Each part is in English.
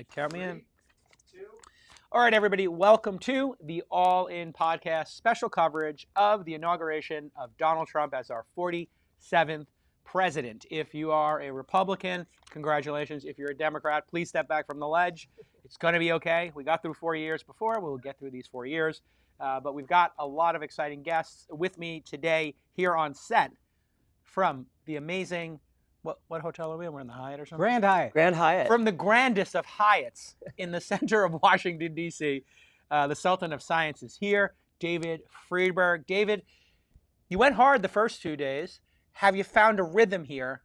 Count me in. 3, 2. All right, everybody, welcome to the All In Podcast, special coverage of the inauguration of Donald Trump as our 47th president. If you are a Republican, congratulations. If you're a Democrat, please step back from the ledge. It's going to be okay. We got through 4 years before. We'll get through these 4 years. But we've got a lot of exciting guests with me today here on set from the amazing, what hotel are we in? We're in the Hyatt or something? Grand Hyatt. Grand Hyatt. From the grandest of Hyatts in the center of Washington, D.C., the Sultan of Science is here, David Friedberg. David, you went hard the first 2 days. Have you found a rhythm here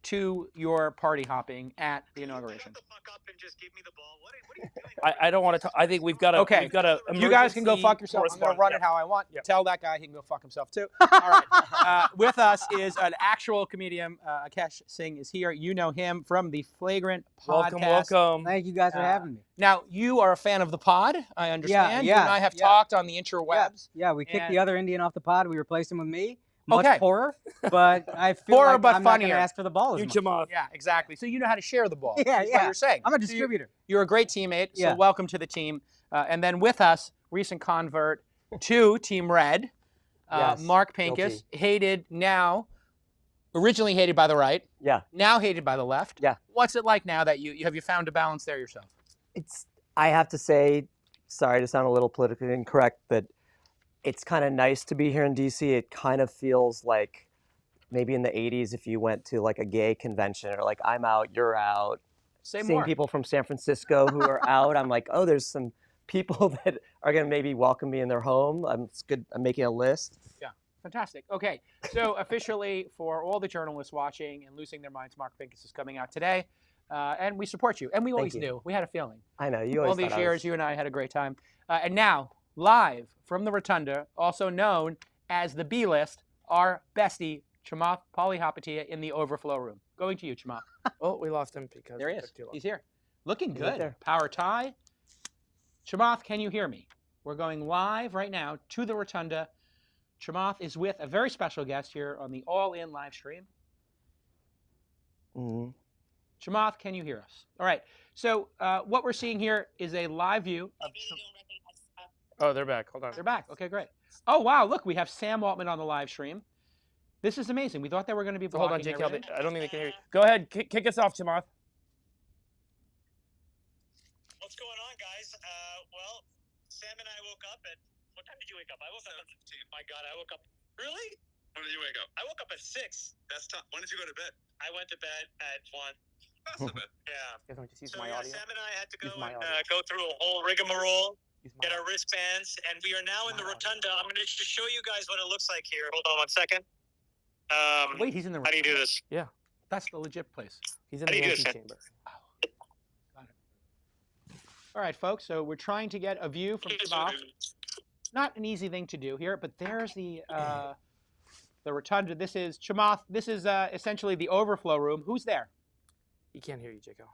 to your party hopping at the inauguration? Shut the fuck up and just give me the ball. What are you doing? I don't want to. I think we've got to. Okay. We've got a. You guys can go fuck yourself. I'm going to run it how I want. Yep. Tell that guy he can go fuck himself too. All right. With us is an actual comedian. Akesh Singh is here. You know him from the Flagrant podcast. Welcome. Thank you guys for having me. Now, you are a fan of the pod, I understand. Yeah, you and I have talked on the interwebs. Yeah, we kicked And- the other Indian off the pod. We replaced him with me. Much Okay. poorer, but I feel Poorer like but I'm not funnier. going to ask for the ball as You much. Chamath. Yeah, exactly. So you know how to share the ball. Yeah, is yeah. what you're saying. I'm a So distributor. You're a great teammate, so Yeah. welcome to the team. And then with us, recent convert to Team Red, Yes, Mark Pincus, originally hated by the right, Yeah. now hated by the left. Yeah. What's it like now that you have you found a balance there yourself? I have to say, sorry to sound a little politically incorrect, but it's kind of nice to be here in DC. It kind of feels like maybe in the 80s if you went to like a gay convention or like I'm out, you're out. Say Seeing more. people from San Francisco who are out, I'm like, oh, there's some people that are going to maybe welcome me in their home. It's good. I'm making a list. Fantastic. Okay, so officially for all the journalists watching and losing their minds, Mark Pincus is coming out today. And we support you. And we always you. knew. We had a feeling. I know you always All these thought I years, was- you and I had a great time. And now, live from the Rotunda, also known as the B-List, our bestie, Chamath Palihapitiya in the overflow room. Going to you, Chamath. Oh, we lost him because There he it is. took too long. He's here. Looking He's right good. there. Power tie. Chamath, can you hear me? We're going live right now to the Rotunda. Chamath is with a very special guest here on the All In live stream. Mhm. Chamath, can you hear us? All right. So what we're seeing here is a live view of. Oh, they're back. Hold on. They're back. Okay, great. Oh wow! Look, we have Sam Altman on the live stream. This is amazing. We thought they were going to be blocking Hold on, Jake. everything. I don't think they can hear you. Go ahead. Kick us off, Chamath. What's going on, guys? Well, Sam and I woke up at. What time did you wake up? I woke up at 7:15. My God, I woke up. Really? When did you wake up? I woke up at 6. That's tough. When did you go to bed? I went to bed at 1. That's not bad. Yeah. You guys want to just use So my yeah, audio? Sam and I had to go Use my and audio. go through a whole rigmarole, Use my get our audio. wristbands, and we are now in the My audio. rotunda. I'm going to just show you guys what it looks like here. Hold on one second. Wait, he's in the. How do you do this? That's the legit place. He's in How do the you do this, antechamber. Got it. All right, folks. So we're trying to get a view from Chamath. Not an easy thing to do here, but there's the rotunda. This is Chamath. This is essentially the overflow room. Who's there? He can't hear you, Jaco.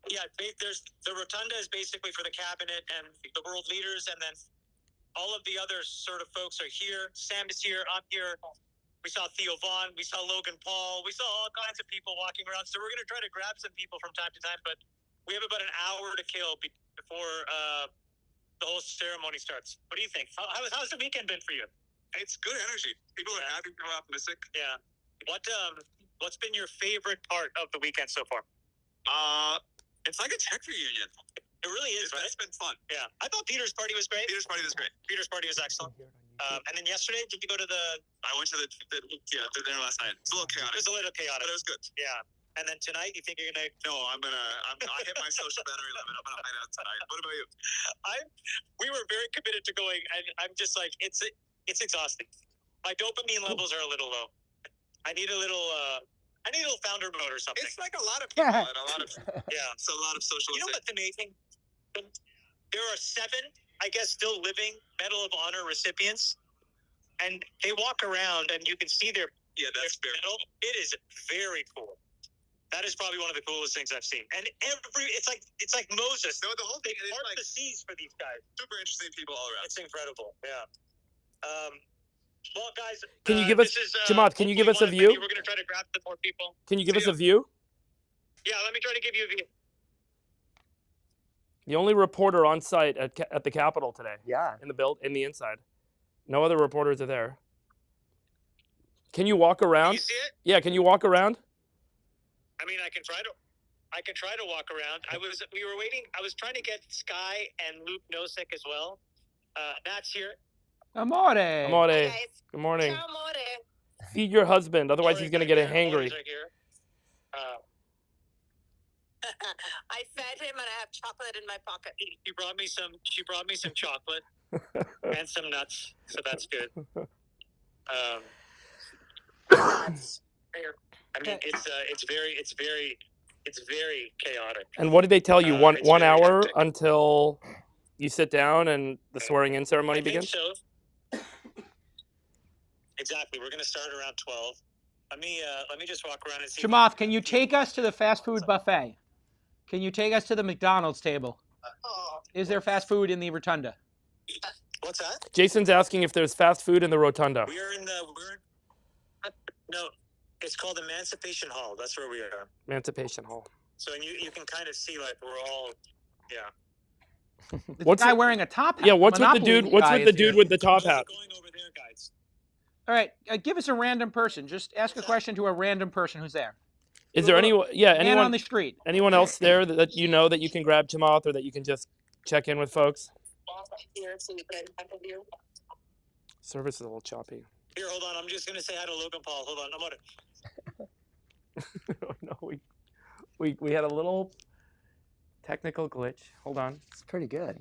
Yeah, there's the rotunda is basically for the cabinet and the world leaders, and then all of the other sort of folks are here. Sam is here. I'm here. We saw Theo Vaughn. We saw Logan Paul. We saw all kinds of people walking around. So we're going to try to grab some people from time to time, but we have about an hour to kill before the whole ceremony starts. What do you think? How's the weekend been for you? It's good energy. People are happy. People are optimistic. Yeah. What's been your favorite part of the weekend so far? It's like a tech reunion. It really is, right? It's been fun. Yeah. I thought Peter's party was great. Peter's party was great. Peter's party was excellent. And then yesterday, did you go to the... I went to the dinner last night. It's a little chaotic. It was a little chaotic. But it was good. Yeah. And then tonight, you think you're going to... No, I hit my social battery limit. I'm going to hide out tonight. What about you? We were very committed to going, and I'm just like, it's exhausting. My dopamine levels are a little low. I need a little founder mode or something. It's like a lot of people and a lot of... Yeah. It's a lot of socialization. You know what's amazing? There are 7, I guess, still living Medal of Honor recipients, and they walk around, and you can see their medal. It is very cool. That is probably one of the coolest things I've seen. And it's like Moses. No, the whole thing is like the seas for these guys. Super interesting people all around. It's incredible. Yeah. Well, guys, Can you give us, Chamath, can you give us a view? We're going to try to grab some more people. Can you give us a view? Yeah, let me try to give you a view. The only reporter on site at the Capitol today. Yeah. In the inside. No other reporters are there. Can you walk around? Can you see it? Yeah, can you walk around? I mean, I can try to walk around. We were waiting. I was trying to get Sky and Luke Nosek as well. Nat's here. Amore. Amore. Hi, guys. Good morning. Ciao, amore. Feed your husband, otherwise Amore's he's gonna right get there. hangry. Amore's right here. I fed him and I have chocolate in my pocket. She brought me some chocolate and some nuts, so that's good. I mean, it's very chaotic. And what did they tell you? One It's very hour hectic. until you sit down and the swearing-in ceremony I think begins? so. Exactly. We're gonna start around 12. Let me just walk around and see. Chamath, can you take us to the fast food buffet? Can you take us to the McDonald's table? Is there fast food in the rotunda? What's that? Jason's asking if there's fast food in the rotunda. No, it's called Emancipation Hall. That's where we are. Emancipation Hall. So you can kind of see like we're all, yeah. The What's guy it- wearing a top hat. Yeah, what's with the Monopoly dude? What's guy with the is here. dude with the top hat? Going over there, guys. All right, give us a random person. Just ask a question to a random person who's there. Is there anyone? Yeah, Man on the street. anyone else there that you know that you can grab Chamath or that you can just check in with folks? Here, so you can have a view. Service is a little choppy. Here, hold on. I'm just gonna say hi to Logan Paul. Hold on. I'm on it. No, we had a little technical glitch. Hold on. It's pretty good.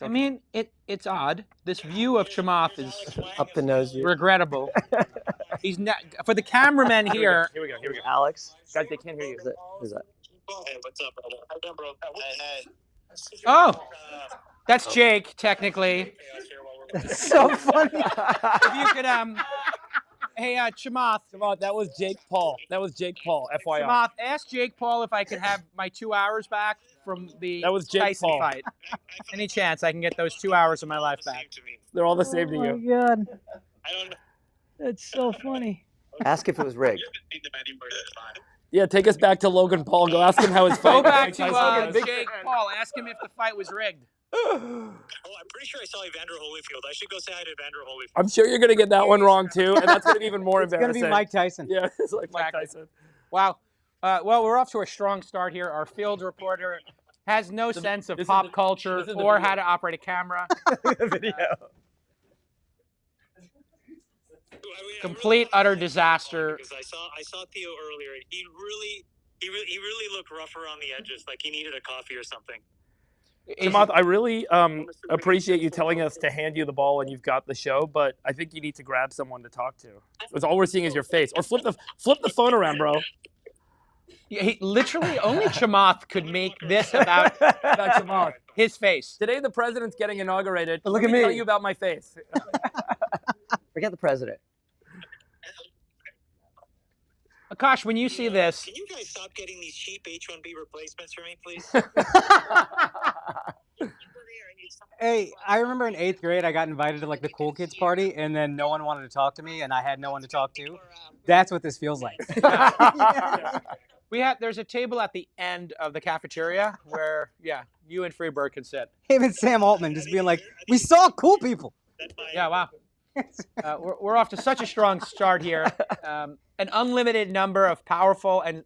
I mean, it's odd. This view of Chamath is Up the nose view. regrettable. He's not for the cameramen here. Here we go. Alex. Guys, they can't hear you. Who's that? Hey, what's up, brother? How you doing, bro? Hey. Oh, that's Jake, technically. That's so funny. If you could, hey, Chamath. Chamath, that was Jake Paul. FYI. Chamath, ask Jake Paul if I could have my 2 hours back from the That was Jake Tyson Paul. fight. Any chance I can get those 2 hours of my life back? They're all the same to you. God, I don't know. that's so funny. Ask if it was rigged. Yeah, take us back to Logan Paul. Go ask him how his fight. Go back to Tyson was. Jake Paul. Ask him if the fight was rigged. Oh, I'm pretty sure I saw Evander Holyfield. I should go say hi to Evander Holyfield. I'm sure you're gonna get that one wrong too, and that's gonna be even more It's gonna embarrassing. be Mike Tyson. Yeah, it's like Mike Exactly. Tyson. Wow. Well, we're off to a strong start here. Our field reporter has no sense of this is pop the- culture this is the or video. how to operate a camera. Video. Complete, utter disaster. Because I saw Theo earlier. He really looked rough around the edges, like he needed a coffee or something. Chamath, I really appreciate you telling us to hand you the ball and you've got the show, but I think you need to grab someone to talk to. Because all we're seeing is your face. Or flip the phone around, bro. Yeah, literally, only Chamath could make this about Chamath. his face. Today the president's getting inaugurated. But look Let at me me. tell you about my face. Forget the president. Akash, when you see this, Can you guys stop getting these cheap H-1B replacements for me, please? Hey, I remember in 8th grade, I got invited to like the cool kids party, and then no one wanted to talk to me, and I had no one to talk to. That's what this feels like. there's a table at the end of the cafeteria where, yeah, you and Freebird can sit. Him and Sam Altman just being like, "We saw cool people." Yeah, wow. We're off to such a strong start here. An unlimited number of powerful and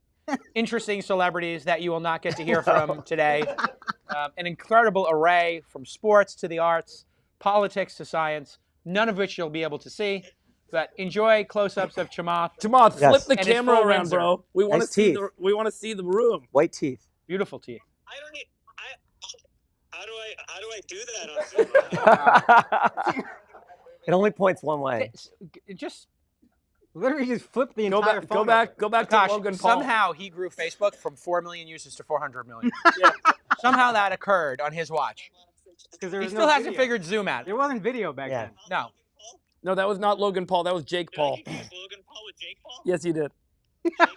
interesting celebrities that you will not get to hear from today. An incredible array from sports to the arts, politics to science, none of which you'll be able to see. But enjoy close-ups of Chamath. Chamath, Yes. flip the And his camera full around, Windsor. bro. We want to Nice see teeth. we want to see the room. White teeth. Beautiful teeth. I don't need. How do I do that on Zoom? It only points one way. Just Literally just flip the Go entire back, phone go back, go back to Gosh, Logan Paul. somehow he grew Facebook from 4 million users to 400 million. Yeah. Somehow that occurred on his watch. because there He was still no hasn't video. figured Zoom out. There wasn't video back Yeah. then. No. No, that was not Logan Paul. That was Jake Did I Paul. confuse Logan Paul with Jake Paul? Yes, you did. Jake Paul,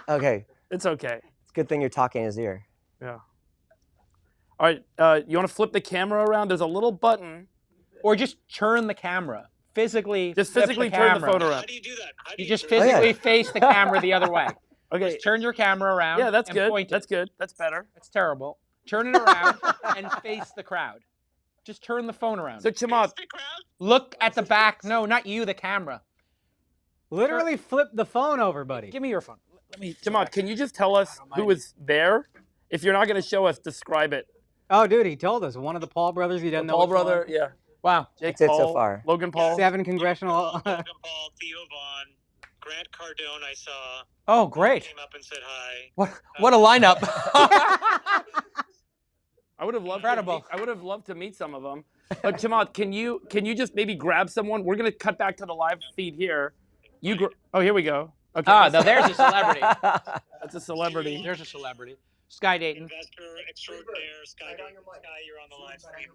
okay. Okay. It's okay. It's a good thing you're talking in his ear. Yeah. All right. You want to flip the camera around? There's a little button. Or just turn the camera. Physically Just flip physically the turn the camera. phone How around. do you do that? How do You just turn- Oh, yeah. physically face the camera the other way. Okay. Just turn your camera around. Yeah, that's and good. Point it. That's good. That's better. That's terrible. Turn it around and face the crowd. Just turn the phone around. So Chamath, The crowd? Look at the back. No, not you, the camera. Literally flip the phone over, buddy. Give me your phone. Let me. Chamath, can you just tell us who was there? If you're not going to show us, describe it. Oh, dude, he told us. One of the Paul brothers. He doesn't know. Paul which one. brother, yeah. Wow. Jake That's it Paul, so far. Logan Paul. 7 congressional. Logan Paul, Theo Vaughn, Grant Cardone. I saw. Oh, great. Came up and said hi. What a lineup. I would have loved. Incredible. I would have loved to meet some of them. But Chamath, can you just maybe grab someone? We're gonna cut back to the live feed here. Oh, here we go. Okay. Ah, now there's a celebrity. That's a celebrity. There's a celebrity. Sky Dayton. Investor extraordinaire, Sky, you're on the live stream.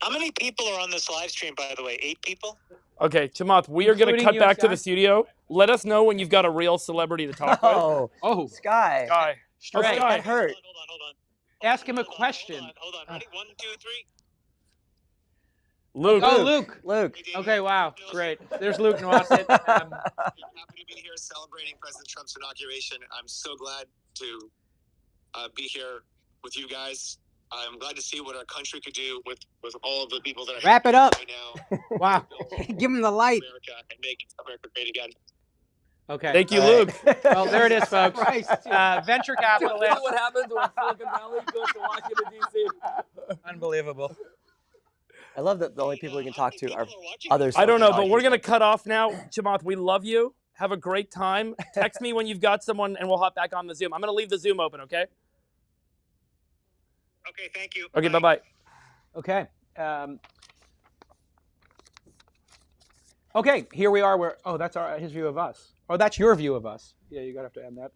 How many people are on this live stream, by the way? 8 people? Okay, Chamath, we are gonna Including cut you, back to Sky? the studio. Let us know when you've got a real celebrity to talk with. Oh, Oh, Sky. Sky. straight. Sky. That hurt. Hold on. Ask him a question. Hold on. Ready? 1, 2, 3. Luke. Oh, Luke. Luke. Okay, wow. Great. There's Luke Nawasset. Happy to be here celebrating President Trump's inauguration. I'm so glad to be here with you guys. I'm glad to see what our country could do with all of the people that are Wrap it up. right now. Wow. Give him the light. America and make America great again. Okay. Thank you, All right. Luke. Well, there it is, folks. Christ. Venture capitalist. what happens when Silicon Valley goes to Washington, D.C. Unbelievable. I love that the only people we can talk to How are many people watching others. I don't know, but Social we're gonna cut off now. Chamath, we love you. Have a great time. Text me when you've got someone, and we'll hop back on the Zoom. I'm gonna leave the Zoom open, okay? Okay, thank you. Okay, bye-bye. Okay. Okay, here we are. That's his view of us. Oh, that's your view of us. Yeah, you're going to have to end that.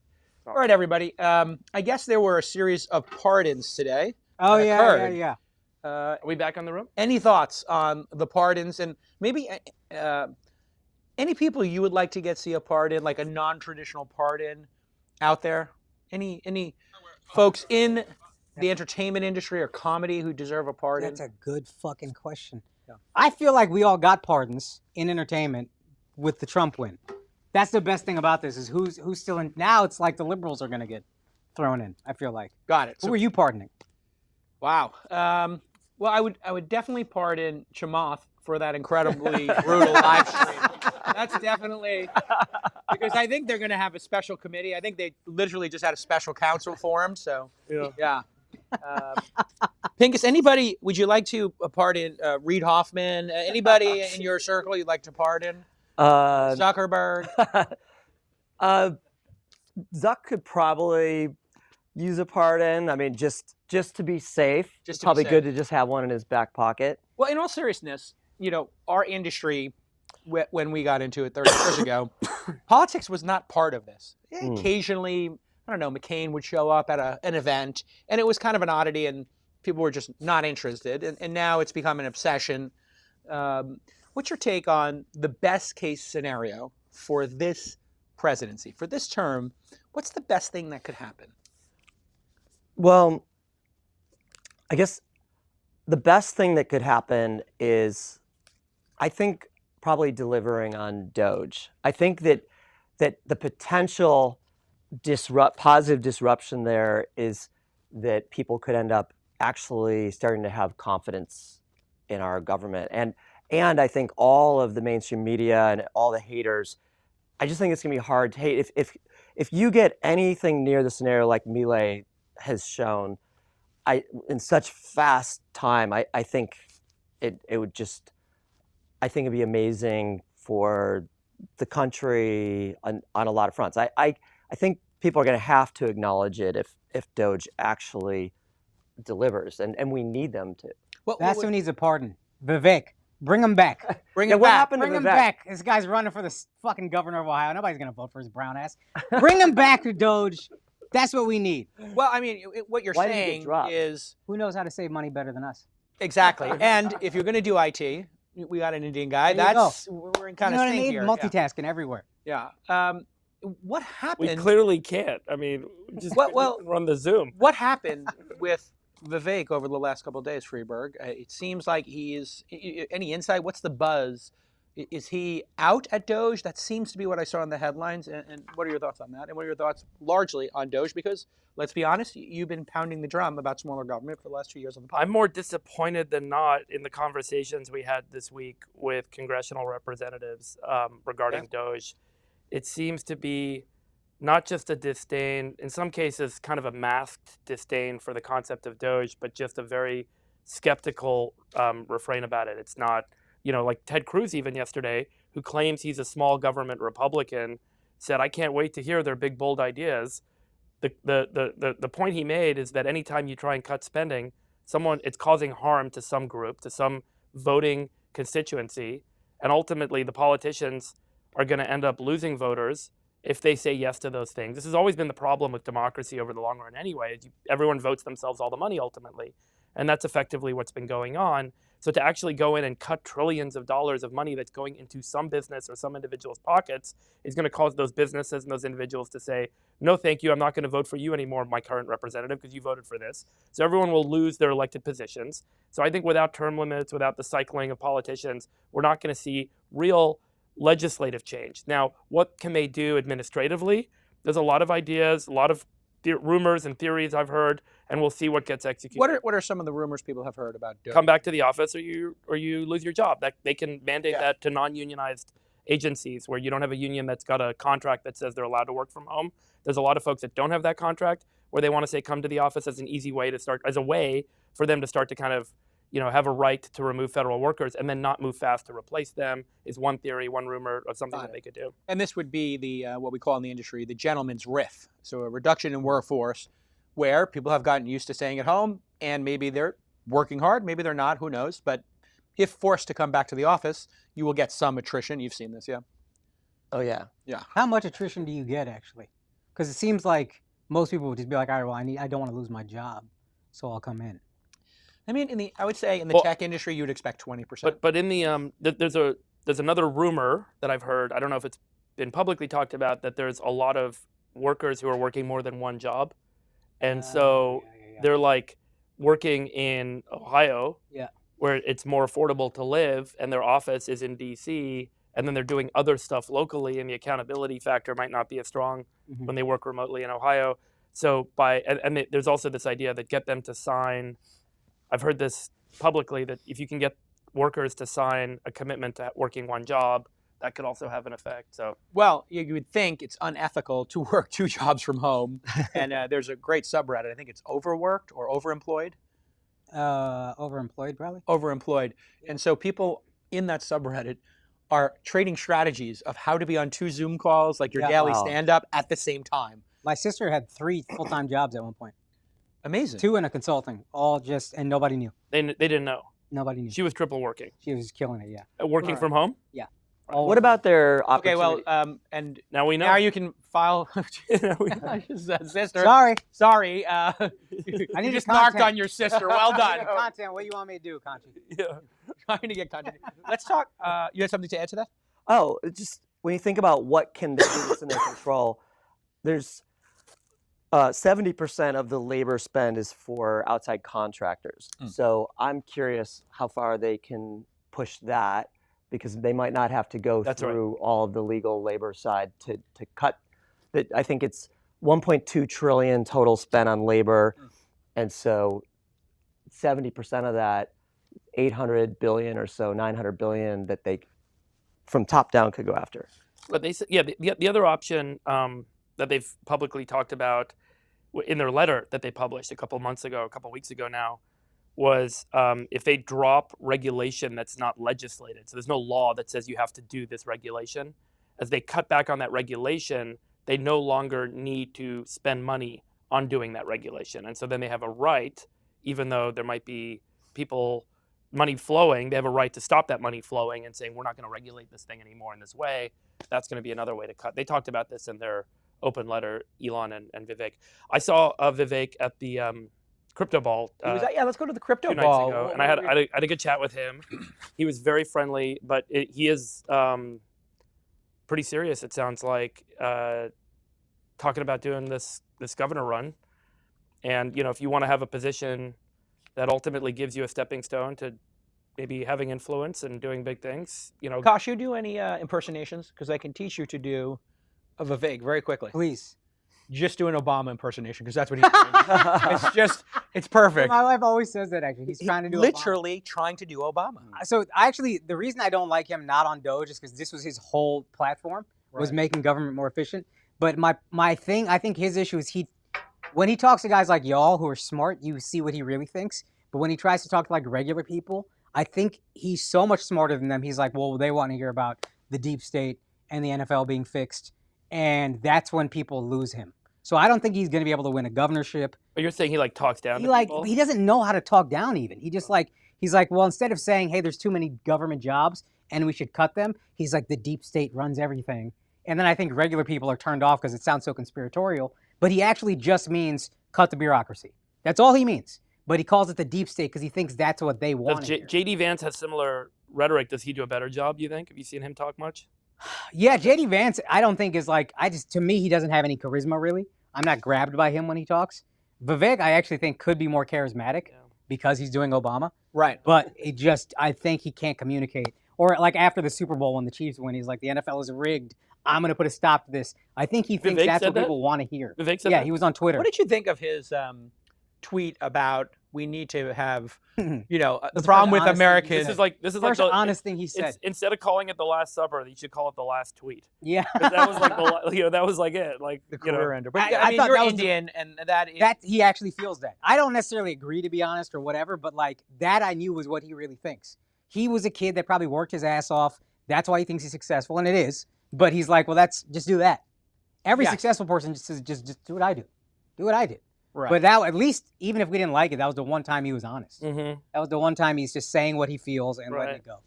All right, everybody. I guess there were a series of pardons today. Oh, that yeah. occurred. Are we back on the room? Any thoughts on the pardons, and maybe any people you would like to see a pardon, like a non-traditional pardon out there? Any folks in the entertainment industry or comedy who deserve a pardon? That's a good fucking question. Yeah. I feel like we all got pardons in entertainment with the Trump win. That's the best thing about this is who's still in. Now it's like the liberals are going to get thrown in, I feel like. Got it. Who are you pardoning? Wow. Well, I would definitely pardon Chamath for that incredibly brutal live stream. That's definitely because I think they're going to have a special committee. I think they literally just had a special counsel formed. So yeah. Pincus, anybody would you like to pardon? Reid Hoffman? Anybody in your circle you'd like to pardon? Zuckerberg? Zuck could probably use a pardon. I mean, just to be safe. Just It's to be probably safe. good to just have one in his back pocket. Well, in all seriousness, our industry, when we got into it 30 years ago, politics was not part of this. Occasionally, I don't know, McCain would show up at an event, and it was kind of an oddity, and people were just not interested. And now it's become an obsession. What's your take on the best case scenario for this presidency, for this term? What's the best thing that could happen? Well, I guess the best thing that could happen is, I think, probably delivering on DOGE. I think that the potential positive disruption there is that people could end up actually starting to have confidence in our government. And I think all of the mainstream media and all the haters, I just think it's gonna be hard to hate. If you get anything near the scenario like Milei has shown, in such fast time, I think it would just, I think it'd be amazing for the country on a lot of fronts. I think people are going to have to acknowledge it if DOGE actually delivers, and we need them to. That's who needs a pardon. Vivek. Bring him back. Bring Yeah, it what back. happened to Bring him Vivek? back. This guy's running for the fucking governor of Ohio. Nobody's going to vote for his brown ass. Bring him back to DOGE. That's what we need. Well, I mean, what you're Why did he get saying dropped? is Who knows how to save money better than us? exactly. And if you're going to do IT, we got an Indian guy. There you That's we're in kind you know of what I sync mean? here. Multitasking everywhere. Yeah. What We happened? clearly can't. I mean, just Well, run the Zoom. what happened with Vivek over the last couple of days, Freeberg? It seems like he is. Any insight? What's the buzz? Is he out at DOGE? That seems to be what I saw in the headlines. And what are your thoughts on that? And what are your thoughts largely on DOGE? Because let's be honest, you've been pounding the drum about smaller government for the last 2 years on the podcast. I'm more disappointed than not in the conversations we had this week with congressional representatives regarding DOGE. It seems to be not just a disdain, in some cases kind of a masked disdain for the concept of DOGE, but just a very skeptical refrain about it. It's not, like Ted Cruz even yesterday, who claims he's a small government Republican, said, I can't wait to hear their big, bold ideas. The point he made is that anytime you try and cut spending, it's causing harm to some group, to some voting constituency, and ultimately the politicians are going to end up losing voters if they say yes to those things. This has always been the problem with democracy over the long run anyway. Everyone votes themselves all the money ultimately, and that's effectively what's been going on. So to actually go in and cut trillions of dollars of money that's going into some business or some individual's pockets is going to cause those businesses and those individuals to say, no, thank you, I'm not going to vote for you anymore, my current representative, because you voted for this. So everyone will lose their elected positions. So I think without term limits, without the cycling of politicians, we're not going to see real legislative change. Now, what can they do administratively? There's a lot of ideas, a lot of rumors and theories I've heard, and we'll see what gets executed. What are some of the rumors people have heard about DOGE? Come back to the office, or you lose your job. That they can mandate that to non-unionized agencies where you don't have a union that's got a contract that says they're allowed to work from home. There's a lot of folks that don't have that contract where they want to say come to the office as an easy way to start, as a way for them to start to kind of have a right to remove federal workers and then not move fast to replace them is one theory, one rumor of something that they could do. And this would be the what we call in the industry the gentleman's riff. So a reduction in workforce where people have gotten used to staying at home and maybe they're working hard, maybe they're not, who knows. But if forced to come back to the office, you will get some attrition. You've seen this, yeah? Oh, yeah. Yeah. How much attrition do you get, actually? Because it seems like most people would just be like, all right, well, I don't want to lose my job, so I'll come in. I mean, I would say in the tech industry, you would expect 20%. But in the there's another rumor that I've heard. I don't know if it's been publicly talked about, that there's a lot of workers who are working more than one job, and so they're like working in Ohio, where it's more affordable to live, and their office is in D.C., and then they're doing other stuff locally, and the accountability factor might not be as strong when they work remotely in Ohio. So there's also this idea that get them to sign. I've heard this publicly, that if you can get workers to sign a commitment to working one job, that could also have an effect. So, well, you would think it's unethical to work 2 jobs from home. And there's a great subreddit. I think it's Overworked or Overemployed. Overemployed, probably. Overemployed. And so people in that subreddit are trading strategies of how to be on 2 Zoom calls, like your daily stand-up, at the same time. My sister had 3 full-time jobs at one point. Amazing. 2 in a consulting, and nobody knew. They didn't know. Nobody knew. She was triple working. She was killing it, yeah. Working from home? Yeah. What about their opportunity? Okay, well, and now we know. Now you can file. Sister. Sorry. You just knocked on your sister. Well done. Content. What do you want me to do, Conchi? Yeah. Trying to get content. Let's talk. You had something to add to that? Oh, just when you think about what can they do that's in their control, there's 70% of the labor spend is for outside contractors. So I'm curious how far they can push that, because they might not have to go through all of the legal labor side to cut. I think it's 1.2 trillion total spent on labor, and so 70% of that, 800 billion or so, 900 billion that they, from top down, could go after. But they said, the other option that they've publicly talked about in their letter that they published a couple weeks ago now, was if they drop regulation that's not legislated. So there's no law that says you have to do this regulation. As they cut back on that regulation, they no longer need to spend money on doing that regulation. And so then they have a right, even though there might be money flowing, they have a right to stop that money flowing and saying, we're not going to regulate this thing anymore in this way. That's going to be another way to cut. They talked about this in their open letter, Elon and Vivek. I saw Vivek at the Crypto Ball. Let's go to the Crypto 2 nights Ball. ago, and I had a good chat with him. He was very friendly, but he is pretty serious, it sounds like, talking about doing this governor run. And if you want to have a position that ultimately gives you a stepping stone to maybe having influence and doing big things. You know, Kosh, you do any impersonations? Because I can teach you to do a Vivek very quickly. Please. Just do an Obama impersonation because that's what he's doing. It's perfect. My wife always says that, actually. He's trying to do Obama. Literally trying to do Obama. So actually, the reason I don't like him not on DOGE is because this was his whole platform, was making government more efficient. But my thing, I think his issue is when he talks to guys like y'all who are smart, you see what he really thinks. But when he tries to talk to like regular people, I think he's so much smarter than them. He's like, well, they want to hear about the deep state and the NFL being fixed. And that's when people lose him. So I don't think he's going to be able to win a governorship. But you're saying he like talks down to people? He doesn't know how to talk down even. He's like, well, instead of saying, hey, there's too many government jobs and we should cut them, he's like, the deep state runs everything. And then I think regular people are turned off because it sounds so conspiratorial. But he actually just means cut the bureaucracy. That's all he means. But he calls it the deep state because he thinks that's what they want. J.D. Vance has similar rhetoric. Does he do a better job, you think? Have you seen him talk much? Yeah, J.D. Vance, I don't think is like, to me, he doesn't have any charisma, really. I'm not grabbed by him when he talks. Vivek, I actually think could be more charismatic because he's doing Obama. Right. But I think he can't communicate. Or like after the Super Bowl when the Chiefs win, he's like, the NFL is rigged. I'm going to put a stop to this. I think he thinks that's what people want to hear. Vivek said that? He was on Twitter. What did you think of his tweet about we need to have, the problem with Americans? This is like the honest thing he said. Instead of calling it the last supper, you should call it the last tweet. Yeah, that was like that was like it, like the career ender. But I thought you're that was Indian, and that he actually feels that. I don't necessarily agree, to be honest, or whatever, but like that I knew was what he really thinks. He was a kid that probably worked his ass off. That's why he thinks he's successful, and it is. But he's like, well, just do that. Every successful person just says, just do what I do. Do what I did. Right. But that, at least, even if we didn't like it, that was the one time he was honest. Mm-hmm. That was the one time he's just saying what he feels and letting it go.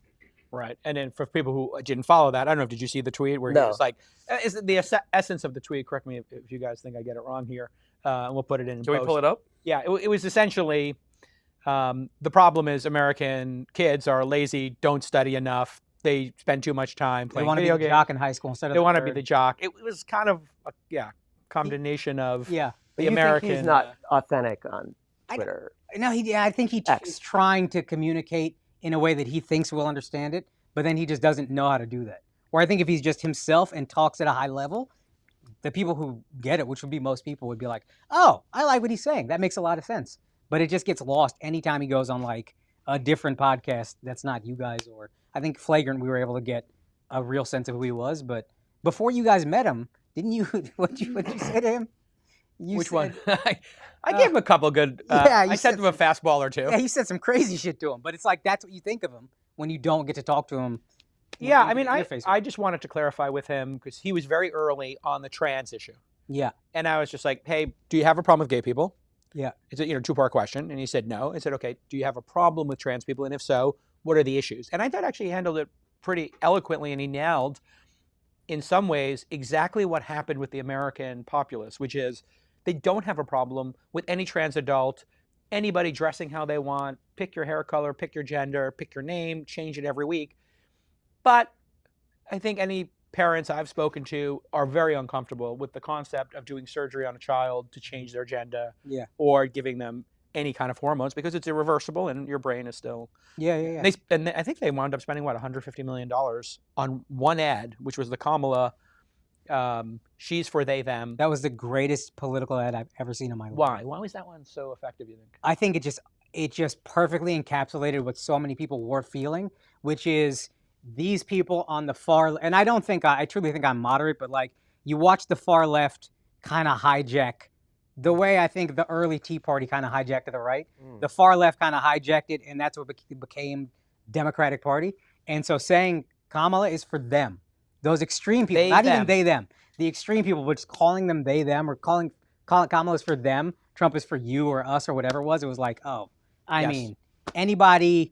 Right. And then for people who didn't follow that, I don't know, did you see the tweet where he was like, is the essence of the tweet, correct me if you guys think I get it wrong here, and we'll put it in Can post. We pull it up? Yeah, it was essentially, the problem is American kids are lazy, don't study enough, they spend too much time playing video games. They want to be the jock in high school instead of They want to be the jock. It was kind of a combination of the American. Think he's not authentic on Twitter. I think he's trying to communicate in a way that he thinks we'll understand it, but then he just doesn't know how to do that. Or I think if he's just himself and talks at a high level, the people who get it, which would be most people, would be like, oh, I like what he's saying. That makes a lot of sense. But it just gets lost anytime he goes on like a different podcast that's not you guys. Or I think Flagrant, we were able to get a real sense of who he was. But before you guys met him, didn't you, what'd you say to him? Which one? I gave him a couple good, I sent him a fastball or two. Yeah, he said some crazy shit to him. But it's like, that's what you think of him when you don't get to talk to him. Yeah, I mean, I just wanted to clarify with him because he was very early on the trans issue. Yeah. And I was just like, hey, do you have a problem with gay people? Yeah. It's a two-part question. And he said no. I said, okay, do you have a problem with trans people? And if so, what are the issues? And I thought actually he handled it pretty eloquently, and he nailed, in some ways, exactly what happened with the American populace, which is they don't have a problem with any trans adult, anybody dressing how they want, pick your hair color, pick your gender, pick your name, change it every week. But I think any parents I've spoken to are very uncomfortable with the concept of doing surgery on a child to change their gender, or giving them any kind of hormones, because it's irreversible and your brain is still. Yeah. And I think they wound up spending, $150 million on one ad, which was the Kamala, she's for they, them. That was the greatest political ad I've ever seen in my life. Why? Why was that one so effective, you think? I think it just perfectly encapsulated what so many people were feeling, which is these people on the far, and I truly think I'm moderate, but like you watch the far left kind of hijack the way I think the early Tea Party kind of hijacked the right. The far left kind of hijacked it, and that's what became Democratic Party. And so saying Kamala is for them, those extreme people, even they, them, the extreme people, but just calling them they, them, or calling Kamala is for them, Trump is for you or us or whatever it was like, oh, I mean, anybody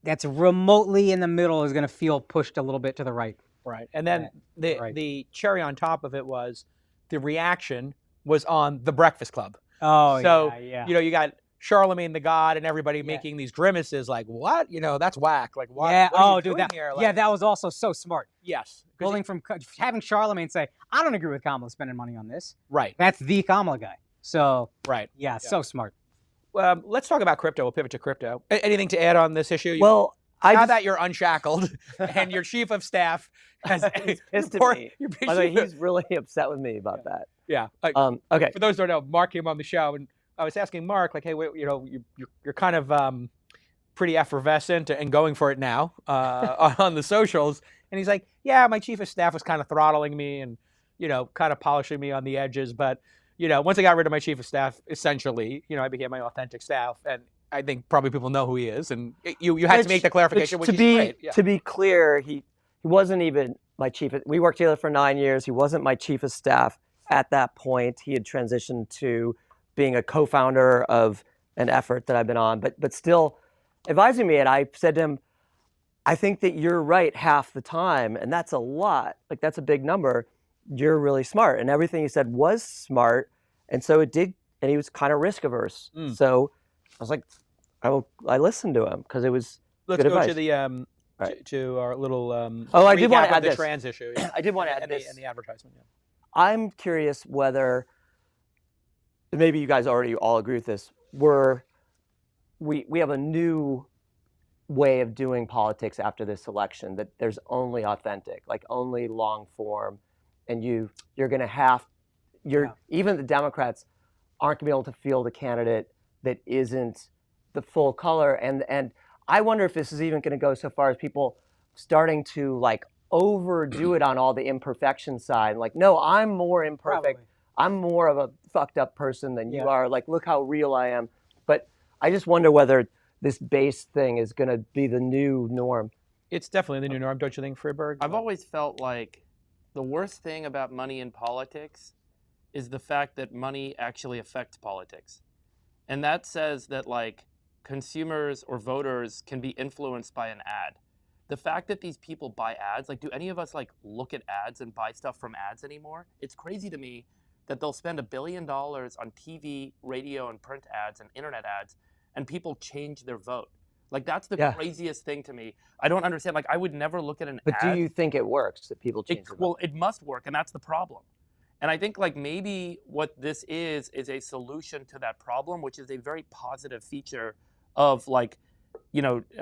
that's remotely in the middle is going to feel pushed a little bit to the right. Right. And then the cherry on top of it was the reaction was on The Breakfast Club. Oh, so, yeah. You got Charlemagne the God and everybody making these grimaces like, what? That's whack. Like, what? Yeah. What are you doing here? Like, that was also so smart. Yes. Having Charlemagne say, I don't agree with Kamala spending money on this. Right. That's the Kamala guy. So, right. Yeah, so smart. Let's talk about crypto. We'll pivot to crypto. Anything to add on this issue? Well, now that you're unshackled and your chief of staff has He's pissed at me. By the way, he's really upset with me about that. Yeah. Okay. For those who don't know, Mark came on the show, and I was asking Mark, like, hey, you're kind of pretty effervescent and going for it now on the socials, and he's like, yeah, my chief of staff was kind of throttling me and kind of polishing me on the edges, but once I got rid of my chief of staff, essentially, I became my authentic staff, and I think probably people know who he is, and you had to make the clarification, which is great. Yeah. To be clear, he wasn't even my chief. We worked together for 9 years. He wasn't my chief of staff at that point. He had transitioned to being a co-founder of an effort that I've been on, but still advising me. And I said to him, I think that you're right half the time, and that's a lot. Like, that's a big number. You're really smart, and everything he said was smart, and so it did. And he was kind of risk averse. So I was like, I listened to him because it was Let's good go advice. to the Right. to our little I did want to recap add of the this. trans issue. Yeah. I did want to add and this. and the advertisement. Yeah. I'm curious whether, maybe you guys already all agree with this, we have a new way of doing politics after this election, that there's only authentic, like only long form, and you're going to have, even the Democrats aren't going to be able to field a candidate that isn't the full color. And I wonder if this is even going to go so far as people starting to like overdo it on all the imperfection side. Like, no, I'm more imperfect. Probably. I'm more of a fucked up person than you are. Like, look how real I am. But I just wonder whether this base thing is going to be the new norm. It's definitely the new norm, don't you think, Friedberg? I've always felt like the worst thing about money in politics is the fact that money actually affects politics. And that says that like consumers or voters can be influenced by an ad. The fact that these people buy ads, like, do any of us like look at ads and buy stuff from ads anymore? It's crazy to me that they'll spend $1 billion on TV, radio, and print ads and internet ads, and people change their vote. Like, that's the craziest thing to me. I don't understand. Like, I would never look at an ad. But do you think it works that people change their vote? Well, it must work, and that's the problem. And I think like maybe what this is a solution to that problem, which is a very positive feature of like,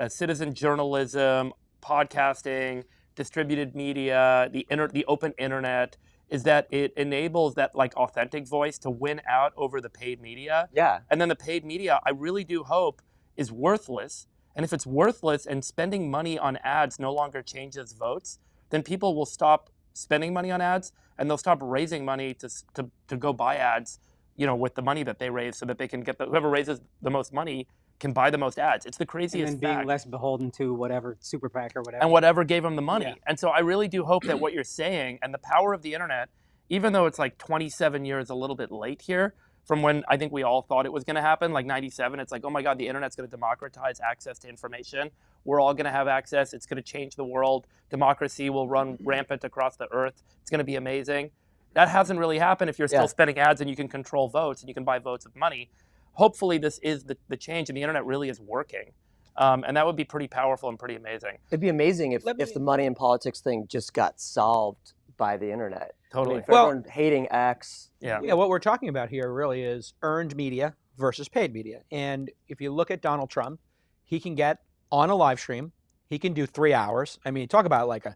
citizen journalism, podcasting, distributed media, the open internet, is that it enables that like authentic voice to win out over the paid media. Yeah. And then the paid media, I really do hope, is worthless. And if it's worthless and spending money on ads no longer changes votes, then people will stop spending money on ads, and they'll stop raising money to go buy ads, with the money that they raise, so that they can get whoever raises the most money can buy the most ads. It's the craziest And then being fact. less beholden to whatever super PAC or whatever. And whatever gave them the money. Yeah. And so I really do hope that what you're saying and the power of the internet, even though it's like 27 years a little bit late here from when I think we all thought it was going to happen, like 97, it's like, oh my God, the internet's going to democratize access to information. We're all going to have access. It's going to change the world. Democracy will run rampant across the earth. It's going to be amazing. That hasn't really happened if you're still spending ads and you can control votes and you can buy votes with money. Hopefully this is the change, and the internet really is working. And that would be pretty powerful and pretty amazing. It'd be amazing if the money in politics thing just got solved by the internet. Totally. I mean, for everyone hating X. Yeah, what we're talking about here really is earned media versus paid media. And if you look at Donald Trump, he can get on a live stream, he can do 3 hours. I mean, talk about like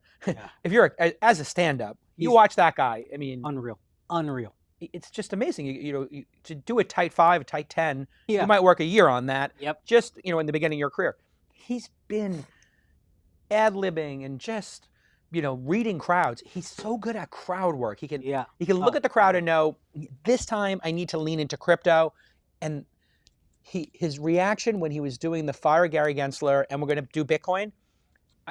if you're as a stand-up, you watch that guy. I mean, unreal. It's just amazing. To do a tight 5, a tight 10, you might work a year on that. Yep. Just in the beginning of your career, he's been ad-libbing and just reading crowds. He's so good at crowd work. He can look at the crowd and know this time I need to lean into crypto. And his reaction when he was doing the Fire Gary Gensler and we're going to do Bitcoin.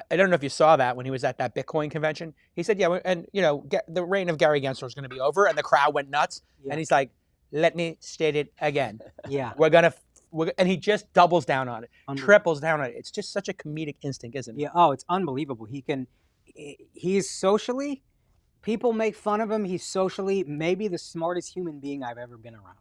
I don't know if you saw that when he was at that Bitcoin convention. He said, and the reign of Gary Gensler is going to be over, and the crowd went nuts. Yeah. And he's like, let me state it again. Yeah. And he just doubles down on it, triples down on it. It's just such a comedic instinct, isn't it? Yeah. Oh, it's unbelievable. He's socially, people make fun of him. He's socially maybe the smartest human being I've ever been around.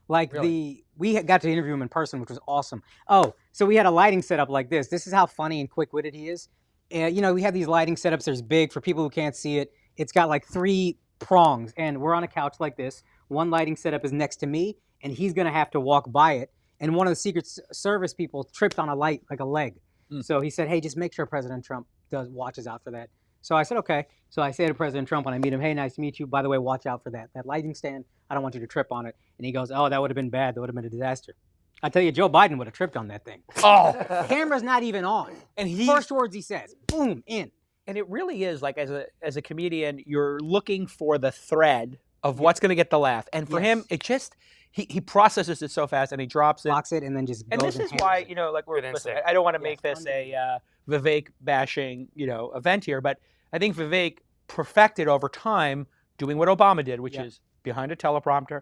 Like we got to interview him in person, which was awesome. Oh, so we had a lighting setup like this. This is how funny and quick-witted he is. We have these lighting setups. There's big for people who can't see it. It's got like 3 prongs, and we're on a couch like this. One lighting setup is next to me, and he's gonna have to walk by it. And one of the Secret Service people tripped on a light, like a leg. So he said, hey, just make sure President Trump watches out for that. So I said, okay. So I say to President Trump when I meet him, hey, nice to meet you. By the way, watch out for that lighting stand. I don't want you to trip on it. And he goes, oh, that would have been bad. That would have been a disaster. I tell you, Joe Biden would have tripped on that thing. Oh, Camera's not even on. and he First words he says, boom, in. and it really is like as a comedian, you're looking for the thread of what's going to get the laugh, and for him, it just he processes it so fast and he drops it. Locks it and then just And goes this is hammers why, it. like Good listen, instinct. I don't want to make this a Vivek bashing, event here, but I think Vivek perfected over time doing what Obama did, which is behind a teleprompter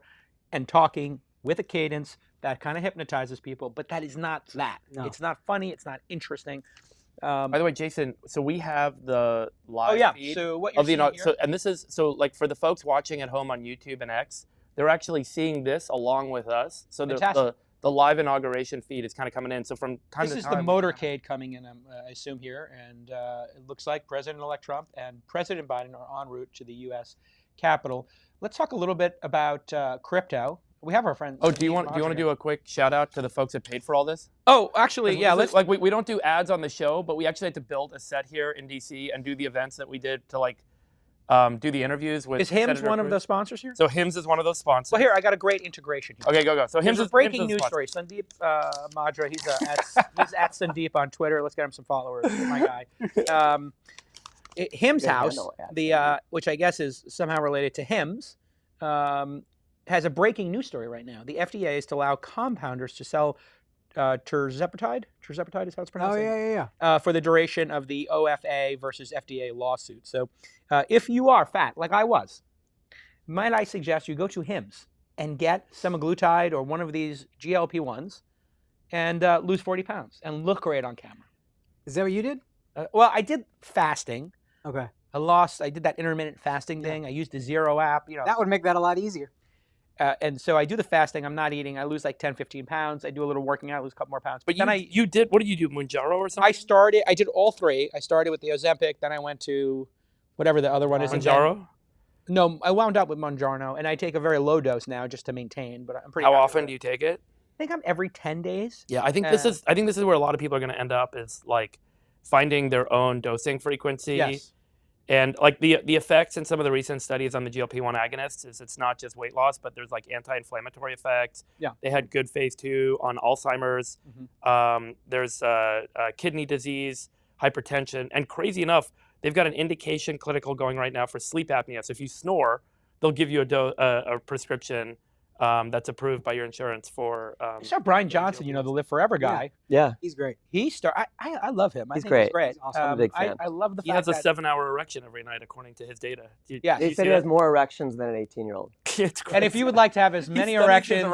and talking with a cadence that kind of hypnotizes people, but that is not that. No. It's not funny. It's not interesting. By the way, Jason, so we have the live feed So what you're of the seeing here, so, and this is so like for the folks watching at home on YouTube and X, they're actually seeing this along with us. So the live inauguration feed is kind of coming in. So from time this to is time, the motorcade coming in, I assume here, and it looks like President-elect Trump and President Biden are en route to the U.S. Capitol. Let's talk a little bit about crypto. We have our friend. Oh, do you want to do a quick shout out to the folks that paid for all this? Oh, actually, yeah. Let's. Like we don't do ads on the show, but we actually had to build a set here in DC and do the events that we did to do the intervers with. Is Hims Senator one of Cruz. the sponsors here? So Hims is one of those sponsors. Well, here I got a great integration here. Okay, go. So Hims Here's is a breaking Hims is news sponsor. story. Sandeep Madra, he's at Sandeep on Twitter. Let's get him some followers. My guy. Hims Good House, handle, actually. which I guess is somehow related to Hims, has a breaking news story right now. The FDA is to allow compounders to sell tirzepatide. Tirzepatide is how it's pronounced. Oh, yeah. For the duration of the OFA versus FDA lawsuit. So if you are fat, like I was, might I suggest you go to Hims and get semaglutide or one of these GLP-1s and lose 40 pounds and look great on camera. Is that what you did? Well, I did fasting. Okay. I did that intermittent fasting thing. I used the Zero app. That would make that a lot easier. And so I do the fasting. I'm not eating. I lose like 10, 15 pounds. I do a little working out, lose a couple more pounds. But then you did. What did you do? Mounjaro or something? I did all three. I started with the Ozempic. Then I went to whatever the other one is. Mounjaro? No, I wound up with Mounjaro, and I take a very low dose now just to maintain. But I'm pretty. How happy often with do it. you take it? I think I'm every 10 days. Yeah, I think this is where a lot of people are going to end up is like finding their own dosing frequency. Yes. And like the effects in some of the recent studies on the GLP-1 agonists is it's not just weight loss, but there's like anti-inflammatory effects. Yeah. They had good phase 2 on Alzheimer's. Mm-hmm. There's kidney disease, hypertension, and crazy enough, they've got an indication clinical going right now for sleep apnea. So if you snore, they'll give you a prescription that's approved by your insurance for. I saw Brian Johnson, the Live Forever guy. Yeah. He's great. I love him. I He's think great. He's great. He's awesome. I'm a big fan. I love the He fact has a that 7-hour erection every night, according to his data. Yeah. They you said see he has that? more erections than an 18-year-old. It's And if you would like to have as many erections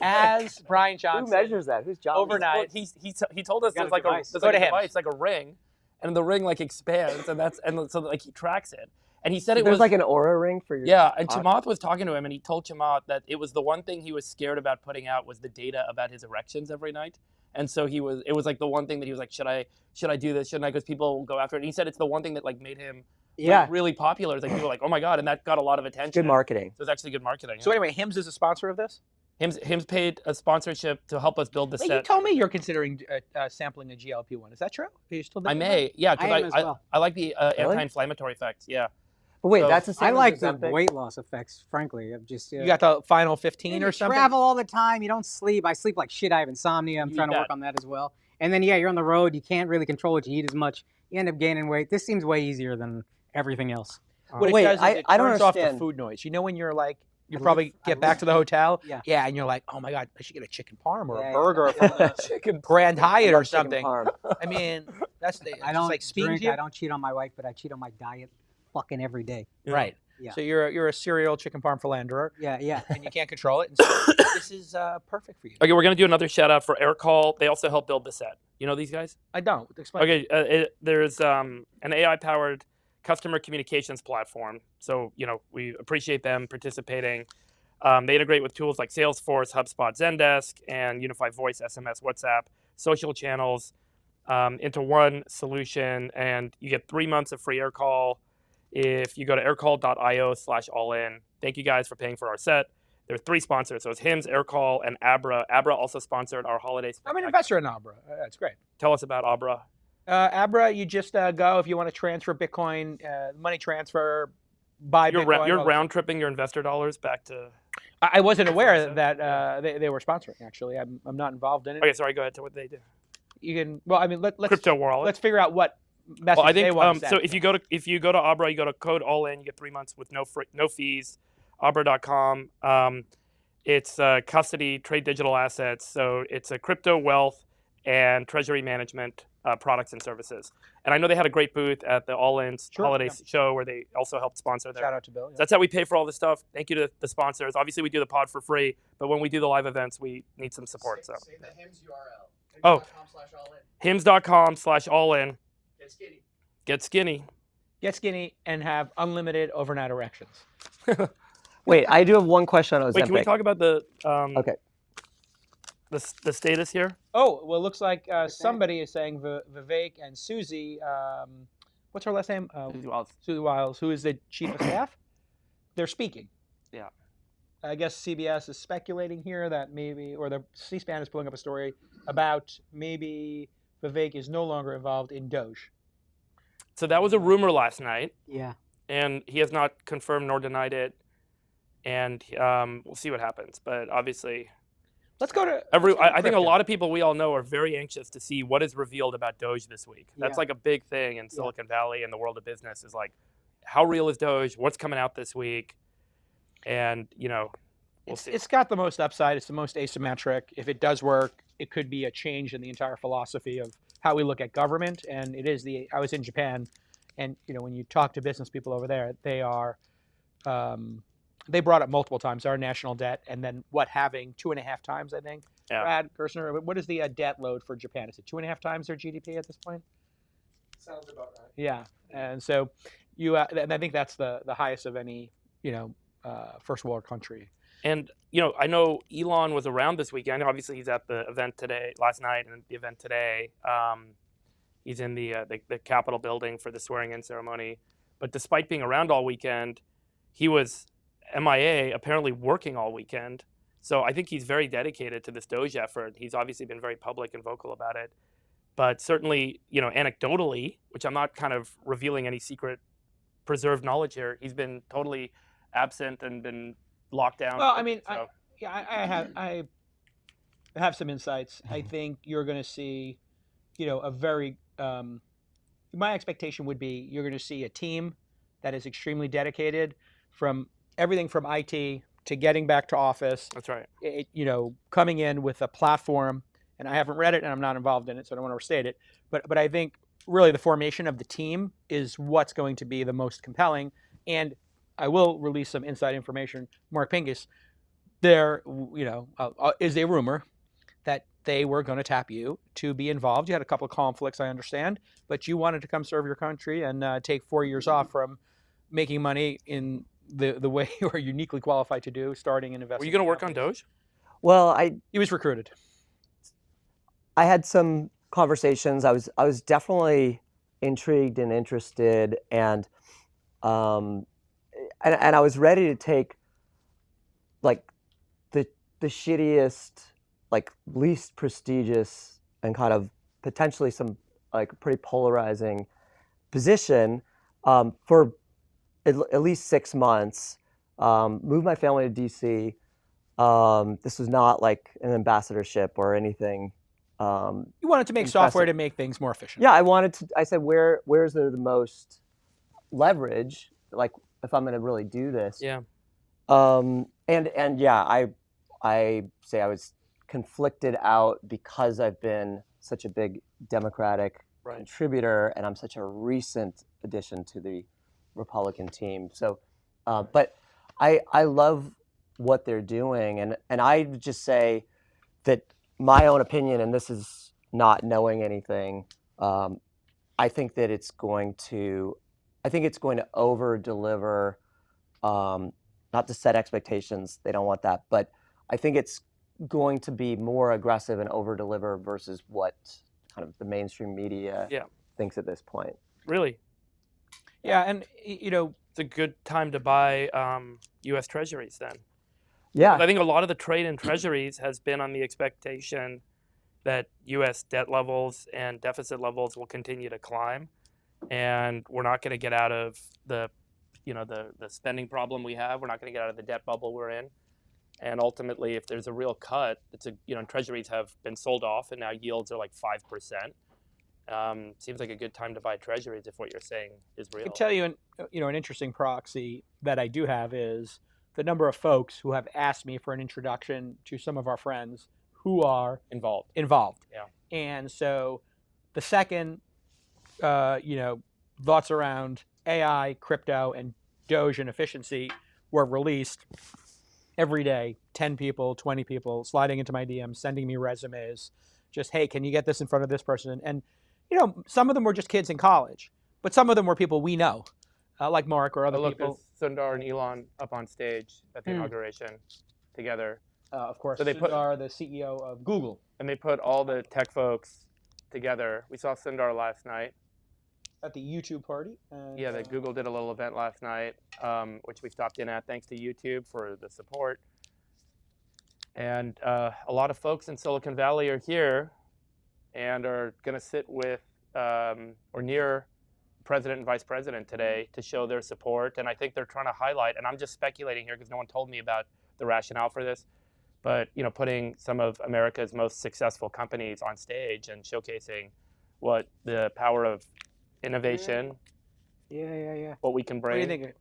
as Brian Johnson, Who measures that? Whose job? Overnight. He told us Got a there's like device. there's Go like to a him. device, like a ring, and the ring like expands, and so like he tracks it. And he said it There's was like an aura ring for your. yeah. And cock? Chamath was talking to him, and he told Chamath that it was the one thing he was scared about putting out was the data about his erections every night. And so it was like the one thing that he was like, should I do this? Shouldn't I? Because people will go after it. And he said it's the one thing that like made him like, really popular. It's like people were like, oh my god, and that got a lot of attention. Good marketing. So it's actually good marketing. So anyway, Hims is a sponsor of this. Hims paid a sponsorship to help us build the Wait, set. you told me you're considering sampling a GLP-1. Is that true? Are you still I doing may, yeah, I am because as well. I like the anti-inflammatory effects. Yeah. But wait, So, that's the same. I as like the Ozempic? weight loss effects, frankly. I'm just that? You got the final 15 you or something? travel all the time. You don't sleep. I sleep like shit. I have insomnia. I'm You trying eat to work that. on that as well. And then, you're on the road. You can't really control what you eat as much. You end up gaining weight. This seems way easier than everything else. What it Wait, does is it I don't turns off the understand. food noise. You know when you're like, you I probably live- get I back live- to the hotel? Yeah. And you're like, oh my God, I should get a chicken parm or Yeah, a yeah. burger from the Chicken. Grand Hyatt or Love chicken something. parm. I mean, that's I don't like speeds drink. you. I don't cheat on my wife, but I cheat on my diet fucking every day. Right. Yeah. So you're a serial chicken parm philanderer Yeah. and you can't control it. And so this is perfect for you. Okay, we're gonna do another shout out for Aircall. They also helped build the set. You know these guys? I don't. Explain. Okay, there's an AI-powered customer communications platform. So we appreciate them participating. They integrate with tools like Salesforce, HubSpot, Zendesk, and unified voice, SMS, WhatsApp, social channels into one solution, and you get 3 months of free Aircall if you go to aircall.io/all-in. Thank you guys for paying for our set. There are 3 sponsors. So it's Hims, Aircall, and Abra. Abra also sponsored our holiday I'm an spectacular. investor in Abra. That's great. Tell us about Abra. Abra, you just go if you want to transfer Bitcoin, money transfer, buy Bitcoin. You're round tripping your investor dollars back to. I wasn't aware that they were sponsoring. Actually, I'm not involved in it. Okay, sorry. Go ahead. What do they do? You can. Well, I mean, let's Crypto wallet. Let's figure out what message Well, I think they want to so. send. If you go to Abra, you go to code all in. You get 3 months with no fees. Abra.com. It's custody, trade digital assets. So it's a crypto wealth and treasury management products and services. And I know they had a great booth at the All In holiday show where they also helped sponsor their. Shout out to Bill. So that's how we pay for all this stuff. Thank you to the sponsors. Obviously, we do the pod for free, but when we do the live events, we need some support. Say the HIMS URL. HIMS.com/all-in. Get skinny. Get skinny. Get skinny and have unlimited overnight erections. Wait, I do have one question on Ozempic. Wait, can we talk about the Okay. the status here? Oh, well, it looks like somebody is saying Vivek and Susie, what's her last name? Susie Wiles, who is the chief of staff. They're speaking. Yeah. I guess CBS is speculating here that maybe, or the C-SPAN is pulling up a story about maybe Vivek is no longer involved in DOGE. So that was a rumor last night. Yeah. And he has not confirmed nor denied it. And we'll see what happens. But obviously, let's go to. I think a lot of people we all know are very anxious to see what is revealed about DOGE this week. That's like a big thing in Silicon Valley and the world of business is like, how real is DOGE? What's coming out this week? And, we'll see. It's got the most upside. It's the most asymmetric. If it does work, it could be a change in the entire philosophy of how we look at government. And it is I was in Japan, and, when you talk to business people over there, they are, they brought up multiple times our national debt, and then having 2.5 times, I think. Yeah. Brad Gerstner, what is the debt load for Japan? Is it 2.5 times their GDP at this point? Sounds about right. Yeah, and so and I think that's the highest of any, first world country. And, I know Elon was around this weekend. Obviously, he's at the event last night, and the event today. He's in the Capitol building for the swearing-in ceremony. But despite being around all weekend, he was MIA, apparently working all weekend. So I think he's very dedicated to this DOGE effort. He's obviously been very public and vocal about it. But certainly, anecdotally, which I'm not kind of revealing any secret preserved knowledge here, he's been totally absent and been locked down. Well, I mean, so. I have some insights. I think you're going to see, a very. My expectation would be you're going to see a team that is extremely dedicated, from everything from IT to getting back to office. That's right. Coming in with a platform, and I haven't read it and I'm not involved in it, so I don't want to overstate it. But I think really the formation of the team is what's going to be the most compelling. And I will release some inside information. Mark Pincus, there, is a rumor that they were going to tap you to be involved. You had a couple of conflicts, I understand, but you wanted to come serve your country and take 4 years off from making money in the way you are uniquely qualified to do, starting and investing. Were you going to work on DOGE? Well, he was recruited. I had some conversations. I was definitely intrigued and interested, and I was ready to take like the shittiest, like least prestigious, and kind of potentially some like pretty polarizing position for at least 6 months. Moved my family to DC. This was not like an ambassadorship or anything. You wanted to make software to make things more efficient. Yeah, I said, where's the most leverage? Like, if I'm going to really do this. Yeah. And yeah, I say I was conflicted out because I've been such a big Democratic contributor, and I'm such a recent addition to the Republican team. So, but I love what they're doing, and I just say that my own opinion, and this is not knowing anything, I think it's going to over deliver, not to set expectations. They don't want that, but I think it's going to be more aggressive and over deliver versus what kind of the mainstream media thinks at this point. Really? Yeah, and it's a good time to buy U.S. Treasuries then. Yeah, I think a lot of the trade in Treasuries has been on the expectation that U.S. debt levels and deficit levels will continue to climb, and we're not going to get out of the spending problem we have. We're not going to get out of the debt bubble we're in. And ultimately, if there's a real cut, treasuries have been sold off, and now yields are like 5%. Seems like a good time to buy treasuries if what you're saying is real. I can tell you, an interesting proxy that I do have is the number of folks who have asked me for an introduction to some of our friends who are Involved. Yeah. And so the second, thoughts around AI, crypto, and DOGE and efficiency were released, every day, 10 people, 20 people sliding into my DMs, sending me resumes, just, hey, can you get this in front of this person? And, some of them were just kids in college, but some of them were people we know, like Mark or other people. Sundar and Elon up on stage at the inauguration together. Of course, so they Sundar, the CEO of Google. And they put all the tech folks together. We saw Sundar last night. At the YouTube party. And, Google did a little event last night, which we stopped in at. Thanks to YouTube for the support. And a lot of folks in Silicon Valley are here and are going to sit with or near president and vice president today to show their support. And I think they're trying to highlight, and I'm just speculating here because no one told me about the rationale for this, but putting some of America's most successful companies on stage and showcasing what the power of innovation, what we can bring. What do you think?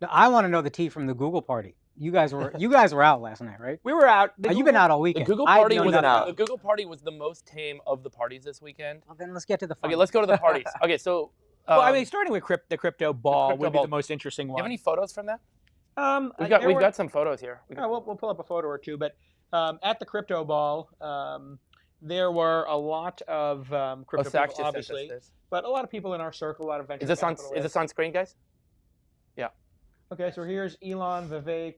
No, I want to know the tea from the Google party. You guys were out last night, right? We were out. You've been out all weekend. The Google party was the most tame of the parties this weekend. Well, then let's get to the fun. Okay, let's go to the parties. Okay, so starting with the crypto ball would be the most interesting one. Do you have any photos from that? We've got some photos here. We'll pull up a photo or two, but at the crypto ball, there were a lot of crypto people, obviously, but a lot of people in our circle, a lot of venture capitalists. Is this on screen, guys? Yeah. Okay, so here's Elon, Vivek,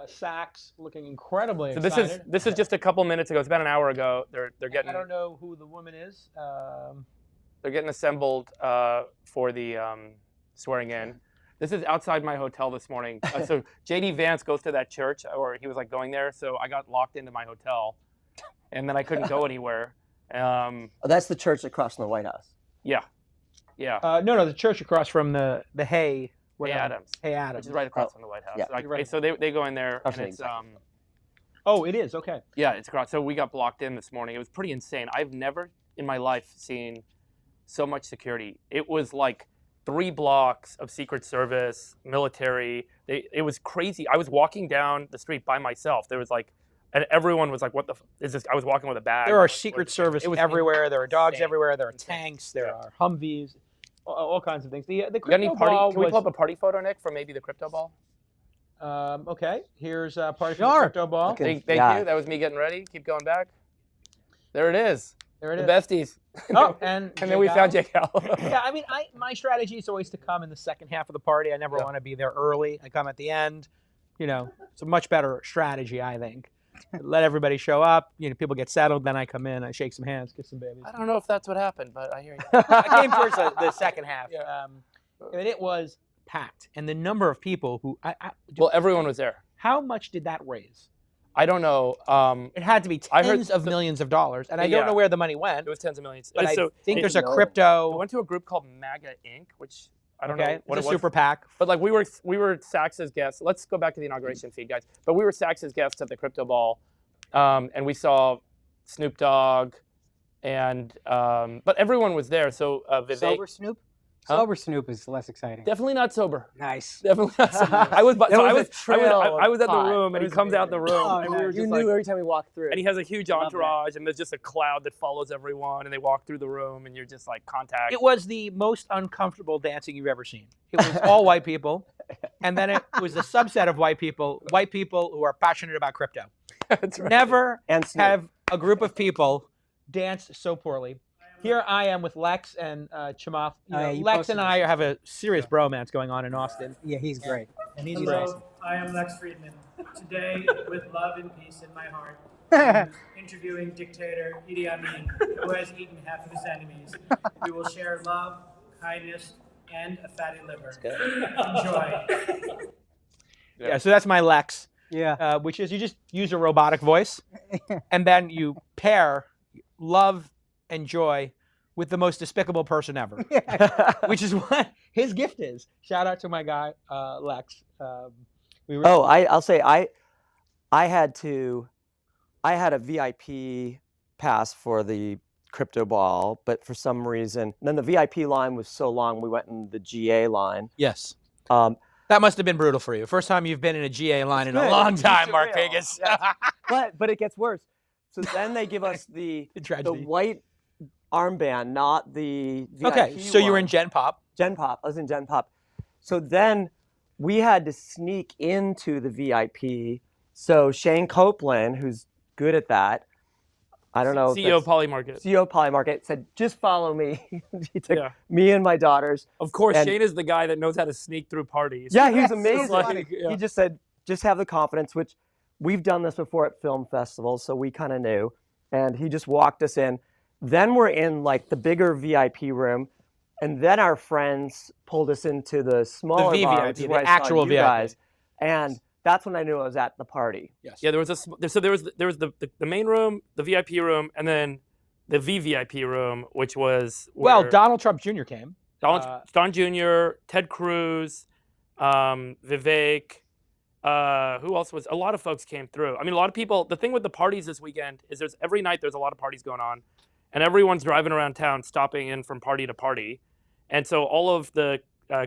Sachs, looking incredibly excited. So this is just a couple minutes ago. It's about an hour ago. They're getting. I don't know who the woman is. They're getting assembled for the swearing in. This is outside my hotel this morning. So JD Vance goes to that church, or he was like going there. So I got locked into my hotel, and then I couldn't go anywhere. That's the church across from the White House. Yeah. No, the church across from the Hay. Hey Adams. Which is right across from the White House. Yeah, so they go in there, and it's Oh, it is, okay. Yeah, it's across. So we got blocked in this morning. It was pretty insane. I've never in my life seen so much security. It was like 3 blocks of Secret Service, military. It was crazy. I was walking down the street by myself. There was and everyone was like, "What the is this?" I was walking with a bag. There are Secret Service everywhere. There are dogs everywhere. There are tanks. There are Humvees. All kinds of things. The crypto ball Can we pull up a party photo, Nick, from maybe the crypto ball? Okay. Here's a party for the crypto ball. Okay. Thank you. That was me getting ready. Keep going back. There it is. There it is. The Besties. Oh, and then we found Jake Al. Yeah, I mean, my strategy is always to come in the second half of the party. I never want to be there early. I come at the end. It's a much better strategy, I think. Let everybody show up. People get settled. Then I come in. I shake some hands, kiss some babies. I don't know if that's what happened, but I hear you. I came towards the second half. Yeah. And it was packed. And the number of people who everyone was there. How much did that raise? I don't know. It had to be tens of millions of dollars, and I don't know where the money went. It was tens of millions. But I think there's a crypto. I went to a group called MAGA Inc., which I don't know what it was. Super PAC. But we were Sachs's guests. Let's go back to the inauguration feed, guys. But we were Sachs's guests at the crypto ball, and we saw Snoop Dogg, and but everyone was there. So Vivek. Sober Snoop. Huh? Sober Snoop is less exciting. Definitely not sober. Nice. Definitely not sober. I was at the room, and he comes out the room, Oh, and we were you just knew every time we walked through. and he has a huge entourage, and there's just a cloud that follows everyone, and they walk through the room, and you're just like contact. It was the most uncomfortable dancing you've ever seen. It was all white people, and then it was a subset of white people who are passionate about crypto. That's right. Never And Snoop. have a group of people dance so poorly. Here I am with Lex and Chamath. Lex and I have a serious bromance going on in Austin. Yeah, he's great. And he's Hello, amazing. I am Lex Friedman. Today, with love and peace in my heart, I'm interviewing dictator Idi Amin, who has eaten half of his enemies. We will share love, kindness, and a fatty liver. Enjoy. Yeah, so that's my Lex. Yeah. Which is you just use a robotic voice, and then you pair love and joy with the most despicable person ever, which is what his gift is. Shout out to my guy, Lex. I'll say I had a VIP pass for the crypto ball, but for some reason, then the VIP line was so long, we went in the GA line. Yes. Um, That must have been brutal for you. First time you've been in a GA line in a good. long It's time, surreal. Mark Pincus. Yes. but it gets worse. So then they give us the white armband, not the VIP Okay, so you were in one. Gen Pop. Gen Pop. I was in Gen Pop. So then we had to sneak into the VIP. So Shane Copeland, who's good at that, I don't know. CEO of Polymarket. CEO of Polymarket said, just follow me. He took me and my daughters. Of course, Shane is the guy that knows how to sneak through parties. Yeah, he was amazing. Like, He just said, just have the confidence, which we've done this before at film festivals, so we kind of knew. And he just walked us in. Then we're in like the bigger VIP room. And then our friends pulled us into the smaller VVIP, bar, which is the where I actual saw you VIP. guys. And that's when I knew I was at the party. Yes. Yeah, there was the main room, the VIP room, and then the VVIP room, which was Well, Donald Trump Jr. came. Don Jr., Ted Cruz, Vivek. Who else was? A lot of folks came through. I mean, a lot of people. The thing with the parties this weekend is every night there's a lot of parties going on, and everyone's driving around town, stopping in from party to party, and so all of the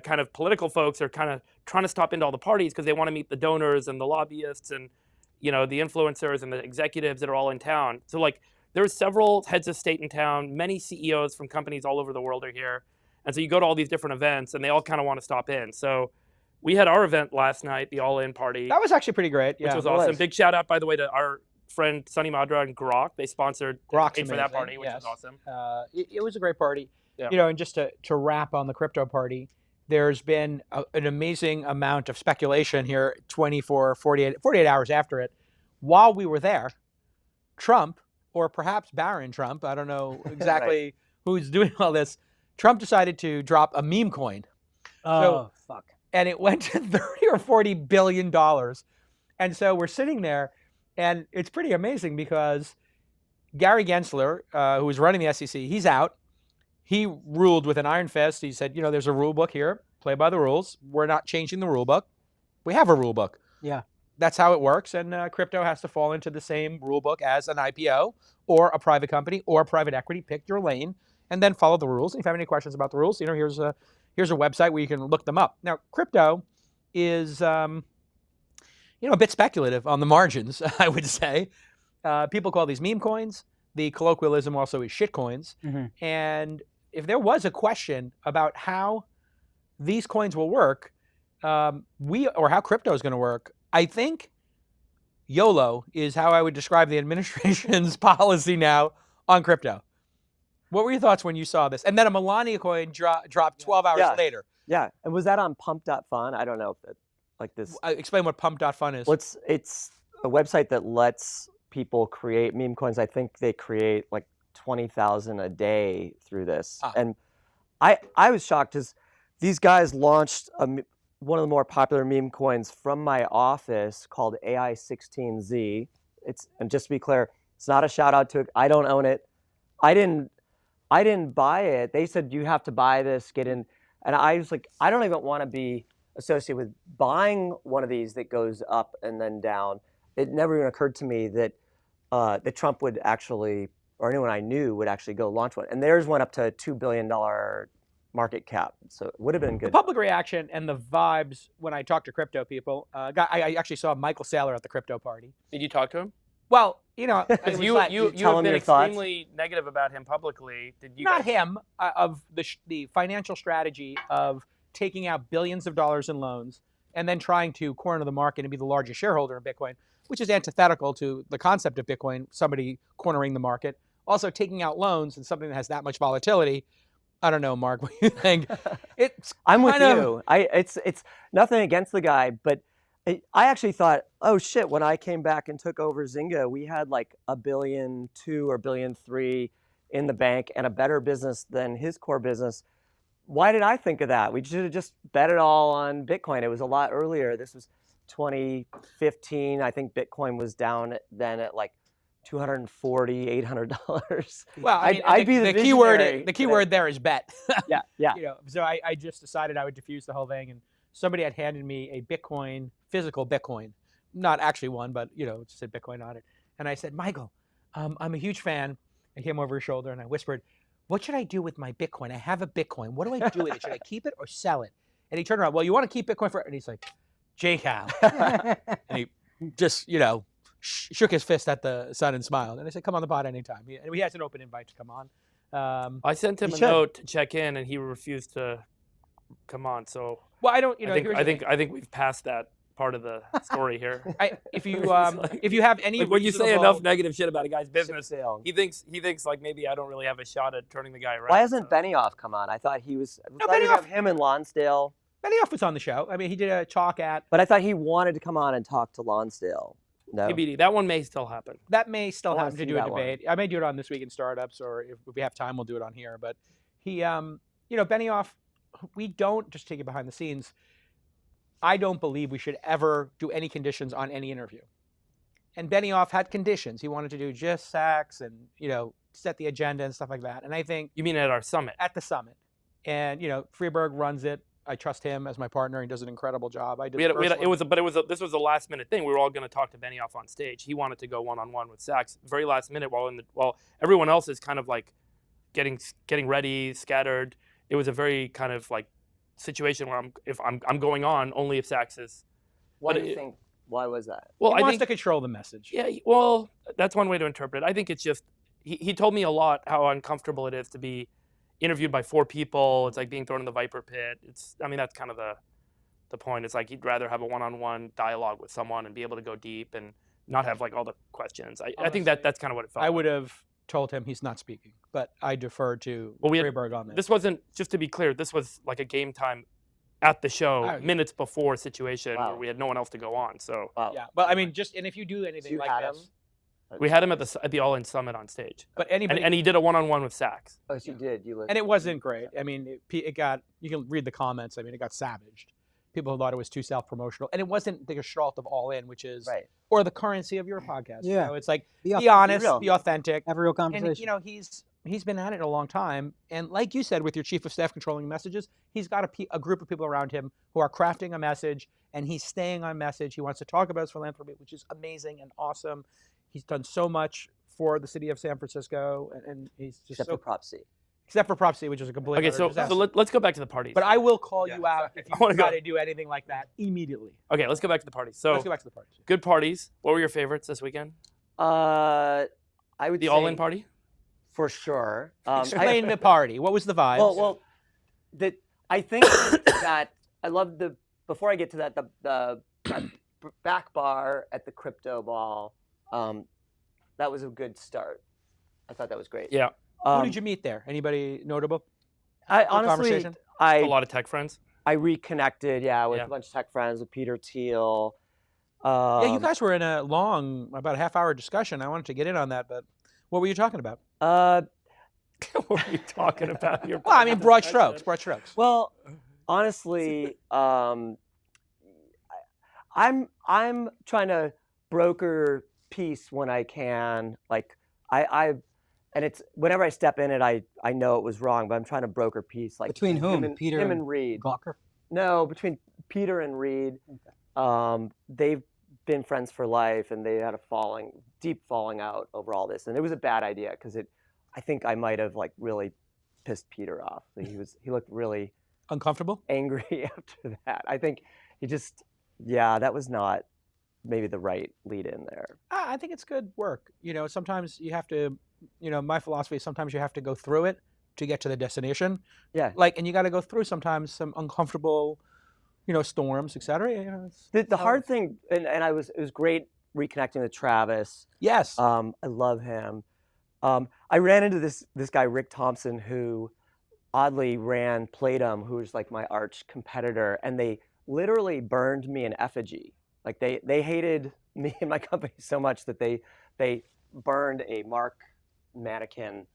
kind of political folks are kind of trying to stop into all the parties because they want to meet the donors and the lobbyists and the influencers and the executives that are all in town. So like there's several heads of state in town, many CEOs from companies all over the world are here, and so you go to all these different events and they all kind of want to stop in. So we had our event last night, the All In Party. That was actually pretty great. Which was awesome. Big shout out, by the way, to our friend Sunny Madra and Grok. They sponsored paid for that party, which was awesome. It was a great party. Yeah. And just to wrap on the crypto party, there's been an amazing amount of speculation here 48 hours after it. While we were there, Trump, or perhaps Barron Trump, I don't know exactly who's doing all this, Trump decided to drop a meme coin. Fuck. And it went to $30 or $40 billion. And so we're sitting there, and it's pretty amazing because Gary Gensler, who was running the SEC, he's out. He ruled with an iron fist. He said, there's a rule book here. Play by the rules. We're not changing the rule book. We have a rule book. Yeah. That's how it works. And crypto has to fall into the same rule book as an IPO or a private company or private equity. Pick your lane and then follow the rules. And if you have any questions about the rules, here's a website where you can look them up. Now, crypto is, a bit speculative on the margins, I would say. People call these meme coins. The colloquialism also is shit coins. Mm-hmm. And if there was a question about how these coins will work, or how crypto is going to work, I think YOLO is how I would describe the administration's policy now on crypto. What were your thoughts when you saw this? And then a Melania coin dropped 12 hours later. Yeah, and was that on Pump.fun? I don't know if that, like this. Explain what Pump.fun is. Well, it's a website that lets people create meme coins. I think they create like 20,000 a day through this. And I was shocked because these guys launched one of the more popular meme coins from my office called AI16Z. And just to be clear, it's not a shout out to it. I don't own it. I didn't buy it. They said you have to buy this, get in. And I was like, I don't even want to be associated with buying one of these that goes up and then down. It never even occurred to me that that Trump would actually, or anyone I knew would actually go launch one. And theirs went up to $2 billion market cap. So it would have been good. The public reaction and the vibes when I talked to crypto people, I actually saw Michael Saylor at the crypto party. Did you talk to him? Well, you have been extremely negative about him publicly. Did you? Not him, of the financial strategy of taking out billions of dollars in loans and then trying to corner the market and be the largest shareholder in Bitcoin, which is antithetical to the concept of Bitcoin, somebody cornering the market. Also taking out loans and something that has that much volatility. I don't know, Mark, what you think? I'm with you. It's nothing against the guy, but I actually thought, oh shit, when I came back and took over Zynga, we had like $1.2 billion or $1.3 billion in the bank and a better business than his core business. Why did I think of that? We should have just bet it all on Bitcoin. It was a lot earlier. This was 2015. I think Bitcoin was down then at like $240, $800. Well, I mean, I'd be the visionary. The keyword there is bet. Yeah, yeah. You know, so I just decided I would diffuse the whole thing, and somebody had handed me a Bitcoin, physical Bitcoin, not actually one, but you know, it said Bitcoin on it. And I said, Michael, I'm a huge fan. I came over his shoulder and I whispered, what should I do with my Bitcoin? I have a Bitcoin. What do I do with it? Should I keep it or sell it? And he turned around, well, you want to keep Bitcoin for, and he's like, J-Cal. And he just, you know, shook his fist at the sun and smiled. And I said, come on the pod anytime. And he has an open invite to come on. I sent him a note to check in, and he refused to come on. So, well, I don't, you know, I think we've passed that part of the story here. If you have any, like when you say enough negative shit about a guy's business, Sale. he thinks like maybe I don't really have a shot at turning the guy around. Why hasn't Benioff come on? I thought he was. No, Benioff. Benioff. Him and Lonsdale. Benioff was on the show. I mean, he did a talk at. But I thought he wanted to come on and talk to Lonsdale. No. TBD. That one may still happen. That may still I wanna happen to see do a that one. debate. I may do it on This Week in Startups, or if we have time, we'll do it on here. But he, you know, Benioff, we don't just take it behind the scenes. I don't believe we should ever do any conditions on any interview. And Benioff had conditions. He wanted to do just Sachs and, you know, set the agenda and stuff like that. And I think You mean at our summit? at the summit, and you know, Freeberg runs it. I trust him as my partner. He does an incredible job. I did. This was a last minute thing. We were all going to talk to Benioff on stage. He wanted to go one-on-one with Sachs. Very last minute, while everyone else is kind of like getting ready, scattered. It was a very kind of like situation where I'm going on only if Sachs is. Why do you think? Why was that? Well, He I wants think to control the message. yeah. Well, that's one way to interpret it. I think it's just he told me a lot how uncomfortable it is to be interviewed by 4 people. It's like being thrown in the viper pit. I mean, that's kind of the point. It's like he'd rather have a one-on-one dialogue with someone and be able to go deep and not have like all the questions. I think that's kind of what it felt I like. would have told him he's not speaking, but I deferred to Freeberg on this. This wasn't, just to be clear, this was like a game time at the show, minutes before situation where we had no one else to go on. So yeah, but I mean, and if you do anything you like had this, we had him at the All In Summit on stage. but anybody, And he did a one-on-one with Sachs. Oh, so you did. You listened. and it wasn't great. I mean, it got, you can read the comments. I mean, it got savaged. People thought it was too self-promotional, and it wasn't the gestalt of All In, which is or the currency of your podcast. Yeah. You know, it's like Be be honest, real. be authentic. Have a real conversation. And you know, he's been at it a long time, and like you said, with your chief of staff controlling messages, he's got a group of people around him who are crafting a message, and he's staying on message. He wants to talk about his philanthropy, which is amazing and awesome. He's done so much for the city of San Francisco, and he's just Except for Prop C. except for Prop C, which is a complete Okay, other so disaster. let's go back to the parties. But I will call you out if I wanna you go. got to do anything like that immediately. Okay, let's go back to the parties. So Let's go back to the party. good parties. What were your favorites this weekend? I would The say All In party? for sure. Explain the party. What was the vibe? Well, I think that I love before I get to that, the back bar at the crypto ball, that was a good start. I thought that was great. Yeah. Who did you meet there? Anybody notable? I Good honestly, conversation? A lot of tech friends. I reconnected, with a bunch of tech friends, with Peter Thiel. Yeah, you guys were in a long, about a half-hour discussion. I wanted to get in on that, but what were you talking about? What were you talking about? Well, I mean, broad strokes. Broad strokes. Well, honestly, I'm trying to broker peace when I can. Like and it's whenever I step in it, I know it was wrong, but I'm trying to broker peace. Like Between whom? Peter and Reed. Gawker? No, between Peter and Reed. Okay. They've been friends for life, and they had a deep falling out over all this, and it was a bad idea because I think I might have like really pissed Peter off. He looked really Uncomfortable? angry after that. I think that was not maybe the right lead in there. I think it's good work. You know, sometimes you have to, you know, my philosophy is sometimes you have to go through it to get to the destination. Yeah. Like, and you got to go through sometimes some uncomfortable, you know, storms, et cetera. You know, The hard thing, and it was great reconnecting with Travis. Yes. I love him. I ran into this guy, Rick Thompson, who oddly ran Playdom, who's like my arch competitor, and they literally burned me in effigy. Like they hated me and my company so much that they burned a Mark mannequin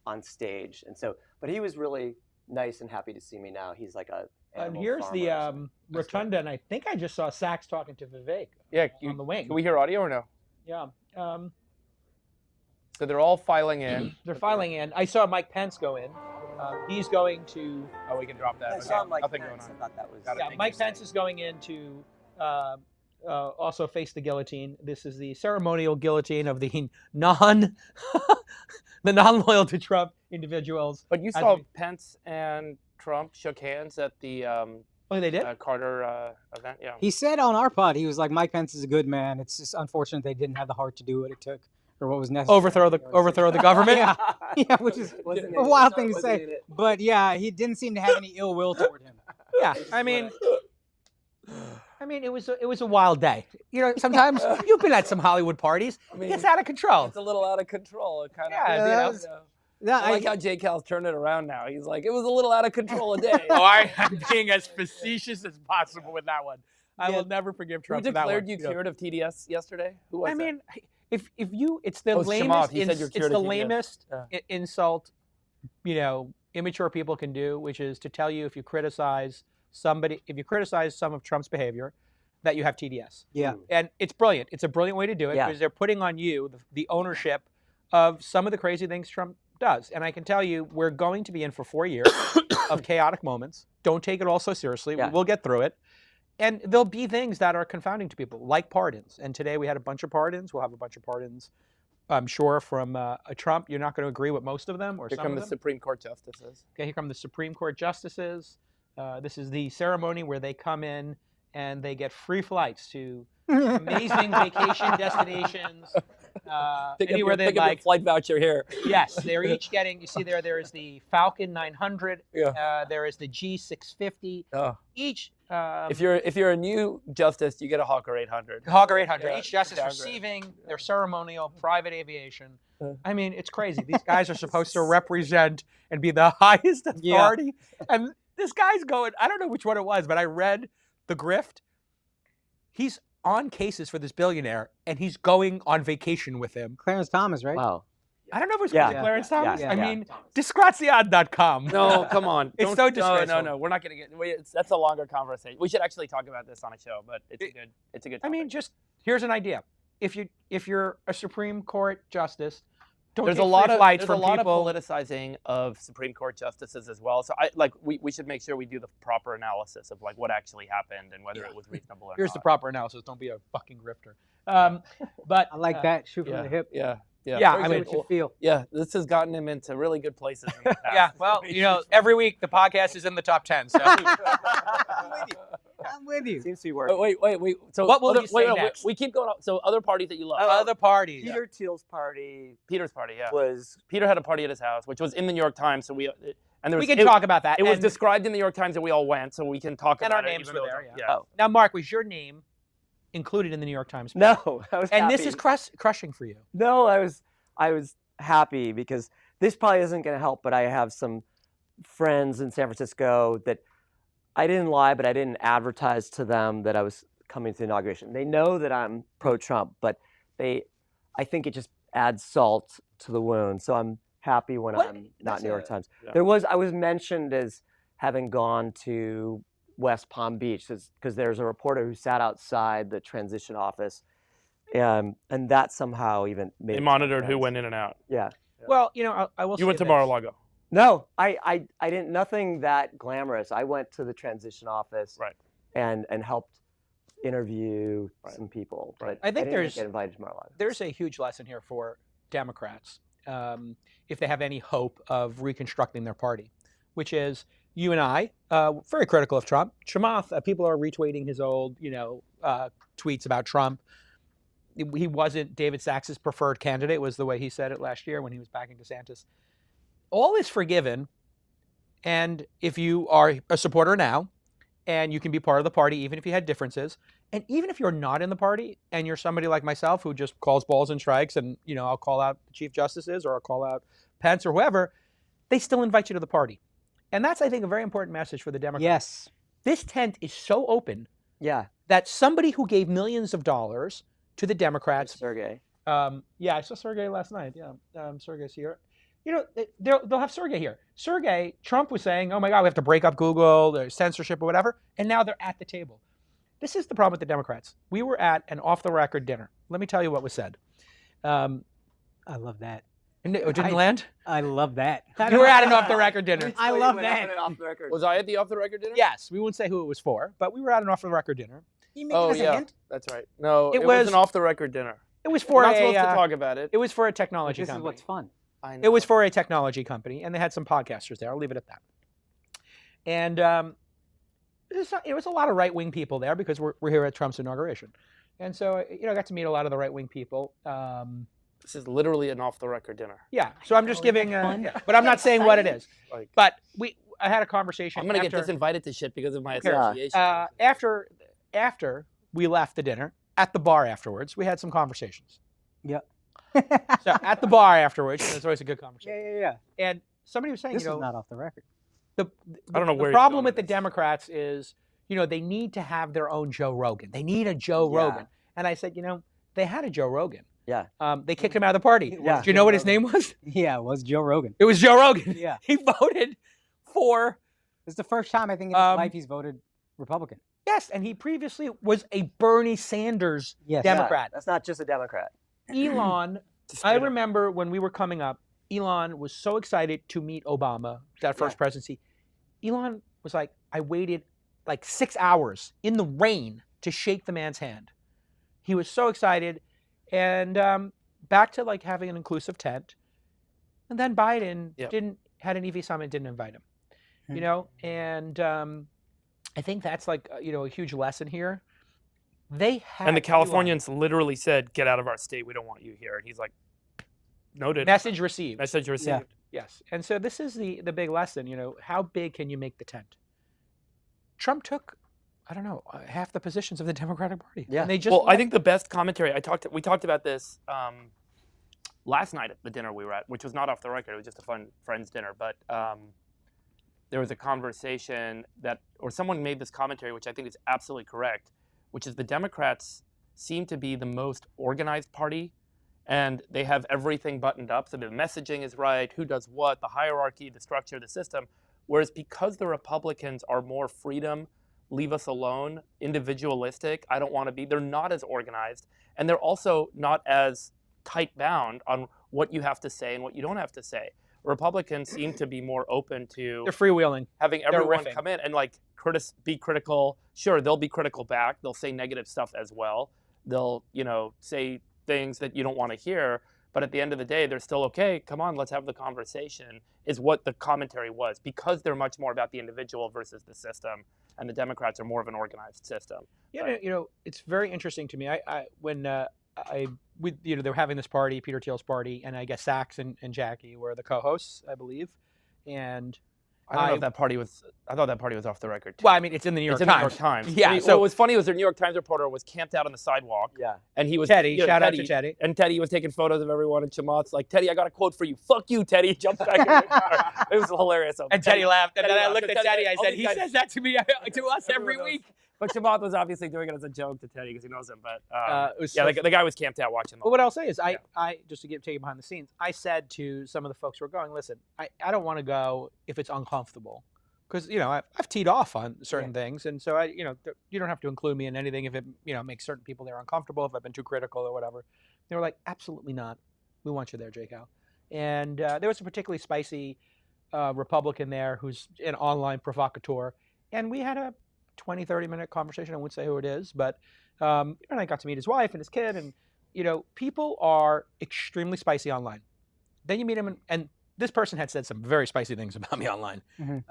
on stage. And so, but he was really nice and happy to see me now. He's like a And here's the rotunda, and I think I just saw Sachs talking to Vivek Yeah, on the wing. Can we hear audio or no? Yeah. So they're all filing in. They're filing in. I saw Mike Pence go in. He's going to. Oh, we can drop that. I Okay. saw Mike Nothing Pence. going on. I thought that was. Yeah, Mike Pence is going in to also face the guillotine. This is the ceremonial guillotine of the non-loyal to Trump individuals. But you saw Pence and Trump shook hands at the Oh, they did? Carter event. Yeah. He said on our pod, he was like, Mike Pence is a good man. It's just unfortunate they didn't have the heart to do what it took or what was necessary. Overthrow the government. Yeah, yeah, which is Wasn't a in it. wild thing to Wasn't say. in it. But yeah, he didn't seem to have any ill will toward him. Yeah, I mean, it was a wild day. You know, sometimes you've been at some Hollywood parties. I mean, It's out of control. It's a little out of control. It kind of. Yeah, Yeah, I like how Jay Cal's turned it around now. He's like, it was a little out of control a day. Oh, I'm being as facetious as possible with that one. I will never forgive Who Trump for that one. declared you cured of TDS yesterday? Who was I that? mean, if you, it's the Oh, it's lamest, Shimoff. He said you're it's cured the of TDS. lamest Yeah. insult, immature people can do, which is to tell you if you criticize somebody, if you criticize some of Trump's behavior, that you have TDS. Yeah. And it's brilliant. It's a brilliant way to do it Yeah. because they're putting on you the ownership of some of the crazy things Trump does. And I can tell you, we're going to be in for 4 years of chaotic moments. Don't take it all so seriously. Yeah. We'll get through it. And there'll be things that are confounding to people, like pardons. And today we had a bunch of pardons. We'll have a bunch of pardons, I'm sure, from Trump. You're not going to agree with most of them or Here some come of the them. Supreme Court justices. Okay, here come the Supreme Court justices. This is the ceremony where they come in and they get free flights to amazing vacation destinations. Anywhere pick they'd up your like. flight voucher here. Yes, they're each getting. You see there is the Falcon 900. Yeah. There is the G650. Oh. Each. If you're a new justice, you get a Hawker 800. Hawker 800. Yeah, Each justice downgrade. receiving their ceremonial private aviation. I mean, it's crazy. These guys are supposed to represent and be the highest authority. And this guy's going, I don't know which one it was, but I read the grift. He's on cases for this billionaire, and he's going on vacation with him. Clarence Thomas, right? Wow. I don't know if it was Yeah. Clarence Thomas. Yeah. I Yeah. mean, disgraziad.com. No, come on. It's Don't- so disgraceful. No, we're not going to get. That's a longer conversation. We should actually talk about this on a show, but it's a good. I mean, topic. just here's an idea. If you're a Supreme Court justice, don't there's take a lot free of flights there's a from lot people. of politicizing of Supreme Court justices as well. So we should make sure we do the proper analysis of like what actually happened and whether it was reasonable or Here's not. the proper analysis. Don't be a fucking grifter. But I like that. Shoot from Yeah, the hip. yeah. Yeah, Very I mean, good. What you feel. Yeah, this has gotten him into really good places. In the past. Yeah, well, every week the podcast is in the top 10. So I'm with you. Seems to be working. Wait. So What will other, you say next? We keep going up. So other parties that you love. other parties. Peter Thiel's party Peter's party, yeah. was Peter had a party at his house, which was in the New York Times. So we there was, We can talk about that. It was and, described in the New York Times, and we all went, so we can talk and about our it. names even were though there. it's- Yeah. Oh. Now, Mark, was your name included in the New York Times? piece? no. I was And this happy. is crushing for you. No, I was happy because this probably isn't going to help, but I have some friends in San Francisco that I didn't lie, but I didn't advertise to them that I was coming to the inauguration. They know that I'm pro-Trump, but I think it just adds salt to the wound. So I'm happy when What? I'm not New York Times. yeah. I was mentioned as having gone to West Palm Beach because there's a reporter who sat outside the transition office, and that somehow even made They it monitored who friends. went in and out. Yeah. Well, I will. You went say to this. Mar-a-Lago. No, I didn't. Nothing that glamorous. I went to the transition office, Right. and helped interview Right. some people. Right. But I think didn't there's- get invited to Mar-a-Lago. There's a huge lesson here for Democrats, if they have any hope of reconstructing their party, which is you and I, very critical of Trump. Chamath, people are retweeting his old, tweets about Trump. He wasn't David Sachs's preferred candidate, was the way he said it last year when he was backing DeSantis. All is forgiven, and if you are a supporter now, and you can be part of the party even if you had differences, and even if you're not in the party and you're somebody like myself who just calls balls and strikes and, I'll call out the chief justices or I'll call out Pence or whoever, they still invite you to the party. And that's, I think, a very important message for the Democrats. Yes. This tent is so open Yeah, that somebody who gave millions of dollars to the Democrats, Sergey. yeah, I saw Sergey last night. Yeah, Sergey's here. They'll have Sergey here. Sergey, Trump was saying, oh my God, we have to break up Google, there's censorship or whatever, and now they're at the table. This is the problem with the Democrats. We were at an off-the-record dinner. Let me tell you what was said. I love that. And it didn't land? I love that. You were at an off-the-record dinner. I love that. Was I at the off the record dinner? Yes, we won't say who it was for, but we were at an off-the-record dinner. You making Oh us a yeah, hint? that's right. No, It it was was- an off the record dinner. It was We're for not a. supposed to talk about it. It was for a But technology this is company. what's fun. I know. It was for a technology company, and they had some podcasters there. I'll leave it at that. And it was a lot of right-wing people there because we're here at Trump's inauguration, and so I got to meet a lot of the right-wing people. This is literally an off the record dinner. Yeah, so I'm just Oh, giving, isn't that fun? yeah, but I'm not saying what it is. Like, But I had a conversation. I'm gonna get after, disinvited to shit because of my Okay. association. After we left the dinner at the bar afterwards, we had some conversations. Yep. So at the bar afterwards, it's always a good conversation. Yeah. And somebody was saying, This is not off the record. the I don't know where the you're problem going with the with this. Democrats is, they need to have their own Joe Rogan. They need a Joe Yeah. Rogan. And I said, they had a Joe Rogan. Yeah. They kicked him out of the party. Yeah. Do you know what his name was? Yeah, it was Joe Rogan. It was Joe Rogan. Yeah. He voted for, It's the first time I think in his life he's voted Republican. yes, and he previously was a Bernie Sanders Yes. Democrat. That's not just a Democrat. Elon, I remember when we were coming up, Elon was so excited to meet Obama, that first presidency. Elon was like, I waited like 6 hours in the rain to shake the man's hand. He was so excited. And back to like having an inclusive tent. And then Biden had an EV summit, didn't invite him. And I think that's like, a huge lesson here. They had And the Californians literally said, "Get out of our state. We don't want you here." And he's like, "Noted. message received. Message received." Yes. And so this is the big lesson, how big can you make the tent? Trump took, I don't know, half the positions of the Democratic Party. Yeah. And they just Well, I think the best commentary we talked about this last night at the dinner we were at, which was not off the record. It was just a fun friends dinner. But there was a conversation or someone made this commentary, which I think is absolutely correct, which is the Democrats seem to be the most organized party, and they have everything buttoned up. So the messaging is right, who does what, the hierarchy, the structure, the system. Whereas because the Republicans are more freedom, leave us alone, individualistic, I don't want to be, they're not as organized. And they're also not as tight bound on what you have to say and what you don't have to say. Republicans seem to be more open to they're freewheeling. having everyone riffing. come in and like be critical. Sure, they'll be critical back. They'll say negative stuff as well. They'll, say things that you don't want to hear. But at the end of the day, they're still okay. Come on, let's have the conversation, is what the commentary was, because they're much more about the individual versus the system. And the Democrats are more of an organized system. Yeah, it's very interesting to me. When they were having this party, Peter Thiel's party, and I guess Sachs and Jackie were the co-hosts, I believe. And I don't know if that party was. I thought that party was off the record. Too. well, I mean, it's in the New York It's in Times. the New York Times. Yeah. I mean, So what was funny was their New York Times reporter was camped out on the sidewalk. Yeah. And he was Teddy, shout out to Teddy. And Teddy was taking photos of everyone, and Chamath's like, "Teddy, I got a quote for you. Fuck you, Teddy." Jumped back in the car. It was hilarious. And Teddy laughed. And Teddy then I laughed. looked at And Teddy. I said, only he Teddy- says that to me, to us every Everyone knows. week. But Chamath was obviously doing it as a joke to Teddy because he knows him. But It was yeah, so the guy was camped out watching. But what I'll say is, I just to take you behind the scenes, I said to some of the folks who were going, listen, I don't want to go if it's uncomfortable. Because, I've teed off on certain things. And so, you don't have to include me in anything if it, makes certain people there uncomfortable, if I've been too critical or whatever. They were like, absolutely not. We want you there, Jaco. And there was a particularly spicy Republican there who's an online provocateur. And we had a 20, 30-minute conversation. I won't say who it is. But and I got to meet his wife and his kid. And, people are extremely spicy online. Then you meet him, and this person had said some very spicy things about me online. Mhm.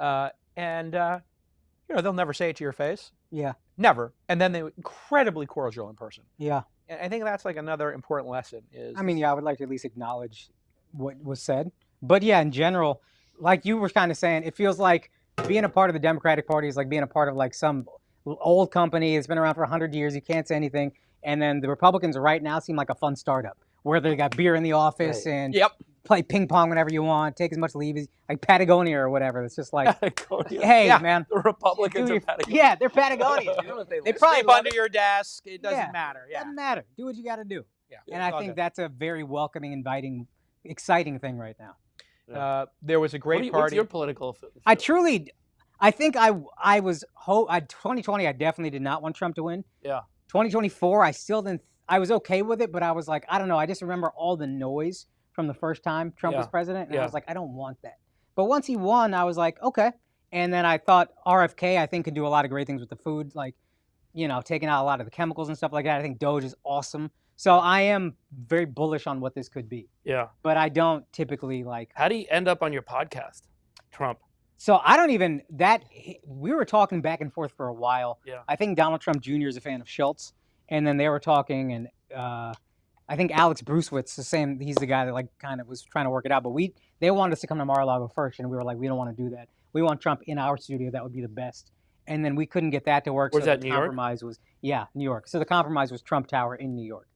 They'll never say it to your face. Yeah. Never. And then they were incredibly cordial in person. Yeah. And I think that's like another important lesson is. I mean, yeah, I would like to at least acknowledge what was said. But yeah, in general, like you were kind of saying, it feels like being a part of the Democratic Party is like being a part of like some old company that's been around for 100 years. You can't say anything. And then the Republicans right now seem like a fun startup where they got beer in the office and play ping pong whenever you want, take as much leave as like Patagonia or whatever. It's just like, hey, man. The Republicans are Patagonia. Yeah, they're Patagonia. They probably sleep under your desk. It doesn't matter. Yeah. Doesn't matter. Do what you got to do. Yeah. And I think that's a very welcoming, inviting, exciting thing right now. There was a great party. What's your political? I think I was 2020. I definitely did not want Trump to win. Yeah. 2024, I still didn't. I was okay with it, but I was like, I don't know. I just remember all the noise from the first time Trump was Yeah. president, and Yeah. I was like, I don't want that. But once he won, I was like, okay. And then I thought RFK, I think, can do a lot of great things with the food, like, taking out a lot of the chemicals and stuff like that. I think DOGE is awesome. So I am very bullish on what this could be. Yeah. But I don't typically like. How do you end up on your podcast, Trump? So I don't even we were talking back and forth for a while. Yeah. I think Donald Trump Jr. is a fan of Schultz, and then they were talking, and I think Alex Brucewitz, the same. He's the guy that like kind of was trying to work it out. But they wanted us to come to Mar-a-Lago first, and we were like, we don't want to do that. We want Trump in our studio. That would be the best. And then we couldn't get that to work. Where's so that, the New York? compromise was New York. So the compromise was Trump Tower in New York.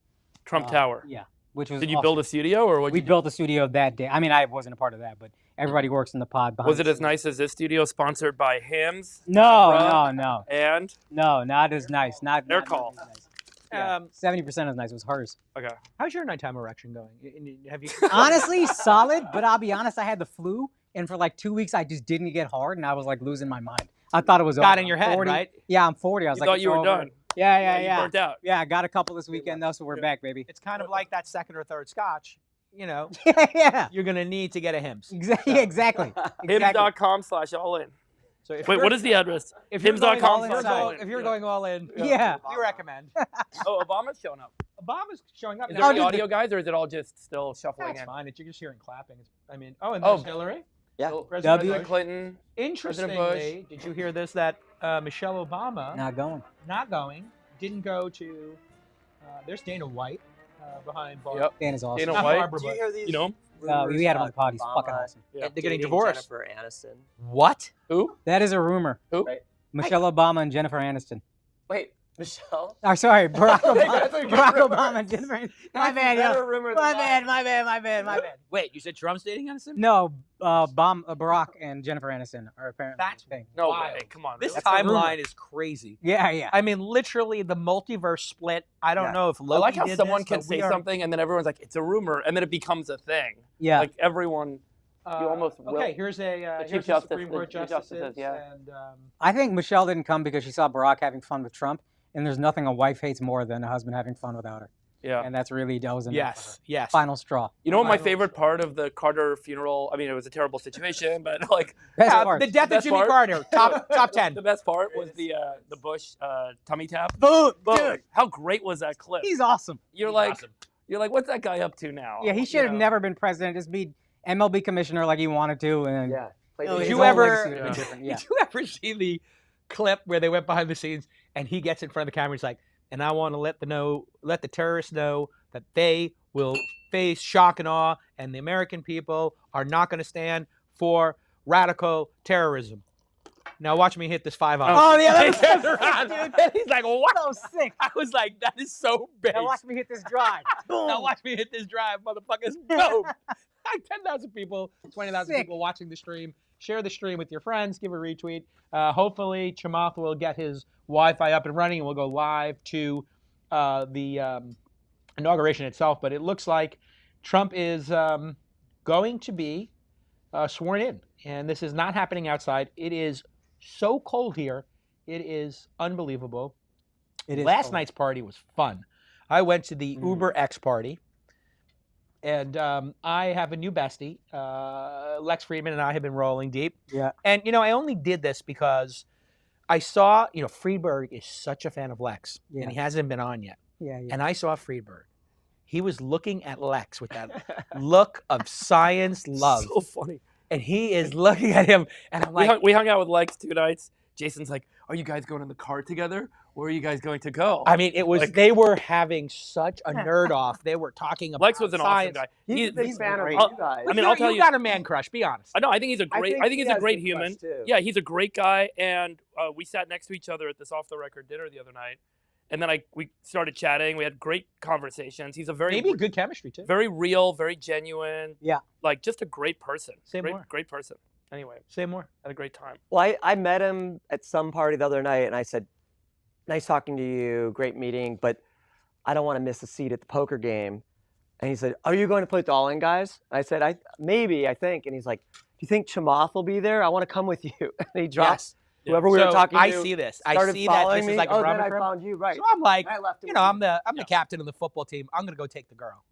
Trump Tower. Yeah, which was. Did you awesome. build a studio or what? We built a studio that day. I mean, I wasn't a part of that, but everybody works in the pod. Behind Was it the as scenes. nice as this studio, sponsored by Hims? No, Bruh. no. And No, not as nice. Their Not call. as nice. Yeah, 70% as nice was hers. okay. How's your nighttime erection going? Have you? Honestly, solid, but I'll be honest, I had the flu, and for like 2 weeks, I just didn't get hard, and I was like losing my mind. I thought it was Got over. in your I'm head, 40. right? Yeah, I'm 40. I was You like, thought it's you were over. done. Yeah. You burnt out. Yeah, I got a couple this weekend though, so we're back, baby. It's kind of like that second or third scotch. Yeah. You're gonna need to get a Hims. Exactly. Exactly. Hims.com/all-in. So if Wait, you're- what is the address? If you're Hims.com going all in, all in. if you're going all in, Yeah. we recommend. Oh, Obama's showing up. Obama's showing up. Is now. there any audio, guys, or is it all just still shuffling That's in? fine. You're just hearing clapping. And there's Oh. Hillary. Yeah. So, President President Bush. Clinton. Interestingly, did you hear this? That Michelle Obama Not going. didn't go to. There's Dana White behind bar. Yep. Dan is awesome. Dana Not White. Barbara, Did you but- hear these? You know? We had him on the about pod. He's fucking Obama awesome. Yeah. They're getting dating divorced. Jennifer Aniston. What? Who? That is a rumor. Who? Right. Michelle Obama and Jennifer Aniston. Wait, Michelle? Oh, sorry, Barack That's Obama. a good Barack rumor. Obama and Jennifer Aniston. My That's a bad, better yo. rumor than My that. bad. Wait, you said Trump's dating Aniston? No, Barack and Jennifer Aniston are apparently That's a thing. No Wild. way. Come on. This really? That's a rumor. timeline is crazy. Yeah. I mean, literally, the multiverse split. I don't Yeah. know if I Loki like how did someone this, can but say we are- something and then everyone's like, it's a rumor, and then it becomes a thing. Yeah. Like everyone. You almost will. Okay, here's a Chief here's the Justice, Supreme Court the Chief justices, Justices, yeah. and I think Michelle didn't come because she saw Barack having fun with Trump, and there's nothing a wife hates more than a husband having fun without her. Yeah. And that's really that was enough for her. yes. Final straw. You know what my Final favorite straw. part of the Carter funeral? I mean, it was a terrible situation, but like Best Yeah, part. the death of Best Jimmy part? Carter, top 10. the best part was the Bush tummy tap. Boom, But dude. how great was that clip? He's awesome. You're He's like, awesome. what's that guy up to now? Yeah, he should have never been president. Just be MLB commissioner like he wanted to, and Yeah. Did his you whole ever- legacy would have been Yeah. different. Yeah. Did you ever see the clip where they went behind the scenes and he gets in front of the camera? He's like, and I want to let the terrorists know that they will face shock and awe, and the American people are not going to stand for radical terrorism. Now watch me hit this 5 on. Oh, yeah, that He was turns so around, sick, dude. and he's like, what? So sick. I was like, that is so base. Now watch me hit this drive. Boom. Now watch me hit this drive, motherfuckers. Boom. Like 10,000 people, 20,000 Sick. people watching the stream. Share the stream with your friends. Give a retweet. Hopefully, Chamath will get his Wi-Fi up and running, and we'll go live to the inauguration itself. But it looks like Trump is going to be sworn in, and this is not happening outside. It is so cold here. It is unbelievable. It is Last cold. night's party was fun. I went to the Uber X party, and I have a new bestie. Lex Friedman and I have been rolling deep. Yeah. And, I only did this because I saw, Friedberg is such a fan of Lex, Yeah. and he hasn't been on yet. Yeah. And I saw Friedberg. He was looking at Lex with that look of science love. So funny. And he is looking at him, and I'm like, we hung out with Lex 2 nights. Jason's like, are you guys going in the car together? Where are you guys going to go? I mean, it was, Like- they were having such a nerd off. They were talking about Lex was an awesome science. guy. He's a big he's fan of great. you guys. I mean, I'll tell you you- got a man crush. Be honest. I know. I think he's a great. I think he he's a has great the human. crush, too. Yeah, he's a great guy, and we sat next to each other at this off-the-record dinner the other night, and then we started chatting. We had great conversations. He's a very Maybe good chemistry too. very real, very genuine. Yeah. Like just a great person. Say great, more. Great person. Anyway, Say more. had a great time. Well, I met him at some party the other night, and I said, nice talking to you, great meeting, but I don't want to miss a seat at the poker game. And he said, are you going to play with the All-In guys? And I said, I think. And he's like, do you think Chamath will be there? I want to come with you. And he drops Yes. whoever we were So talking to. I see this. I started see that following this is me. like a oh, rubber then I for him. found you, right. So I'm like, I left him I'm with the captain of the football team. I'm gonna go take the girl.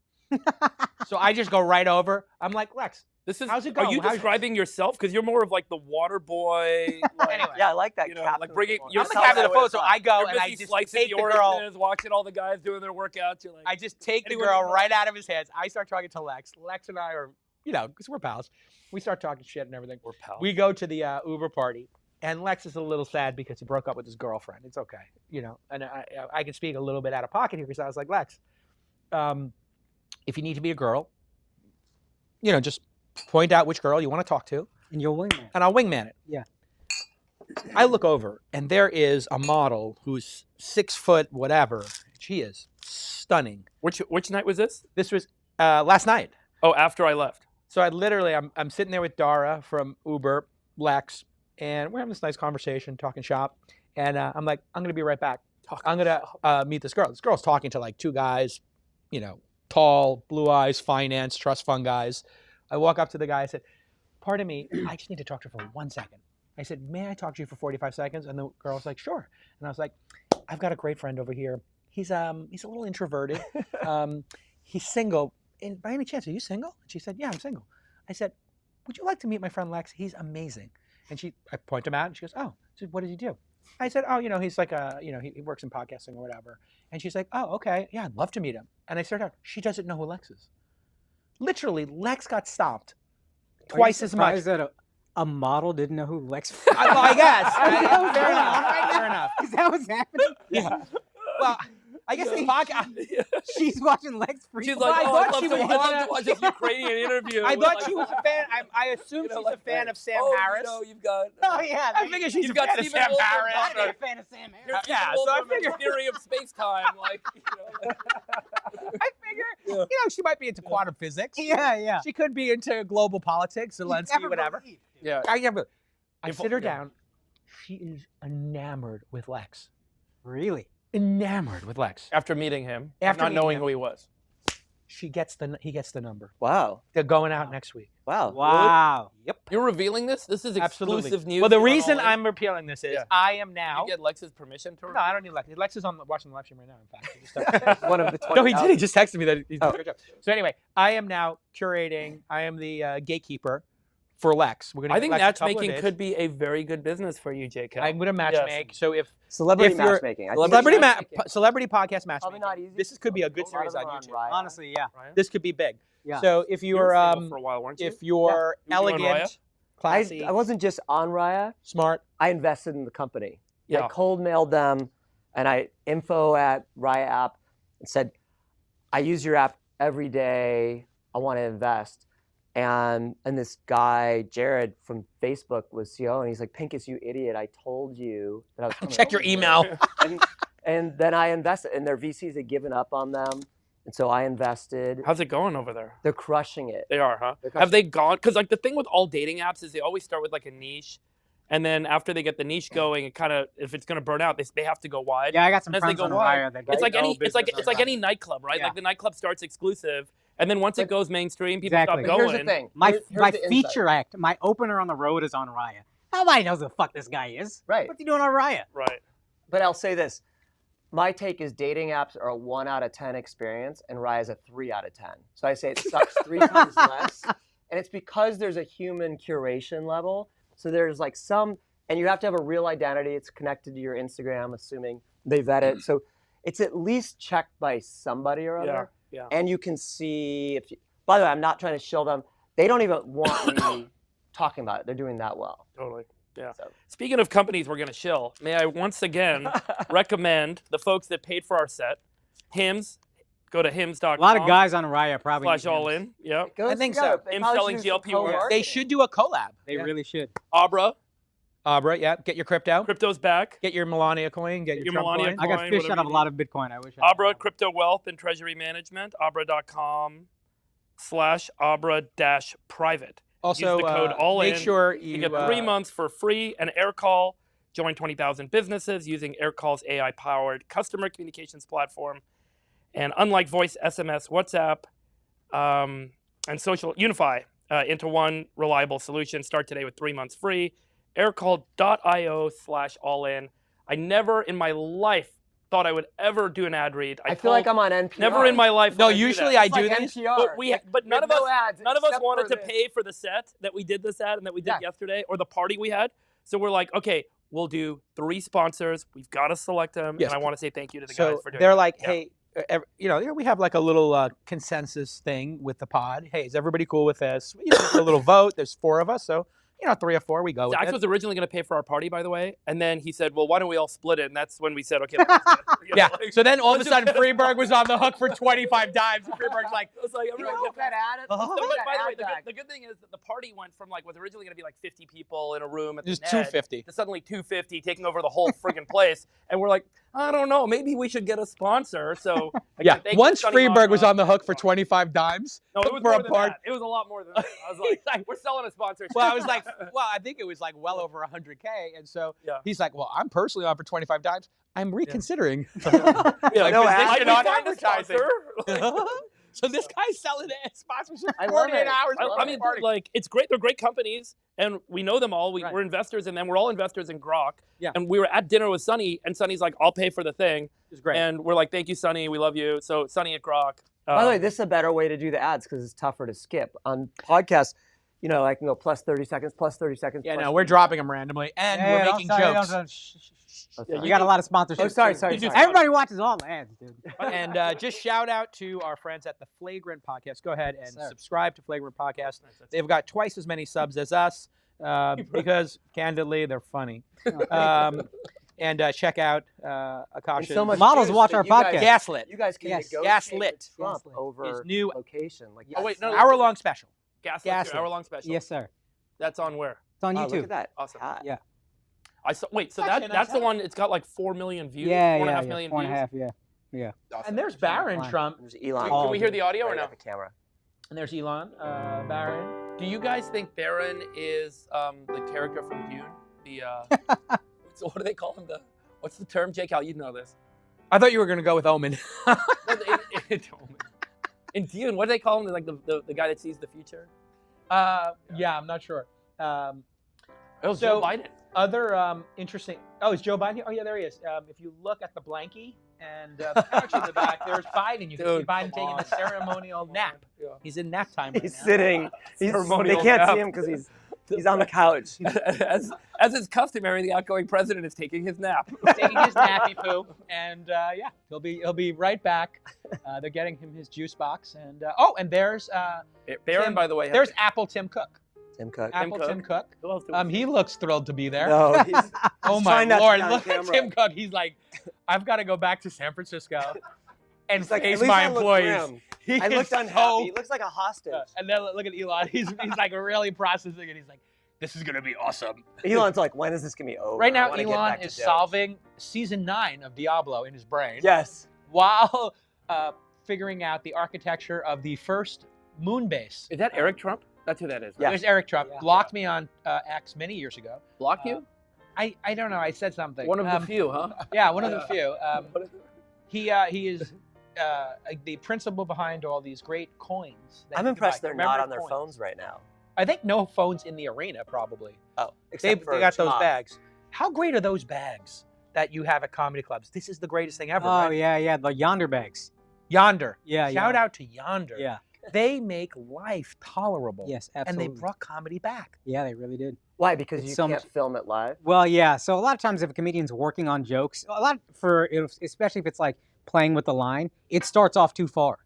So I just go right over. I'm like, Lex, This is. how's it Are going? you describing yourself? Because you're more of like the water boy. Like, Anyway. Yeah, I like that. You know, captain like of bringing- football. you're I'm the so- captain of the photo, so I I go you're and I busy just slicing take the the girl. oranges, watching all the guys doing their workouts. You're like, I just take the Anyone girl involved? right out of his hands. I start talking to Lex. Lex and I are, because we're pals. We start talking shit and everything. we're pals. We go to the Uber party, and Lex is a little sad because he broke up with his girlfriend. It's okay, And I can speak a little bit out of pocket here because I was like, Lex, if you need to be a girl, just point out which girl you want to talk to, And you'll wing man. and I'll wingman it. Yeah. I look over, and there is a model who's 6 foot whatever. She is stunning. Which night was this? This was last night. Oh, after I left. So I'm sitting there with Dara from Uber, Lex, and we're having this nice conversation, talking shop. And I'm like, I'm going to be right back. I'm going to meet this girl. This girl's talking to like 2 guys, tall, blue eyes, finance, trust fund guys. I walk up to the guy. I said, pardon me, I just need to talk to her for 1 second. I said, may I talk to you for 45 seconds? And the girl was like, sure. And I was like, I've got a great friend over here. He's a little introverted. He's single. And by any chance, are you single? And she said, yeah, I'm single. I said, would you like to meet my friend Lex? He's amazing. And I point him out, and she goes, oh. I said, what does he do? I said, oh, he's like he works in podcasting or whatever. And she's like, oh, okay. Yeah, I'd love to meet him. And I started out, she doesn't know who Lex is. Literally, Lex got stopped twice as much. That a model didn't know who Lex was. I guess. Fair enough. Fair enough. Is that what's happening? Yeah. Well, I guess the podcast. She's watching Lex free. She's like, I oh, thought I'd love she to- was I'd love gonna- to watch this Ukrainian interview. I with, thought like, she was a fan. I assumed she's a fan of Sam Harris. you've got. Oh yeah. I figured she's You've a got fan of Stephen Sam Wolfman Harris. Goddard. I'm a fan of Sam You're Harris. Yeah, Stephen so I Wolfman in figured- Theory of Space Time, like. I figure, she might be into quantum physics. Yeah. She could be into global politics, Zelensky, whatever. Yeah. I sit her down. She is enamored with Lex. Really? Enamored with Lex. After meeting him, After not meeting knowing him. who he was. He gets the number. Wow. They're going out next week. Wow. Wow. Yep. You're revealing this? This is exclusive Absolutely. news. Well, the You're reason all in? I'm repealing this is Yeah. I am now. You get Lex's permission to. No, I don't need Lex. Lex is watching the live stream right now. In fact, One of the 20. no, he did. He just texted me that he's doing Oh. a good job. So anyway, I am now curating. I am the gatekeeper for Lex. We're gonna. I get think Lex a couple of matchmaking days. could be a very good business for you, JK. I'm going to matchmake. So if Celebrity If you're- matchmaking. I think celebrity podcast matchmaking. Probably not easy. This could be a good A lot of series them on are YouTube. Raya. Honestly, yeah. Ryan? This could be big. Yeah. So if You you're were single for a while, weren't you? if you're You were doing Raya? elegant, classy, I wasn't just on Raya. smart, I invested in the company. Yeah. I cold mailed them, and I info at Raya app and said, I use your app every day. I want to invest. And this guy, Jared from Facebook, was CEO, and he's like, Pincus, you idiot. I told you that I was coming check your over here." email. And then I invested, and their VCs had given up on them. And so I invested. How's it going over there? They're crushing it. They are, huh? They're Have they gone? Because like the thing with all dating apps is they always start with like a niche, and then after they get the niche going, it kind of if it's gonna burn out, they have to go wide. Yeah, I got some As they friends go on wide, Raya that It's like no any it's like business it's on like Raya. any nightclub, right? Yeah. Like the nightclub starts exclusive, and then once it But- goes mainstream, people Exactly. stop But going. here's the thing. My Here's my the insight. feature act, my opener on the road is on Raya. Nobody knows who the fuck this guy is. Right. What's he doing on Raya? Right. But I'll say this. My take is dating apps are a 1 out of 10 experience, and Raya is a 3 out of 10. So I say it sucks 3 times less. And it's because there's a human curation level. So there's like and you have to have a real identity. It's connected to your Instagram, assuming they vet it. So it's at least checked by somebody or other. Yeah. And you can see by the way, I'm not trying to shill them. They don't even want me talking about it. They're doing that well. Totally. Yeah. So. Speaking of companies we're going to shill, may I once again recommend the folks that paid for our set, Hims. Go to hims.com. A lot of guys on Raya probably. Slash use all Hims. in. Yep. Goes I think together. so. They Him probably selling should do some GLP work. co-marketing. They should do a collab. They really should. Abra. Abra, yeah. Get your crypto. Crypto's back. Get your Melania coin. Get your Your Trump Melania coin. I got Coin, fish whatever out of a you lot of Bitcoin. I wish. I Abra Crypto Wealth and Treasury Management. Abra.com/Abra-private. Also, Use the code all make in. sure You get 3 months for free and AirCall. Join 20,000 businesses using AirCall's AI-powered customer communications platform. And unlike voice, SMS, WhatsApp, and social, unify into one reliable solution. Start today with 3 months free. AirCall.io/all-in. I never in my life thought I would ever do an ad read. I feel like I'm on NPR. Never in my life. No, would I do usually that. I It's do like this. NPR. But none of with us, no ads, none of us except wanted for to this. pay for the set that we did this at and that we did yesterday, or the party we had. So we're like, okay, we'll do 3 sponsors. We've got to select them, Yes. and I want to say thank you to the So guys for doing they're it. like, Yeah. hey, we have like a little consensus thing with the pod. Hey, is everybody cool with this? A little vote. There's 4 of us, so 3 or 4, we go with Zach it. was originally going to pay for our party, by the way, and then he said, well, why don't we all split it? And that's when we said, okay, let's split it. You know, Yeah. like- So then all of a let's just sudden, get a Freeberg was on the hook for 25 dimes. And Freeberg's like, I was like, You everyone know get that ad? So, Let's but bring that by the way, ad back. the good thing is that the party went from was originally going to be like 50 people in a room at the there's Ned 250. to suddenly 250 taking over the whole friggin' place. And we're like, I don't know, maybe we should get a sponsor. So Yeah. again, thank you, Once Sonny Freeberg was Matra. on the hook for 25 dimes No, it was for more a than part. that. It was a lot more than that. I was like, we're selling a sponsorship. Well, I was like, I think it was like well over 100K. And so Yeah. he's like, well, I'm personally on for 25 dimes. I'm reconsidering. Yeah, No like, ad. I Position on find a advertising. sponsor. So this guy's selling a sponsorship I for love 48 it. hours. I mean, like, it's great. They're great companies, and we know them all. Right. We're investors in them. We're all investors in Grok. Yeah. And we were at dinner with Sonny, and Sonny's like, I'll pay for the thing. It's great. And we're like, thank you, Sonny. We love you. So Sonny at Grok. By the way, this is a better way to do the ads because it's tougher to skip. On podcasts, I can go plus 30 seconds, plus 30 seconds. Yeah, plus no, we're 30 dropping them randomly, and we're making jokes. Oh, You sorry. got a lot of sponsorships. Oh, sorry, too. sorry, You just- sorry. Everybody watches all the ads, dude. And just shout out to our friends at the Flagrant Podcast. Go ahead and Sir. subscribe to Flagrant Podcast. They've got twice as many subs as us because, candidly, they're funny. And check out Akash's so much Models juice watch that our you guys- podcast. Gaslit. You guys can Yes. negotiate Gaslit. with Trump Gaslit. over His new location. Like, Oh, wait, no, hour-long special. Gaslit, hour-long special. Yes, sir. That's on where? It's on Oh, YouTube. look at that. Awesome. Hat. Yeah. I saw. Wait, so Actually, that's nice the hat. one. It's got like 4 million views. Yeah, 4.5 yeah, million 4.5, views. yeah. And there's Barron Fine. Trump. There's Elon. Oh, Can we hear the audio or right no? at the camera. And there's Elon Barron. Do you guys think Barron is the character from Dune? The so what do they call him? What's the term? Jake, Al, you'd know this. I thought you were going to go with Omen. In Dune, what do they call him? Like the guy that sees the future? Yeah, I'm not sure. Oh, So- Joe Biden. Other interesting. Oh, is Joe Biden here? Oh, yeah, there he is. If you look at the blankie and the couch in the back, there's Biden. You can see Dude, Biden come taking on. a ceremonial nap. Yeah. He's in nap time. Right He's now. sitting. They Ceremonial can't nap. see him because he's on the couch. As is customary, the outgoing president is taking his nap. Taking his nappy poo, and yeah, he'll be right back. They're getting him his juice box, and and there's Barron, Tim- by the way, there's Apple Tim Cook. Tim Cook. Apple Tim Cook. Who else do we see? He looks thrilled to be there. No, he's Oh he's my trying not to lord! be on Look at camera. Tim Cook. He's like, I've got to go back to San Francisco and He's like, face "At least my I look employees. grim. He I is looked unhappy. so- He looks like a hostage. and then look at Elon. He's like really processing it. He's like, this is gonna be awesome. Elon's like, when is this gonna be over? Right I now, wanna get Elon back to is Doge." solving season 9 of Diablo in his brain Yes. while figuring out the architecture of the first moon base. Is that Eric Trump? That's who that is. Right? Yeah. There's Eric Trump. Yeah. Blocked me on X many years ago. Block you? I don't know. I said something. One of the few, huh? Yeah, one of the few. What is it? He is the principal behind all these great coins. that I'm you can impressed buy, they're not commemorative on their coins. phones right now. I think no phones in the arena, probably. Oh, They except for got those Chop. bags. How great are those bags that you have at comedy clubs? This is the greatest thing ever. Oh, right? yeah, the Yonder bags. Yonder. Yeah, Shout yeah. out to Yonder. Yeah. They make life tolerable. Yes, And absolutely. they brought comedy back. Yeah, they really did. Why? Because It's you so can't much- film it live. Well, yeah. So a lot of times if a comedian's working on jokes, especially if it's like playing with the line, it starts off too far.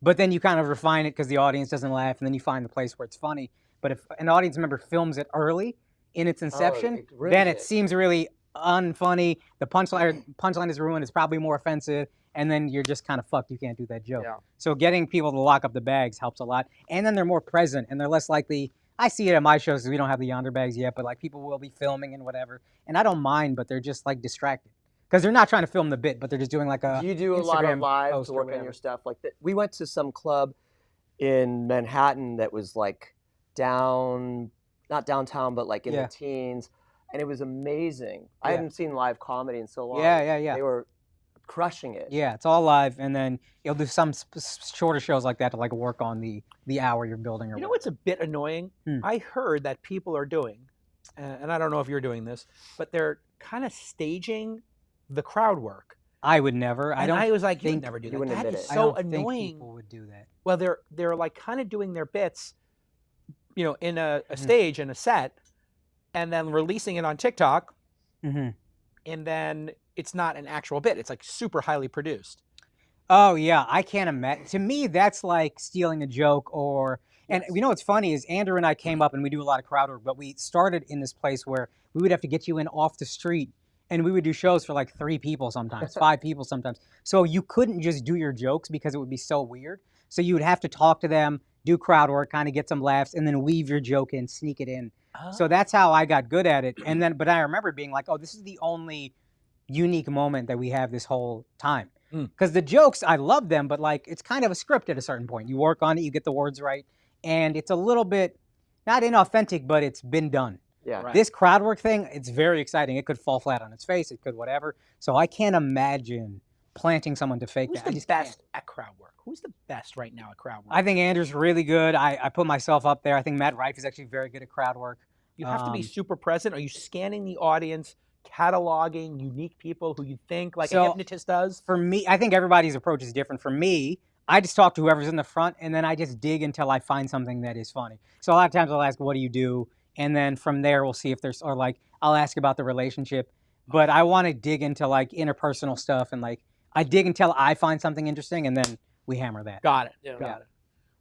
But then you kind of refine it because the audience doesn't laugh, and then you find the place where it's funny. But if an audience member films it early in its inception, it ruins then it it. seems really unfunny. The punchline is ruined. It's probably more offensive, and then you're just kind of fucked. You can't do that joke. Yeah. So getting people to lock up the bags helps a lot, and then they're more present and they're less likely. I see it at my shows because we don't have the Yonder bags yet, but like people will be filming and whatever, and I don't mind, but they're just like distracted because they're not trying to film the bit, but they're just doing like a. Do you do a lot of Instagram live post to or work on whatever. your stuff? Like we went to some club in Manhattan that was like not downtown, but like in Yeah. the teens, and it was amazing. I Yeah. hadn't seen live comedy in so long. Yeah. They were crushing it. Yeah, it's all live, and then you'll do some shorter shows like that to like work on the hour you're building. Or You know whatever. what's a bit annoying? I heard that people are doing, and I don't know if you're doing this, but they're kind of staging the crowd work. I would never. I And don't. I was like, you would think- never do you that. wouldn't That admit is it. I so don't think annoying. people would do that. Well, they're like kind of doing their bits, you know, in a Mhm. stage in a set, and then releasing it on TikTok, Hmm. and then it's not an actual bit. It's like super highly produced. Oh yeah, I can't imagine. To me, that's like stealing a joke, or and Yes. you know what's funny is Andrew and I came up and we do a lot of crowd work, but we started in this place where we would have to get you in off the street, and we would do shows for like 3 people sometimes, 5 people sometimes. So you couldn't just do your jokes because it would be so weird. So you would have to talk to them, do crowd work, kind of get some laughs, and then weave your joke in, sneak it in. So that's how I got good at it. And then, but I remember being like, oh, this is the only unique moment that we have this whole time. Because the jokes, I love them, but like it's kind of a script at a certain point. You work on it, you get the words right, and it's a little bit not inauthentic, but it's been done. Yeah. Right. This crowd work thing, it's very exciting. It could fall flat on its face, it could whatever. So I can't imagine planting someone to fake Who's that. I the just best can't. at crowd work? Who's the best right now at crowd work? I think Andrew's really good. I put myself up there. I think Matt Rife is actually very good at crowd work. You have to be super present. Are you scanning the audience, cataloging unique people who you think like a So- hypnotist does? For me, I think everybody's approach is different. For me, I just talk to whoever's in the front, and then I just dig until I find something that is funny. So a lot of times I'll ask, "What do you do?" And then from there we'll see if there's, or like I'll ask about the relationship. But I want to dig into like interpersonal stuff, and like I dig until I find something interesting, and then we hammer that. Got it. Yeah. Got it.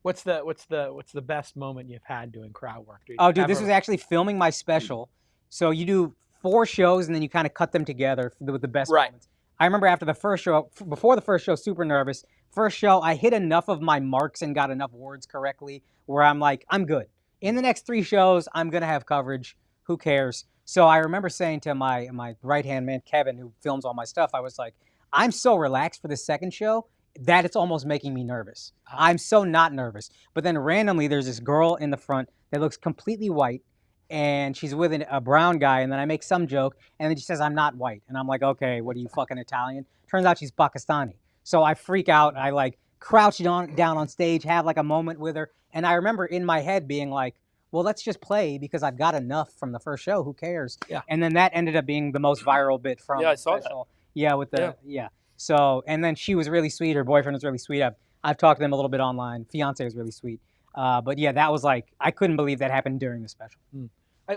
What's the best moment you've had doing crowd work? Oh, dude, this was actually filming my special. So you do 4 shows, and then you kind of cut them together with the best Right. moments. I remember after the first show, before the first show, super nervous. First show, I hit enough of my marks and got enough words correctly where I'm like, I'm good. In the next 3 shows, I'm going to have coverage. Who cares? So I remember saying to my right-hand man, Kevin, who films all my stuff, I was like, I'm so relaxed for the second show that it's almost making me nervous. I'm so not nervous. But then randomly, there's this girl in the front that looks completely white, and she's with a brown guy, and then I make some joke, and then she says, I'm not white. And I'm like, okay, what are you, fucking Italian? Turns out she's Pakistani. So I freak out. I like crouch down on stage, have like a moment with her. And I remember in my head being like, well, let's just play because I've got enough from the first show. Who cares? Yeah. And then that ended up being the most viral bit from Yeah, I the saw that. special. Yeah, with the, yeah. So, and then she was really sweet. Her boyfriend was really sweet. I've talked to them a little bit online. Fiance was really sweet. But yeah, that was like, I couldn't believe that happened during the special.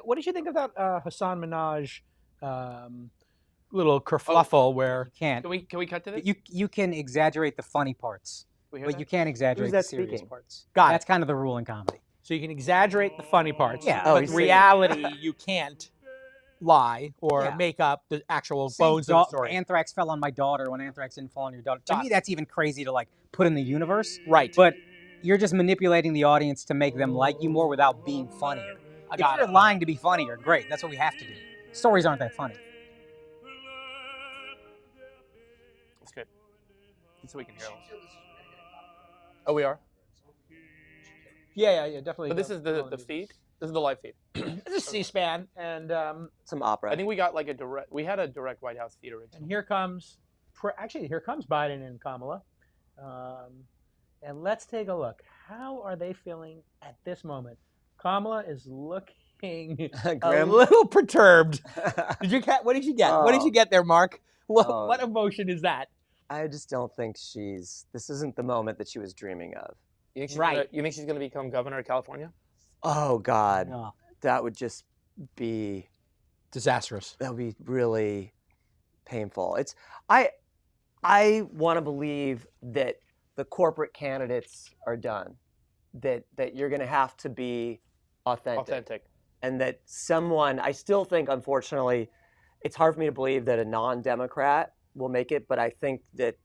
What did you think of that Hassan Minaj little kerfluffle where You can't. Can we cut to this? You can exaggerate the funny parts, We hear but that? you can't exaggerate that the serious speaking? parts. Got it. That's kind of the rule in comedy. so you can exaggerate the funny parts, Yeah. Oh, but he's saying- reality you can't lie or Yeah. make up the actual Same bones of the story. Anthrax fell on my daughter when anthrax didn't fall on your daughter. To Got me, it. that's even crazy to like put in the universe. Right. But you're just manipulating the audience to make them like you more without being funnier. If got you're lying to be funnier, great. That's what we have to do. Stories aren't that funny. It's good. Just so we can hear them. Oh, we are? Yeah, definitely. But this is the feed? This is the live feed. This is C-SPAN, and Some opera. I think we got like we had a direct White House feed originally. here comes Biden and Kamala, and let's take a look. How are they feeling at this moment? Kamala is looking a Grim. little perturbed. What did you get? What did Oh. you get there, Mark? What, Oh. what emotion is that? I just don't think this isn't the moment that she was dreaming of. You think she's Right. you think she's gonna become governor of California? Oh God, Oh. that would just be, Disastrous. that would be really painful. I want to believe that the corporate candidates are done, that you're going to have to be authentic. And that someone, I still think, unfortunately, it's hard for me to believe that a non-Democrat will make it, but I think that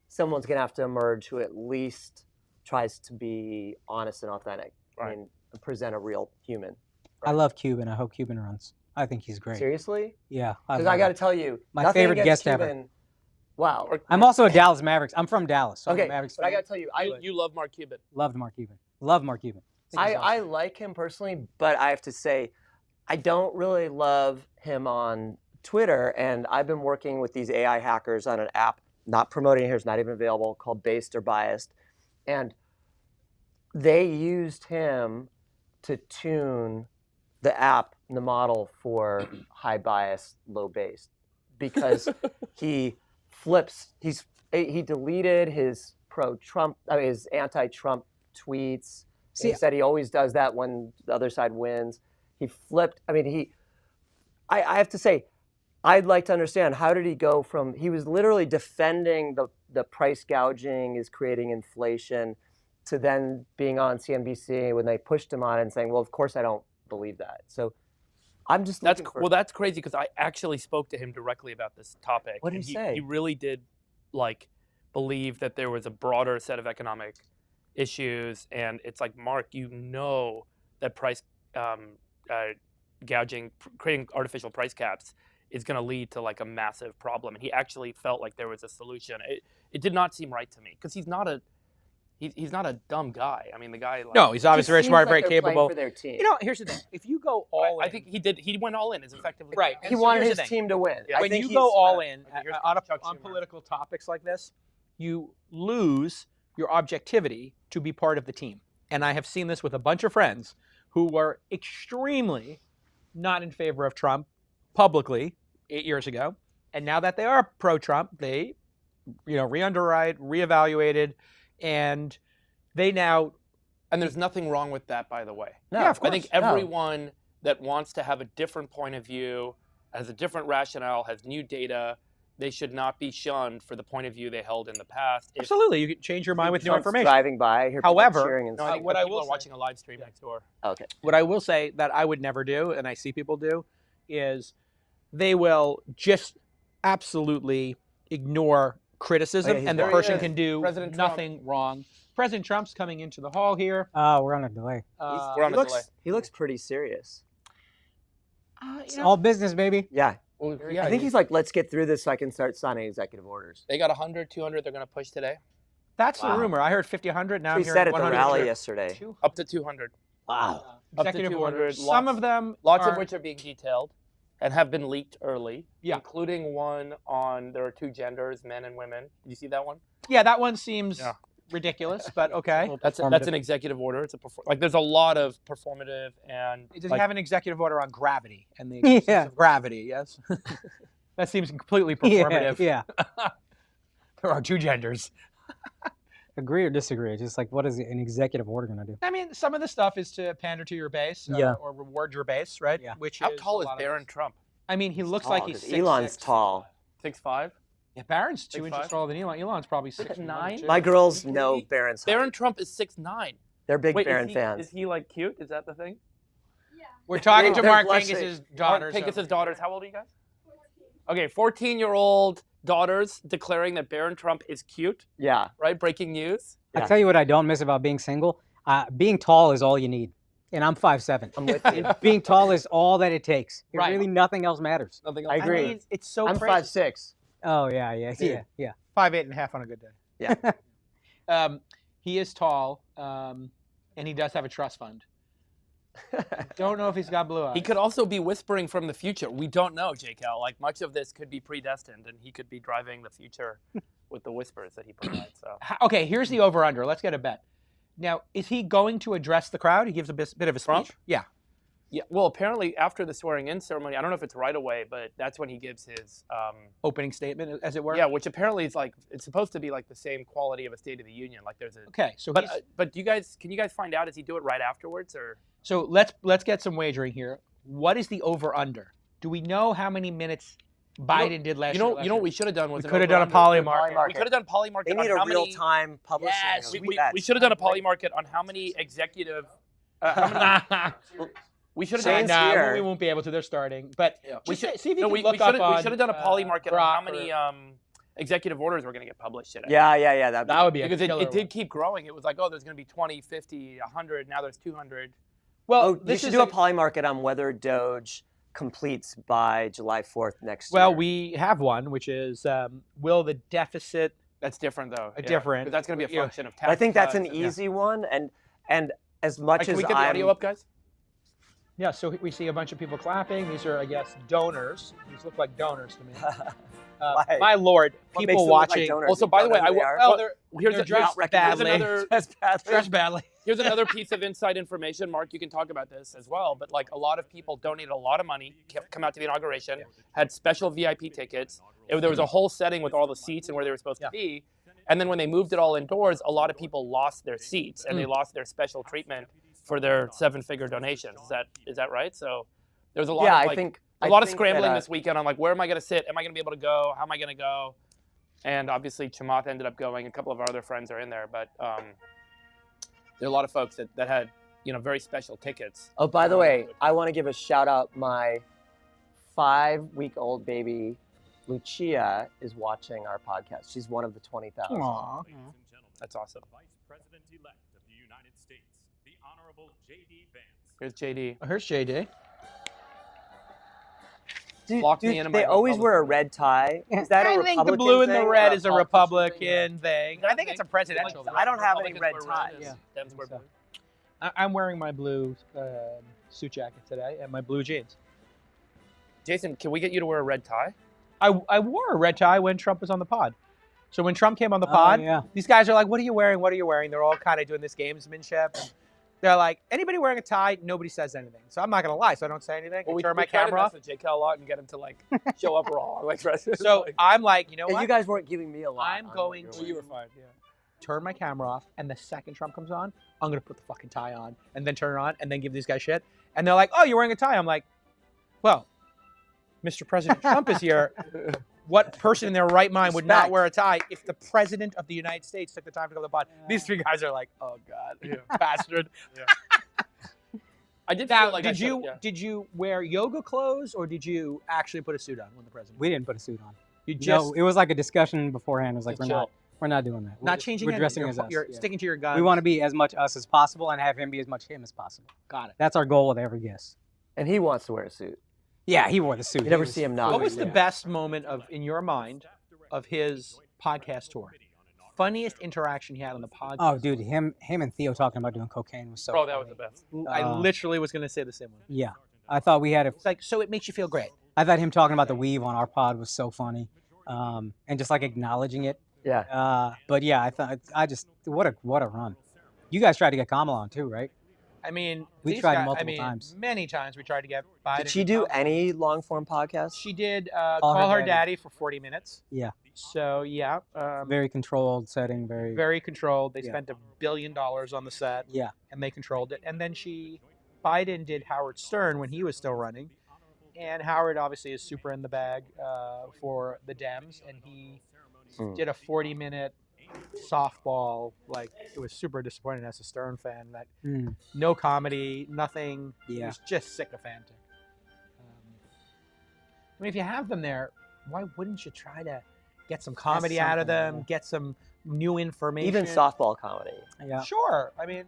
someone's going to have to emerge who at least tries to be honest and authentic. Right. I mean, present a real human. I love Cuban. I hope Cuban runs. I think he's great. Seriously? Yeah. Because I got to tell you, My nothing favorite against guest ever. Cuban. Wow. I'm also a Dallas Mavericks. I'm from Dallas. So I'm a Okay, Mavericks but I fan. got to tell you, You love Mark Cuban. Loved Mark Cuban. Love Mark Cuban. Think he's I awesome. like him personally, but I have to say, I don't really love him on Twitter. And I've been working with these AI hackers on an app, not promoting it here, it's not even available, called Based or Biased. And they used him to tune the app, the model for high bias, low based, because he flips. He deleted his pro-Trump, his anti-Trump tweets. See, he said he always does that when the other side wins. He flipped. I mean, I have to say, I'd like to understand, how did he go from, he was literally defending the price gouging is creating inflation, to then being on CNBC when they pushed him on it and saying, well, of course I don't believe that. So I'm just looking for... Well, that's crazy because I actually spoke to him directly about this topic. What did he say? He really did believe that there was a broader set of economic issues, and it's like, Mark, you know that price gouging, creating artificial price caps is going to lead to like a massive problem. And he actually felt like there was a solution. It did not seem right to me because he's not a dumb guy. I mean, the guy. No, he's obviously very smart, very capable. For their team. You know, here's the thing: if you go all in, I think he did. He went all in. Is effectively right. He wanted his team to win. Yeah. When you go all in on political topics like this, you lose your objectivity to be part of the team. And I have seen this with a bunch of friends who were extremely not in favor of Trump publicly 8 years ago, and now that they are pro-Trump, they, re-underwrite, reevaluated, and they now. And there's nothing wrong with that, by the way. No, yeah, of course. I think everyone that wants to have a different point of view, has a different rationale, has new data, they should not be shunned for the point of view they held in the past. Absolutely, you can change your mind with new Trump's information. Driving by, hear people However, cheering and No, I stuff. think what I people will are watching a live stream next door. Okay. What I will say that I would never do, and I see people do, is they will just absolutely ignore criticism, Oh, yeah, and the he's person right. can do President Trump. nothing wrong. President Trump's coming into the hall here. We're on a delay. We're on a delay. He looks pretty serious. It's all business, baby. Yeah. Well, I think he's like, let's get through this so I can start signing executive orders. They got 100, 200 they're going to push today. That's the Wow. rumor. I heard 50, 100. Now I'm He hearing said at the 100. rally yesterday. Up to 200. Wow. Up to Executive 200. orders. Some Lots- of them Lots are, of which are being detailed and have been leaked early, Yeah. including one on there are two genders, men and women. Did you see that one? Yeah, that one seems Yeah. ridiculous, but okay. That's an executive order. It's there's a lot of performative and Does he have an executive order on gravity and the existence Yeah. of gravity? Yes. That seems completely Yeah, performative. yeah. There are two genders. Agree or disagree? It's just like, what is an executive order going to do? I mean, some of the stuff is to pander to your base, Yeah. or reward your base, right? Yeah. Which how is tall a is lot of Barron it. Trump? I mean, he looks like he's 6'6". Elon's tall. 6'5"? Yeah, Barron's 2 inches 6'5"? taller than Elon. Elon's probably 6'9". 6'9". My girls know Barron's height. Barron Trump is 6'9". They're big Wait, Barron is fans. he like cute? Is that the thing? We're talking to They're Mark blushing. Pincus's daughters. Pincus's daughters. How old are you guys? Okay, 14-year-old daughters declaring that Barron Trump is cute, Yeah. right? Breaking news. Yeah. I tell you what I don't miss about being single. Being tall is all you need. And I'm 5'7". I'm with you. Being tall is all that it takes. Right. Really, nothing else matters. Nothing I else. agree. I mean, it's so I'm crazy. 5'6". Oh, yeah. 5'8.5" on a good day. Yeah. He is tall, and he does have a trust fund. Don't know if he's got blue eyes. He could also be whispering from the future. We don't know, JCal. Like, much of this could be predestined, and he could be driving the future with the whispers that he provides. So Okay, here's the over-under. Let's get a bet. Now, is he going to address the crowd? He gives a bit of a speech. Trump? Yeah. yeah. Well, apparently after the swearing-in ceremony, I don't know if it's right away, but that's when he gives his Opening statement, as it were. yeah, which apparently is like it's supposed to be like the same quality of a State of the Union. Like there's a Okay, so but can you guys find out? Does he do it right afterwards or? so let's get some wagering here. What is the over-under? Do we know how many minutes Biden did last year? You know what we should have done was We an could have done a over-under. poly-market. We could have done poly market. They need on a how many, real-time publishing. Yes, of we bets. should have done a poly market on how many executive. How many, we should have done. Shane's Nah, here. we won't be able to. They're starting, but We just should see if you no, can we look up on. should have done a poly market on how Grok many or- executive orders were going to get published today. Yeah. That would be a because killer it did one. keep growing. It was like, oh, there's going to be 20, 50, 100. Now there's 200. Well, Oh, you this should is do a poly market on whether DOGE completes by July 4th next year. Well, we have one, which is will the deficit? That's different though. Different. Because that's going to be a Yeah. function of tax. But I think that's an cuts. easy one, and as much Can as we get the I'm audio up, guys? Yeah, so we see a bunch of people clapping. These are, I guess, donors. These look like donors to me. Why? My lord, What people makes them look like watching. donors? Also, by the way, Don't know who they are? Well, they're here's dressed badly. another Dressed badly. here's another piece of inside information. Mark, you can talk about this as well. But like a lot of people donated a lot of money, come out to the inauguration, had special VIP tickets. There was a whole setting with all the seats and where they were supposed to be. And then when they moved it all indoors, a lot of people lost their seats and they lost their special treatment for their 7-figure donations. Is that right? So there's a lot of like, a lot of scrambling this weekend on like, where am I going to sit? Am I going to be able to go? How am I going to go? And obviously Chamath ended up going. A couple of our other friends are in there, but there are a lot of folks that had, very special tickets. Oh, by the way, I want to give a shout out. My 5-week-old baby, Lucia, is watching our podcast. She's one of the 20,000. Aww. That's awesome. Vice President-elect of the United States, the Honorable J.D. Vance. Here's JD. Oh, here's JD. They always wear a red tie. Is that a Republican I think the blue and the thing red or is a politician Republican thing. I think it's a presidential thing. I don't have any red ties. Dems wear blue. I'm wearing my blue suit jacket today and my blue jeans. Jason, can we get you to wear a red tie? I wore a red tie when Trump was on the pod. So when Trump came on the pod, these guys are like, what are you wearing? What are you wearing? They're all kind of doing this gamesmanship. They're like, anybody wearing a tie, nobody says anything. So I'm not going to lie. So I don't say anything. Well, I turn my try to camera off. mess with JK a lot and get him to like show up wrong. So I'm like, you know what? You guys weren't giving me a lot. I'm going to. You were fine. Yeah. Turn my camera off, and the second Trump comes on, I'm going to put the fucking tie on, and then turn it on, and then give these guys shit. And they're like, oh, you're wearing a tie. I'm like, well, Mr. President Trump is here. What person in their right mind would not wear a tie if the President of the United States took the time to go to the pod? These three guys are like, oh, God, bastard. I did Now, feel like did you wear yoga clothes, or did you actually put a suit on when the president? We didn't put a suit on. No, it was like a discussion beforehand. It was like, Just we're not doing that. not changing. We're dressing as us. You're sticking to your guns. We want to be as much us as possible and have him be as much him as possible. Got it. That's our goal with every guest. And he wants to wear a suit. Yeah, he wore the suit. You never see him not. What was the best moment in your mind of his podcast tour? Funniest interaction he had on the podcast? Oh, dude, him and Theo talking about doing cocaine was so Oh, that funny. was the best. I literally was going to say the same one. Yeah. I thought we had a... It's like, so it makes you feel great. I thought him talking about the weave on our pod was so funny. And just like acknowledging it. Yeah. But yeah, what a run. You guys tried to get Kamala on too, right? I mean, we tried multiple times. Many times we tried to get Biden. Did she do any long form podcasts? She did Call Her Daddy for 40 minutes. Yeah. So yeah. Very controlled setting, very controlled. They spent $1 billion on the set. Yeah. And they controlled it. And then Biden did Howard Stern when he was still running. And Howard obviously is super in the bag for the Dems. And he did a 40-minute softball. Like, it was super disappointing as a Stern fan. That no comedy, nothing. Yeah. It was just sycophantic. I mean, if you have them there, why wouldn't you try to get some comedy out of them, get some new information? Even softball comedy. Yeah. Sure. I mean,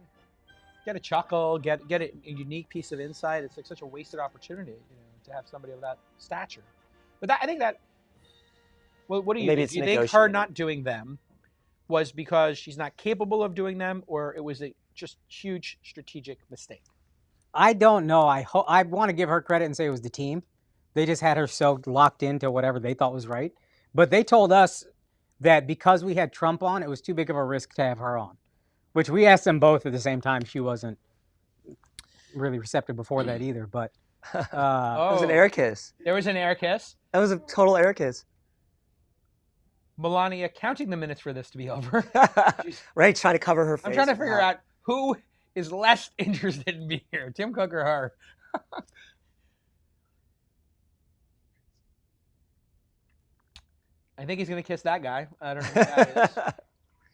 get a chuckle, get a unique piece of insight. It's like such a wasted opportunity, to have somebody of that stature. But I think that. Well, what do you think? Do you think her not doing them was because she's not capable of doing them, or it was a just huge strategic mistake? I don't know. I want to give her credit and say it was the team. They just had her so locked into whatever they thought was right. But they told us that because we had Trump on, it was too big of a risk to have her on, which we asked them both at the same time. She wasn't really receptive before that either. But it was an air kiss. There was an air kiss. That was a total air kiss. Melania counting the minutes for this to be over. Right, trying to cover her face. I'm trying to figure out who is less interested in being here, Tim Cook or her. I think he's going to kiss that guy. I don't know who that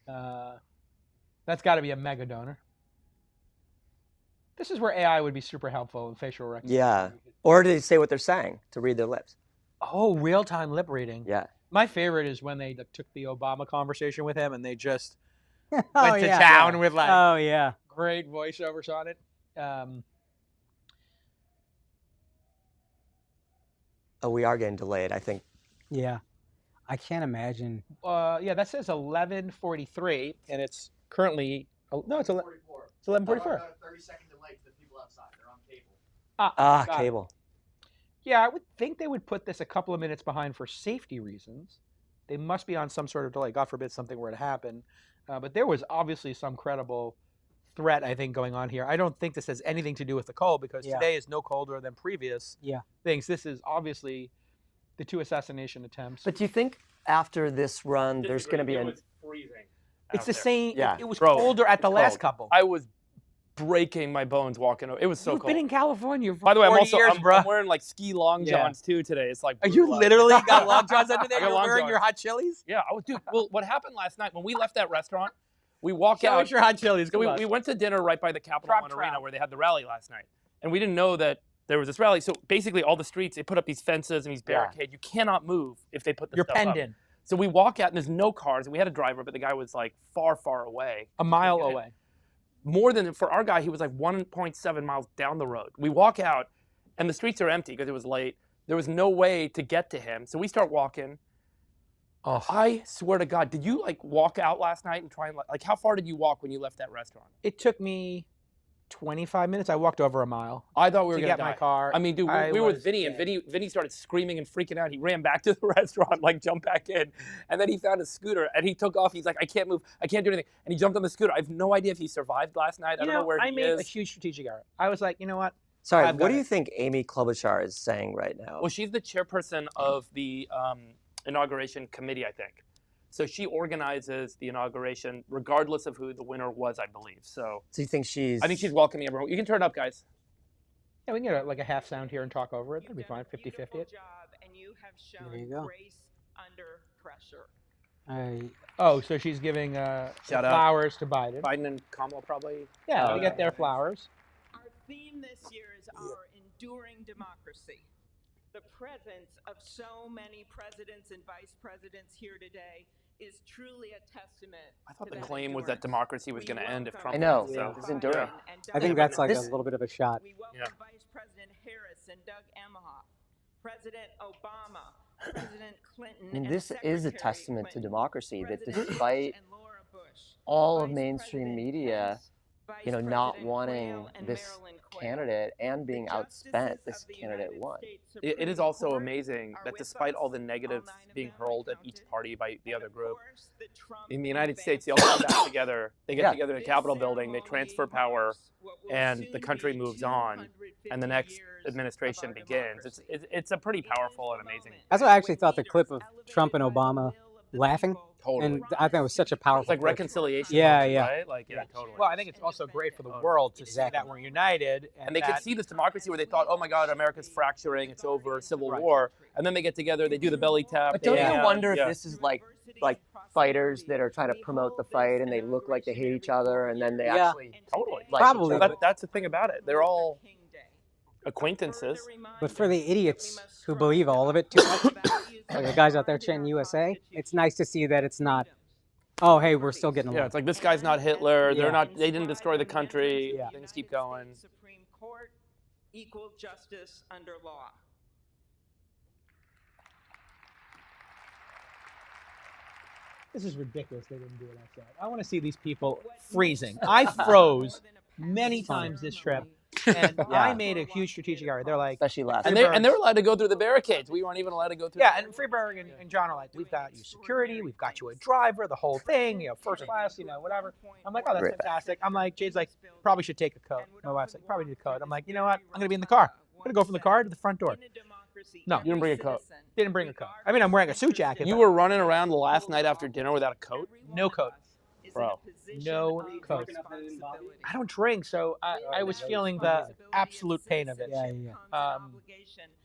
is. That's got to be a mega donor. This is where AI would be super helpful in facial recognition. Yeah. Or to say what they're saying, to read their lips. Oh, real-time lip reading. Yeah. My favorite is when they took the Obama conversation with him and they just went to town with great voiceovers on it. We are getting delayed, I think. Yeah. I can't imagine. Yeah, that says 11:43, and it's currently it's 11:44. It's 11:44. 30-second delay to the people outside. They're on cable. Got it. Cable. Yeah, I would think they would put this a couple of minutes behind for safety reasons. They must be on some sort of delay. God forbid something were to happen. But there was obviously some credible threat, I think, going on here. I don't think this has anything to do with the cold because today is no colder than previous things. This is obviously the 2 assassination attempts. But do you think after this run, there's going to be It was freezing. It's the same. Yeah. It was Bro, colder at the last cold. couple. I was breaking my bones walking over. It was so You've cold. been in California for By the way, 40 years, bro. I'm wearing like ski long johns too today. It's like Are you brutal out. literally got long johns under there? I got You're long wearing johns. your hot chilies? Yeah, I was, dude. Well, what happened last night when we left that restaurant? We walk Show out. us your hot chilies. So Come on. we went to dinner right by the Capital Trap One trap. Arena where they had the rally last night, and we didn't know that there was this rally. So basically, all the streets they put up these fences and these barricades. You cannot move if they put this You're stuff penned up. in So we walk out and there's no cars, and we had a driver, but the guy was like far, far away. a mile Okay. away. More than for our guy, he was like 1.7 miles down the road. We walk out, and the streets are empty because it was late. There was no way to get to him, so we start walking. Oh, I swear to God, did you like walk out last night and try and like how far did you walk when you left that restaurant? it took me 25 minutes. I walked over a mile I thought we were to gonna get die. my car. I mean, dude, I we were with was Vinny, and dead. Vinny started screaming and freaking out. He ran back to the restaurant, like jumped back in, and then he found a scooter and he took off. He's like, I can't move, I can't do anything, and he jumped on the scooter. I have no idea if he survived last night. I don't know where I he made is. a huge strategic error. I was like, you know what? Sorry, I've what got do it. you think Amy Klobuchar is saying right now? Well, she's the chairperson of the inauguration committee, I think. So she organizes the inauguration, regardless of who the winner was, I believe. So So you think she's... I think she's welcoming everyone. You can turn it up, guys. Yeah, we can get like a half sound here and talk over it. That'll be fine. 50-50 it. And you have shown There you go. grace under pressure. Oh, so she's giving Shout out. flowers to Biden. Biden and Kamala probably. Yeah, we get their flowers. Our theme this year is our enduring democracy. The presence of so many presidents and vice presidents here today is truly a testament. I thought to the that claim was that endurance. democracy was We going to end if welcome Trump I know, won, yeah, so- it's enduring. I think that's like This- a little bit of a shot. We welcome Yeah. Vice President Harris and Doug Emhoff, President Obama, President Clinton. I mean, and this is a Secretary testament to Clinton, democracy that President despite Bush and Laura Bush, all of Vice mainstream President media, Pence, Vice not President wanting Quayle and this Marilyn Quayle. candidate and being The outspent, justices this of the candidate United won. States It is Supreme also Court amazing are that with despite us, all the negatives all 9 of being them hurled at each counted. party by the And other of group, course, the Trump in the United advance States, they all come back together. They get Yeah. together in the This Capitol building, they ceremony transfer power, marks what will and soon the country be moves on, and the 250 next years administration of our begins. democracy. It's a pretty It is powerful the and amazing. moment That's why I actually when thought the clip leaders of Trump and elevated by the Obama will of the laughing, people Totally. and I thought it was such a powerful It's like clip. reconciliation. Yeah, moment, yeah. Right? Like, yeah, totally. Well, I think it's also great for the world to see that we're united. And they could see this democracy where they thought, oh my God, America's fracturing, it's over, civil war. And then they get together, they do the belly tap. But don't they- you wonder if yeah. this is like fighters that are trying to promote the fight and they look like they hate each other and then they Yeah. actually Totally. like Probably. each other? That's the thing about it. They're all acquaintances. But for the idiots who believe all of it too much, like the guys out there chanting USA, it's nice to see that it's not, oh, hey, we're still getting Yeah, along. it's like this guy's not Hitler. Yeah. They're not. They didn't destroy the country. Yeah. Things keep going. Supreme Court, equal justice under law. This is ridiculous. They didn't do it outside. I want to see these people freezing. I froze many times this trip, and I made a huge strategic error. They're like, especially last And year. they're allowed to go through the barricades. We weren't even allowed to go through. yeah, and Freeberg and John are like, we've got you security, we've got you a driver, the whole thing, first class, whatever. I'm like, oh, that's Great. fantastic. I'm like, Jade's like, probably should take a coat. My wife's like, probably need a coat. I'm like, you know what? I'm gonna be in the car. I'm gonna go from the car to the front door. No. You didn't bring a coat. Didn't bring a coat. I mean, I'm wearing a suit jacket. You but were running around the last night after dinner without a coat. No coat. Bro. No coat. I don't drink, so I was feeling the absolute pain of it. Yeah, yeah,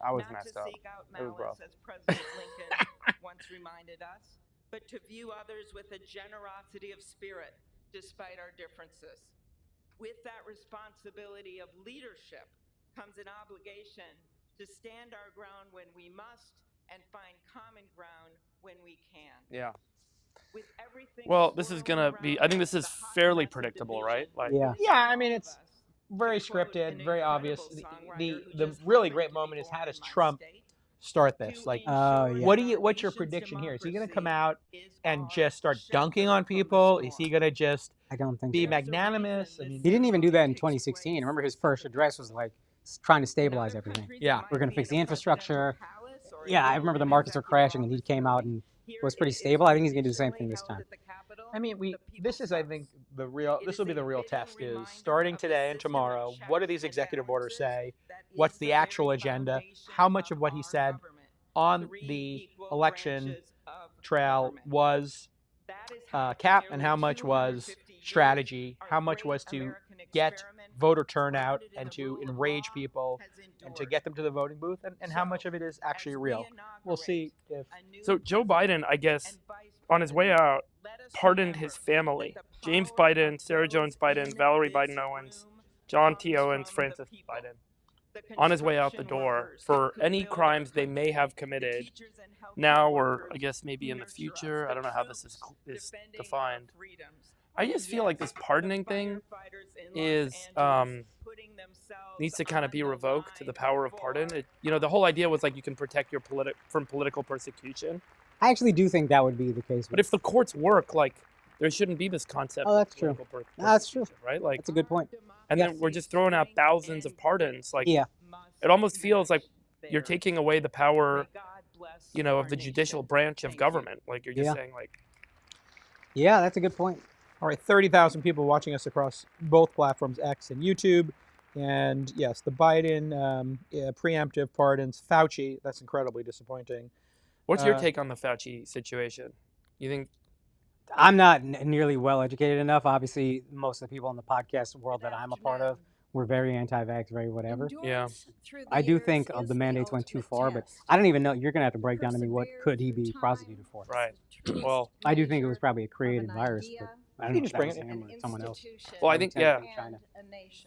I was messed up. It was rough. As President Lincoln once reminded us, but to view others with a generosity of spirit despite our differences. With that responsibility of leadership comes an obligation to stand our ground when we must and find common ground when we can. Yeah. With everything Well, this is swirling gonna be. around I think this us, is the hot fairly mess of predictable, division, right? Like. Yeah. Yeah, I mean, it's very scripted, very obvious. The really great moment is how does Trump start this? Like, Oh, yeah. what's your prediction here? Is he going to come out and just start dunking on people? Is he going to just I don't think be so. magnanimous? I mean, He didn't even do that in 2016. Remember his first address was like trying to stabilize everything. Yeah. We're going to fix the infrastructure. Yeah, I remember the markets were crashing, and he came out and was pretty stable. I think he's going to do the same thing this time. I mean, this is, I think, this will be the real test is starting today and tomorrow, what do these executive orders say? What's the actual agenda? How much of what he said on the election trail was cap, and how much was strategy? How much was to get voter turnout and to enrage people and to get them to the voting booth, and how much of it is actually real? We'll see if... So Joe Biden, I guess, on his way out, pardoned his family. James Biden, Sarah Jones Biden, Valerie Biden Owens, John T. Owens, Francis Biden, on his way out the door for any crimes they may have committed now or I guess maybe in the future. I don't know how this is defined. I just feel like this pardoning thing is needs to kind of be revoked to the power of pardon. The whole idea was like you can protect your from political persecution. I actually do think that would be the case. But if the courts work, like there shouldn't be this concept. Oh, that's of true. political That's true. Right? Like that's a good point. And then we're just throwing out thousands of pardons. Like yeah. It almost feels like you're taking away the power, of the judicial branch of government. Like you're just saying like. Yeah, that's a good point. All right, 30,000 people watching us across both platforms, X and YouTube. And yes, the Biden preemptive pardons, Fauci, that's incredibly disappointing. What's your take on the Fauci situation? You think? I'm not nearly well educated enough. Obviously, most of the people in the podcast world that I'm a part of were very anti-vax, very whatever. Yeah. I do think the mandates went too far, but I don't even know. You're going to have to break down to me what could he be prosecuted for. Right. Well, I do think it was probably a created virus, but I don't know if that was him or someone else. Well, I think, yeah. China.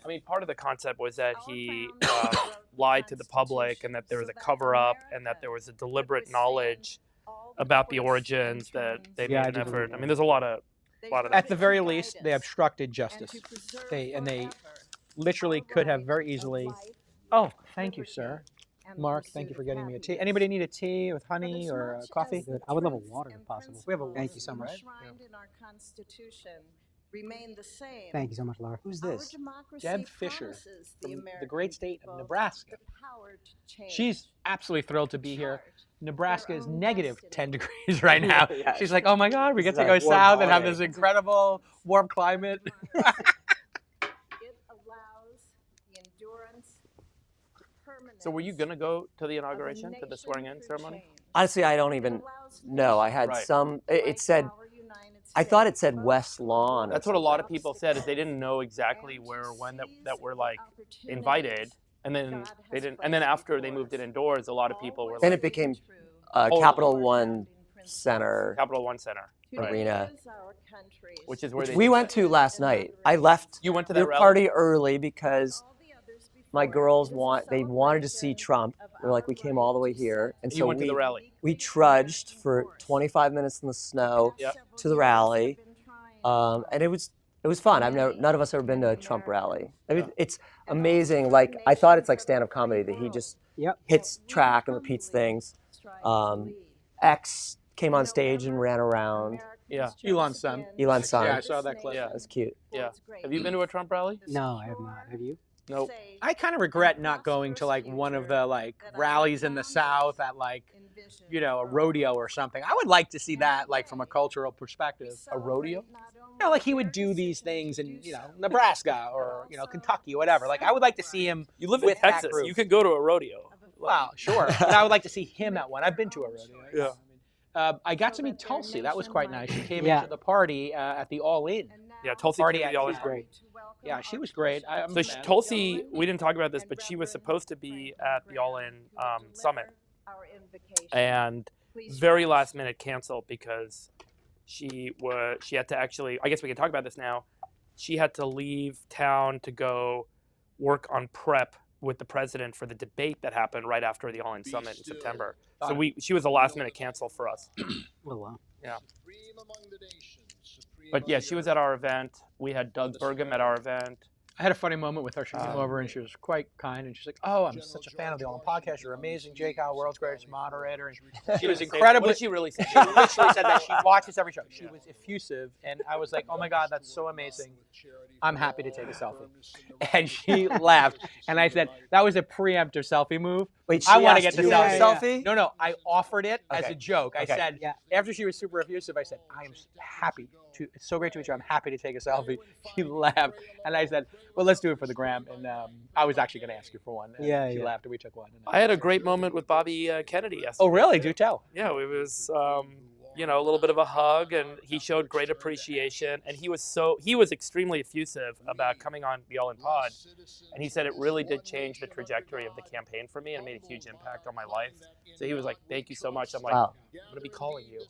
I mean, part of the concept was that he lied to the public and that there was a cover-up and that there was a deliberate knowledge about the origins that they made an effort. I mean, there's a lot of At the very least, they obstructed justice. They literally could have very easily... Oh, thank you, sir. Mark, thank you for getting me a tea. Anybody need a tea with honey or coffee? Good. I would love a water if possible. We have a Thank you so much. Thank you so much, Laura. Who's this? Deb Fisher from the great state of Nebraska. She's absolutely thrilled to be here. Nebraska is negative 10 degrees right now. Yeah. She's like, oh my God, we get to go south and have this incredible warm climate. So were you going to go to the inauguration, to the swearing-in ceremony? Honestly, I don't even know. I had it said, I thought it said West Lawn. That's what a lot of people said, is they didn't know exactly where or when that were like invited. And then they didn't. And then after they moved it indoors, a lot of people were. Then it became Capital One Center. Capital One Center Arena, which is where we went to last night. I left. You went to that party early because my girls wanted to see Trump. They're like, we came all the way here, and so went to the rally. We trudged for 25 minutes in the snow to the rally, and it was fun. None of us have ever been to a Trump rally. I mean, it's amazing. Like I thought it's like stand-up comedy that he just hits track and repeats things. X came on stage and ran around. Yeah, Elon's son. Yeah, I saw that clip. Yeah, that's cute. Yeah. Have you been to a Trump rally? No, I have not. Have you? Nope. I kind of regret not going to like one of the like rallies in the South at like, a rodeo or something. I would like to see that like from a cultural perspective. A rodeo? Like he would do these things in, Nebraska or, Kentucky or whatever. Like I would like to see him. You live in Texas. You could go to a rodeo. Wow, sure. But I would like to see him at one. I've been to a rodeo. Yeah. I got to meet Tulsi. That was quite nice. She came into the party at the All In. Yeah, Tulsi party came to the All In. Great. Yeah, she was great. So Tulsi, we didn't talk about this, but she was supposed to be at the All In summit, and very last minute canceled because she had to actually. I guess we can talk about this now. She had to leave town to go work on prep with the president for the debate that happened right after the All In summit in September. So she was a last minute cancel for us. Oh wow. Yeah. But yeah, she was at our event. We had Doug Burgum at our event. I had a funny moment with her. She came over and she was quite kind, and she's like, "Oh, I'm such a fan of the All In podcast. You're amazing, Jake Howe, world's greatest moderator." And she was incredibly. What did she really say? She literally said that she watches every show. She was effusive, and I was like, "Oh my God, that's so amazing. I'm happy to take a selfie." And she laughed, and I said, "That was a preemptive selfie move. Wait, I she want to asked get the you for a selfie." selfie? No, I offered it as Okay. a joke. I Okay. said, after she was super effusive, I said, "I am happy to. It's so great to meet you. I'm happy to take a selfie." She laughed, and I said, "Well, let's do it for the gram." And I was actually going to ask you for one. And she laughed, and we took one. I had a great moment with Bobby Kennedy yesterday. Oh, really? Do tell. Yeah, it was you know, a little bit of a hug, and he showed great appreciation, and he was extremely effusive about coming on the All In Pod, and he said it really did change the trajectory of the campaign for me and made a huge impact on my life. So he was like, "Thank you so much." I'm like, Wow. "I'm gonna be calling you."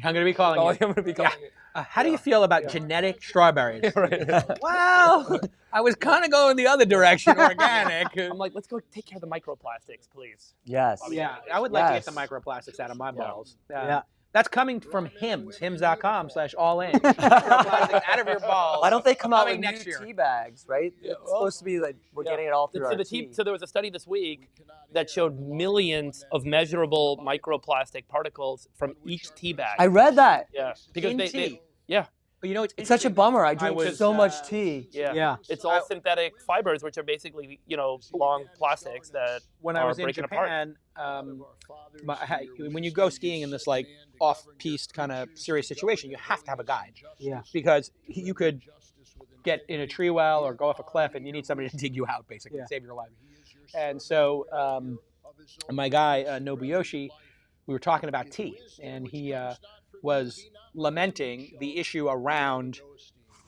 I'm going to be calling you. I'm gonna be calling you. How do you feel about genetic strawberries? Right. Well, I was kind of going the other direction, organic. I'm like, "Let's go take care of the microplastics, please." Yes. Yeah, I would like to get the Yes. microplastics out of my balls. Yeah. That's coming from hims.com/allin. Microplastics out of your balls. Why don't they come out Coming with next new year. tea bags, right? It's supposed to be like we're getting it all through our tea. So there was a study this week that showed millions of measurable microplastic particles from each tea bag. I read that. Yeah, because In they tea. yeah. But you know, It's such a bummer. I drink was, so much tea. Yeah. Yeah. It's all synthetic fibers, which are basically, you know, long plastics that when I are was in breaking apart. Japan, when you go skiing in this like off-piste kind of serious situation, you have to have a guide. Yeah. Because you could get in a tree well or go off a cliff, and you need somebody to dig you out, basically, save your life. And so my guy Nobuyoshi, we were talking about tea, and he was lamenting the issue around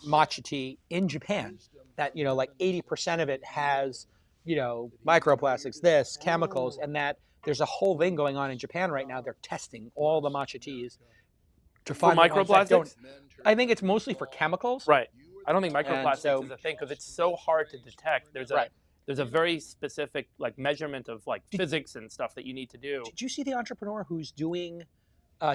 matcha tea in Japan. That, you know, like 80% of it has, you know, microplastics, chemicals, and that there's a whole thing going on in Japan right now. They're testing all the matcha teas to For find the ones that microplastics? don't. I think it's mostly for chemicals. Right. I don't think microplastics so- is a thing because it's so hard to detect. There's a very specific like measurement of like physics and stuff that you need to do. Did you see the entrepreneur who's doing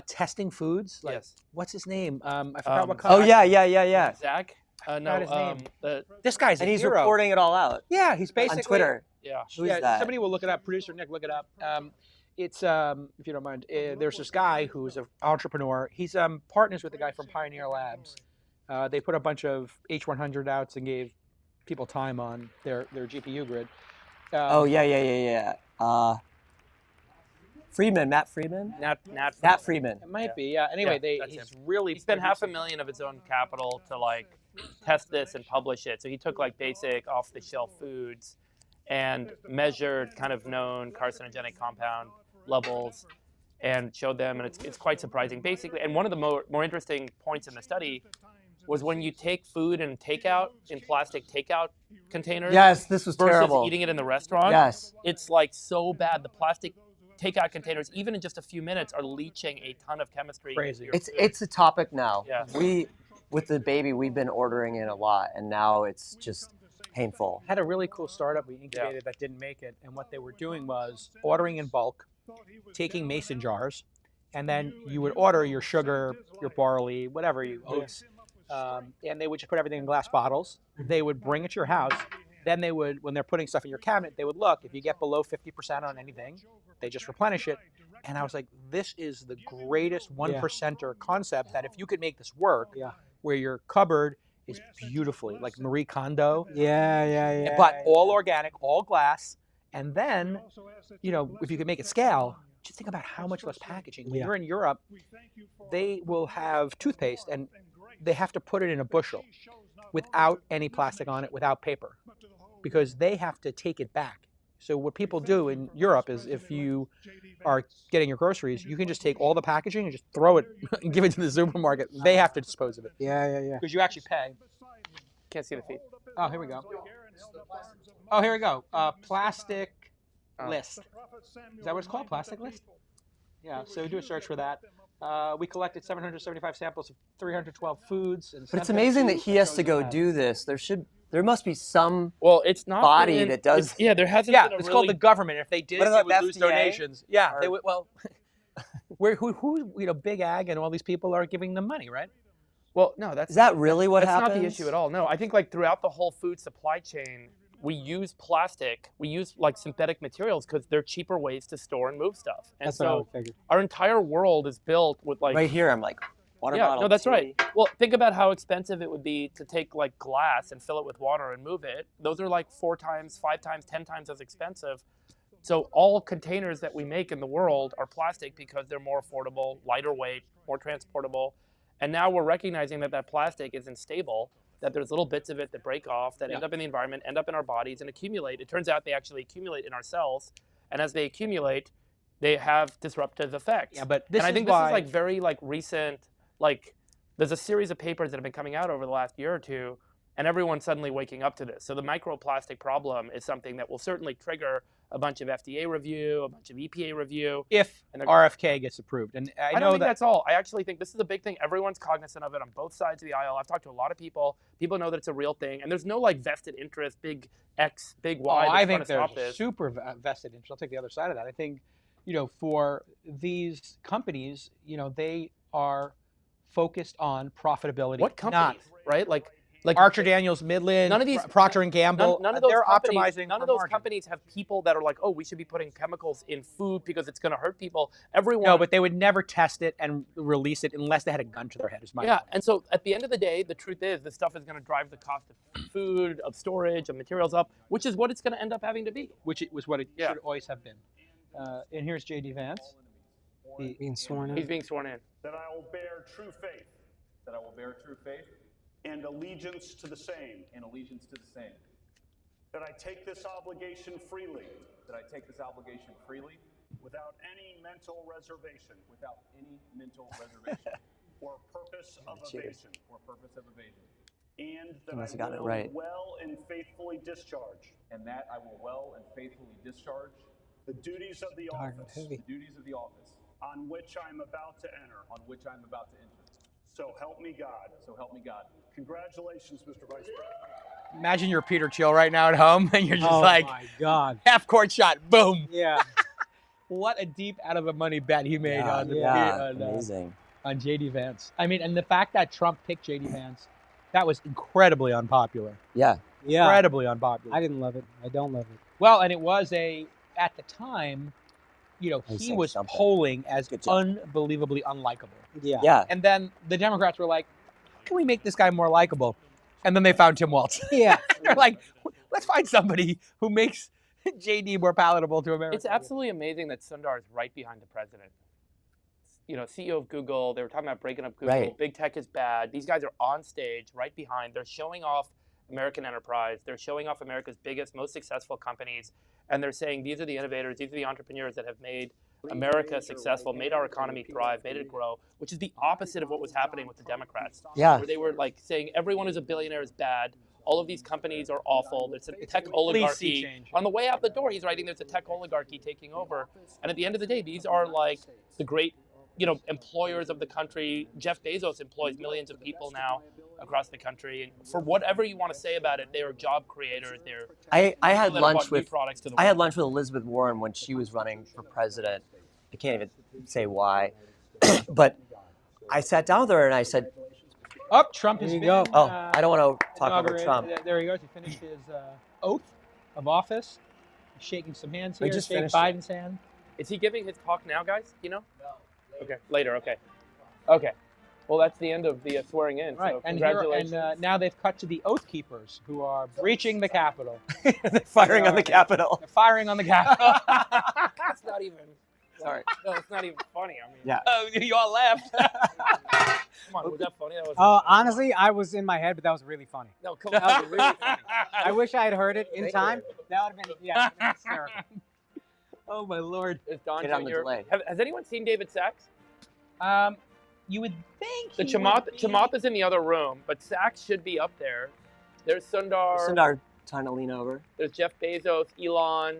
testing foods? Like, Yes. what's his name? I forgot what Oh company. yeah. Zach? No, Forgot his name. the, This guy's And a he's hero. reporting it all out Yeah, he's basically on Twitter. yeah. Who is that? Somebody will look it up. Producer Nick, look it up. It's if you don't mind. There's this guy who's an entrepreneur. He's partners with the guy from Pioneer Labs. They put a bunch of H100 outs and gave people time on their GPU grid. Oh yeah. Friedman, Matt Friedman. Nat Friedman. It might be. Yeah. Anyway, Yeah, that's he's really. He spent $500,000 of his own capital to like test this and publish it. So he took like basic off-the-shelf foods and measured kind of known carcinogenic compound levels and showed them, and it's quite surprising. Basically, and one of the more interesting points in the study was when you take food and takeout in plastic takeout containers. Yes, this was versus terrible. eating it in the restaurant. Yes. It's like so bad. The plastic takeout containers, even in just a few minutes, are leaching a ton of chemistry. Crazy. into your food. It's a topic now. Yeah. With the baby, we've been ordering it a lot, and now it's just painful. Had a really cool startup we incubated that didn't make it, and what they were doing was ordering in bulk, taking mason jars, and then you would order your sugar, your barley, whatever, oats, and they would just put everything in glass bottles. They would bring it to your house. Then they would, when they're putting stuff in your cabinet, they would look. If you get below 50% on anything, they just replenish it. And I was like, this is the greatest 1%er concept that if you could make this work, where your cupboard is beautifully, like Marie Kondo, Yeah. but all organic, all glass. And then, you know, if you could make it scale, just think about how much less packaging. When you're in Europe, they will have toothpaste and they have to put it in a bushel without any plastic on it, without paper, because they have to take it back. So what people do in Europe is if you are getting your groceries, you can just take all the packaging and just throw it and give it to the supermarket. They have to dispose of it. Yeah. Because you actually pay. Can't see the feed. Oh, here we go. Oh, here we go. Plastic list. Is that what it's called? Plastic list? Yeah, so do a search for that. We collected 775 samples of 312 foods. And But it's amazing that he has to go do this. There must be some Well, it's not body been- that does. Yeah, there hasn't. Yeah, been a it's really, called the government. If they did What it, they about would lose FDA? donations. Yeah, Or- they would. Well, who you know, Big Ag and all these people are giving them money, right? Well, no, Is that really what that's happens? not the issue at all. No, I think like throughout the whole food supply chain, we use plastic, we use like synthetic materials because they're cheaper ways to store and move stuff. And That's what I so would figure. our entire world is built with like Right here, I'm like, water yeah, bottle. no, that's tea. right. Well, think about how expensive it would be to take like glass and fill it with water and move it. Those are like 4 times, 5 times, 10 times as expensive. So all containers that we make in the world are plastic because they're more affordable, lighter weight, more transportable. And now we're recognizing that that plastic isn't stable, that there's little bits of it that break off, that end up in the environment, end up in our bodies and accumulate. It turns out they actually accumulate in our cells. And as they accumulate, they have disruptive effects. Yeah, but this and I is think why... this is like very like recent, like there's a series of papers that have been coming out over the last year or two, and everyone's suddenly waking up to this. So the microplastic problem is something that will certainly trigger a bunch of FDA review, a bunch of EPA review. if And they're- RFK gets approved. And I I know don't think that that's all. I actually think this is a big thing. Everyone's cognizant of it on both sides of the aisle. I've talked to a lot of people. People know that it's a real thing. And there's no like vested interest, big X, big Y. I that's think trying to stop there's this. super vested interest. I'll take the other side of that. I think, for these companies, they are focused on profitability. What companies, right? Like Archer Daniels, Midland, None of these- Procter and Gamble. None of those they're companies, optimizing. None for of those margin. companies have people that are like, oh, we should be putting chemicals in food because it's going to hurt people. Everyone. No, but they would never test it and release it unless they had a gun to their head. Is my yeah, point. and so at the end of the day, the truth is this stuff is going to drive the cost of food, of storage, of materials up, which is what it's going to end up having to be. Which it was what it Yeah. should always have been. And here's JD Vance. Being sworn in. He's being sworn in. That I will bear true faith. That I will bear true faith. And allegiance to the same. And allegiance to the same. That I take this obligation freely. That I take this obligation freely. Without any mental reservation. Without any mental reservation. Or purpose of evasion. Or purpose of evasion. And that must have I gotten it will right. well and faithfully discharge. And that I will well and faithfully discharge. The duties of the office. The duties of the office. On which I am about to enter. On which I am about to enter. So help me God. So help me God. Congratulations, Mr. Vice President. Imagine you're Peter Thiel right now at home, and you're just Oh like, my God. half court shot, boom. Yeah. What a deep out of the money bet he made on Amazing. on JD Vance. I mean, and the fact that Trump picked JD Vance, that was incredibly unpopular. Yeah. Yeah. Incredibly unpopular. I didn't love it. I don't love it. Well, and it was at the time, He's he saying was something. polling as Good job. unbelievably unlikable. Yeah. Yeah. And then the Democrats were like, how can we make this guy more likable? And then they found Tim Walz. Yeah. They're like, let's find somebody who makes JD more palatable to America. It's absolutely amazing that Sundar is right behind the president. CEO of Google, they were talking about breaking up Google. Right. Big tech is bad. These guys are on stage right behind. They're showing off American enterprise. They're showing off America's biggest, most successful companies. And they're saying these are the innovators, these are the entrepreneurs that have made America successful, made our economy thrive, made it grow, which is the opposite of what was happening with the Democrats. Yeah. Where they were like saying everyone who's a billionaire is bad. All of these companies are awful. There's a tech oligarchy. change. On the way out the door, he's writing there's a tech oligarchy taking over. And at the end of the day, these are like the great employers of the country. Jeff Bezos employs millions of people now across the country. And for whatever you want to say about it, they are job creators. They're I had people that have lunch brought new with products to the I had world. lunch with Elizabeth Warren when she was running for president. I can't even say why, but I sat down with her and I said, Oh, Trump has There you been, go. "Oh, I don't want to talk over inaugurated. Trump." There he goes. He finished his oath of office. He's shaking some hands I here. just Shake finished it. Biden's hand. Is he giving his talk now, guys? No. Okay, later. Okay. Well, that's the end of the swearing in. Right. So And, congratulations. now they've cut to the oath keepers who are breaching the Capitol. They're firing on the Capitol. They're firing on the Capitol. That's not even. Sorry. No, it's not even funny. I mean, Yeah. Oh, you all laughed. Come on, was that funny? That was Honestly, I was in my head, but that was really funny. no, come That on. was really funny. I wish I had heard it in Thank time. you. That would have been, yeah, it would've been hysterical. Oh my Lord. It's Don Get on the Jr. delay. Has anyone seen David Sachs? You would think The he would be- Chamath is in the other room, but Sachs should be up there. There's Sundar. Sundar trying to lean over. There's Jeff Bezos, Elon.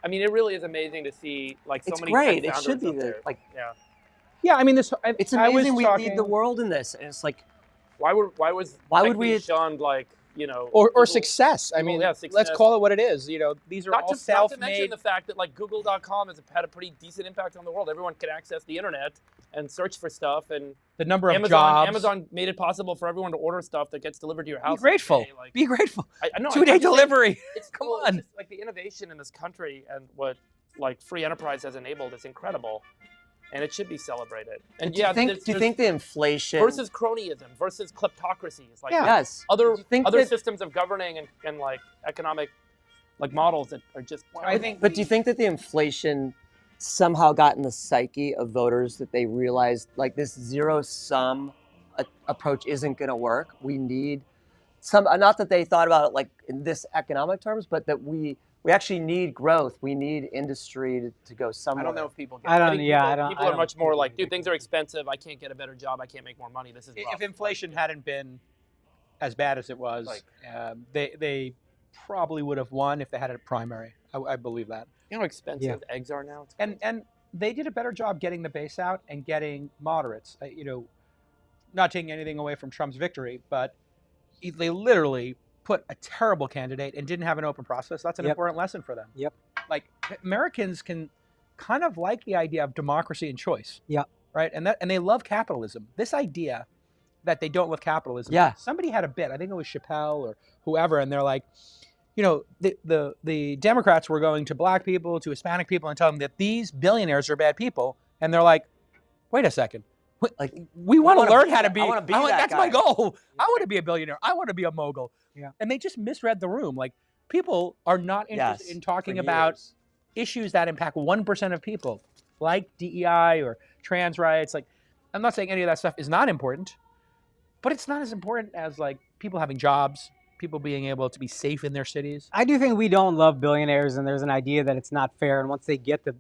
I mean, it really is amazing to see like so It's many. great. tech It should founders be up there. there. Like, Yeah. Yeah, I mean this. it's I was amazing we talking, lead the world in this, and it's like, Why would Why tech would we- be shunned like you know, or people- success. I people- mean, yeah, let's success. call it what it is. You know, these are all not to mention self-made. the fact that like Google.com has had a pretty decent impact on the world. Everyone can access the internet and search for stuff, and The number of Amazon, jobs. Amazon made it possible for everyone to order stuff that gets delivered to your house. Be grateful. in a day. Like, Be grateful. I know. 2-day delivery. It's Come cool. on. It's just, like the innovation in this country and what like free enterprise has enabled is incredible, and it should be celebrated. And do you think the inflation versus cronyism versus kleptocracy is like Yes. other Do you think other that- systems of governing and like economic like models that are just I think. But do you think that the inflation somehow got in the psyche of voters that they realized like this zero-sum approach isn't going to work? We need some, not that they thought about it like in this economic terms, but that we actually need growth. We need industry to go I somewhere. don't know if people get I it. don't- think yeah, people, I don't- people I are don't much more think like, people dude, things are expensive. I can't get a better job. I can't make more money. This is rough. If inflation hadn't been as bad as it was, Like- they probably would have won if they had a primary. I believe that. You know how expensive eggs are now? It's And they did a better job getting the base out and getting moderates. You know, not taking anything away from Trump's victory, but they literally put a terrible candidate and didn't have an open process. That's an Yep. important lesson for them. Yep. Like Americans can kind of like the idea of democracy and choice. Yep. Right. And they love capitalism. This idea that they don't love capitalism. Yeah. Somebody had a bit. I think it was Chappelle or whoever, and they're like, you know, the Democrats were going to black people, to Hispanic people, and tell them that these billionaires are bad people, and they're like, wait a second, Like, we want to wanna learn be how to that- be. I wanna be that that's my guy. goal. I want to be a billionaire. I want to be a mogul. Yeah. And they just misread the room. Like people are not interested Yes, in talking for about years. issues that impact 1% of people, like DEI or trans rights. Like, I'm not saying any of that stuff is not important, but it's not as important as like people having jobs, people being able to be safe in their cities. I do think we don't love billionaires, and there's an idea that it's not fair. And once they get the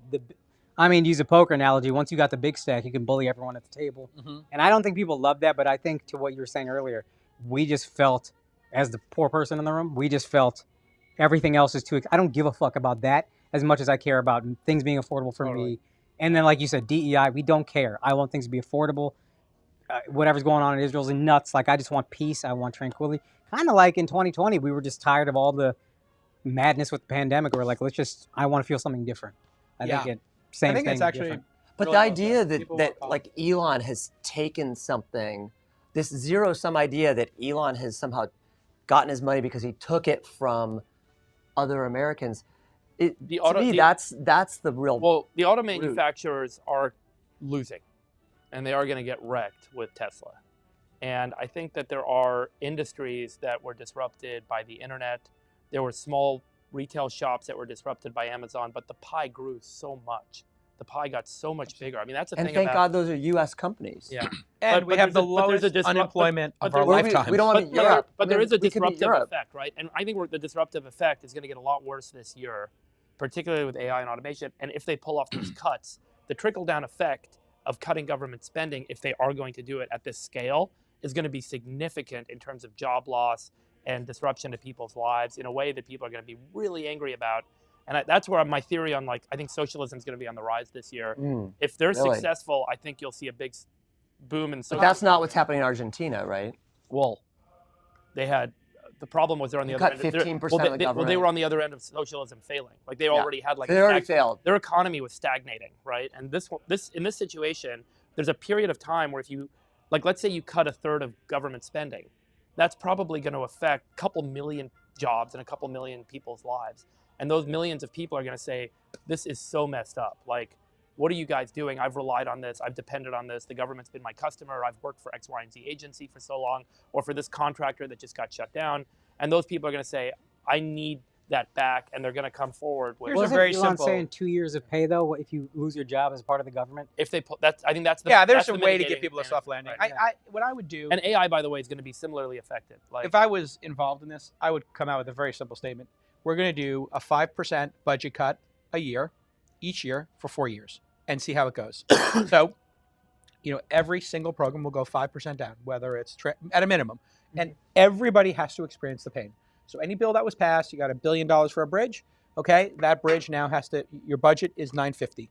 I mean, to use a poker analogy, once you got the big stack, you can bully everyone at the table. Mm-hmm. And I don't think people love that, but I think to what you were saying earlier, we just felt, as the poor person in the room, we just felt everything else is too. I don't give a fuck about that as much as I care about things being affordable for me. And then, like you said, DEI, we don't care. I want things to be affordable. Whatever's going on in Israel's nuts. Like, I just want peace. I want tranquility. Kind of like in 2020, we were just tired of all the madness with the pandemic. We're like, I want to feel something different. I think it's actually different. But really the well idea said. that, People that will like Elon has taken something, this zero-sum idea that Elon has somehow gotten his money because he took it from other Americans, to me, that's the real. Well, the auto manufacturers are losing, and they are going to get wrecked with Tesla. And I think that there are industries that were disrupted by the internet. There were small retail shops that were disrupted by Amazon, but the pie grew so much. The pie got so much bigger. I mean, that's the and thing thank about, God those are U.S. companies. Yeah. and we have the but there's a lowest unemployment of but our there's- lifetime. We don't want to be Europe. But there is a we could be disruptive Europe. effect, right? And I think the disruptive effect is going to get a lot worse this year, particularly with AI and automation. And if they pull off these cuts, the trickle-down effect of cutting government spending, if they are going to do it at this scale, is going to be significant in terms of job loss and disruption to people's lives in a way that people are going to be really angry about. And that's where my theory on, like, I think socialism is going to be on the rise this year. If they're really? successful, I think you'll see a big boom in But socialism. that's not what's happening in Argentina, right? Well, they had the problem was they're on the You other cut end. 15% of the Well, they government. were on the other end of socialism failing. Like they Yeah. already had like They already failed. Their economy was stagnating, right? And in this situation, there's a period of time where if you, like, let's say you cut a third of government spending, that's probably going to affect a couple million jobs and a couple million people's lives. And those millions of people are going to say, this is so messed up. Like, what are you guys doing? I've relied on this. I've depended on this. The government's been my customer. I've worked for X, Y, and Z agency for so long, or for this contractor that just got shut down. And those people are going to say, I need that back. And they're going to come forward with, Wasn't very Elon simple- saying 2 years of pay, though, if you lose your job as part of the government? if they put that, I think that's the Yeah, there's that's a the way to mitigating get people a advantage, soft landing. right? What I would do, And AI, by the way, is going to be similarly affected. Like, if I was involved in this, I would come out with a very simple statement. We're going to do a 5% budget cut each year for 4 years, and see how it goes. So, every single program will go 5% down, whether it's at a minimum, and everybody has to experience the pain. So any bill that was passed, you got $1 billion for a bridge. Okay, that bridge now your budget is $950.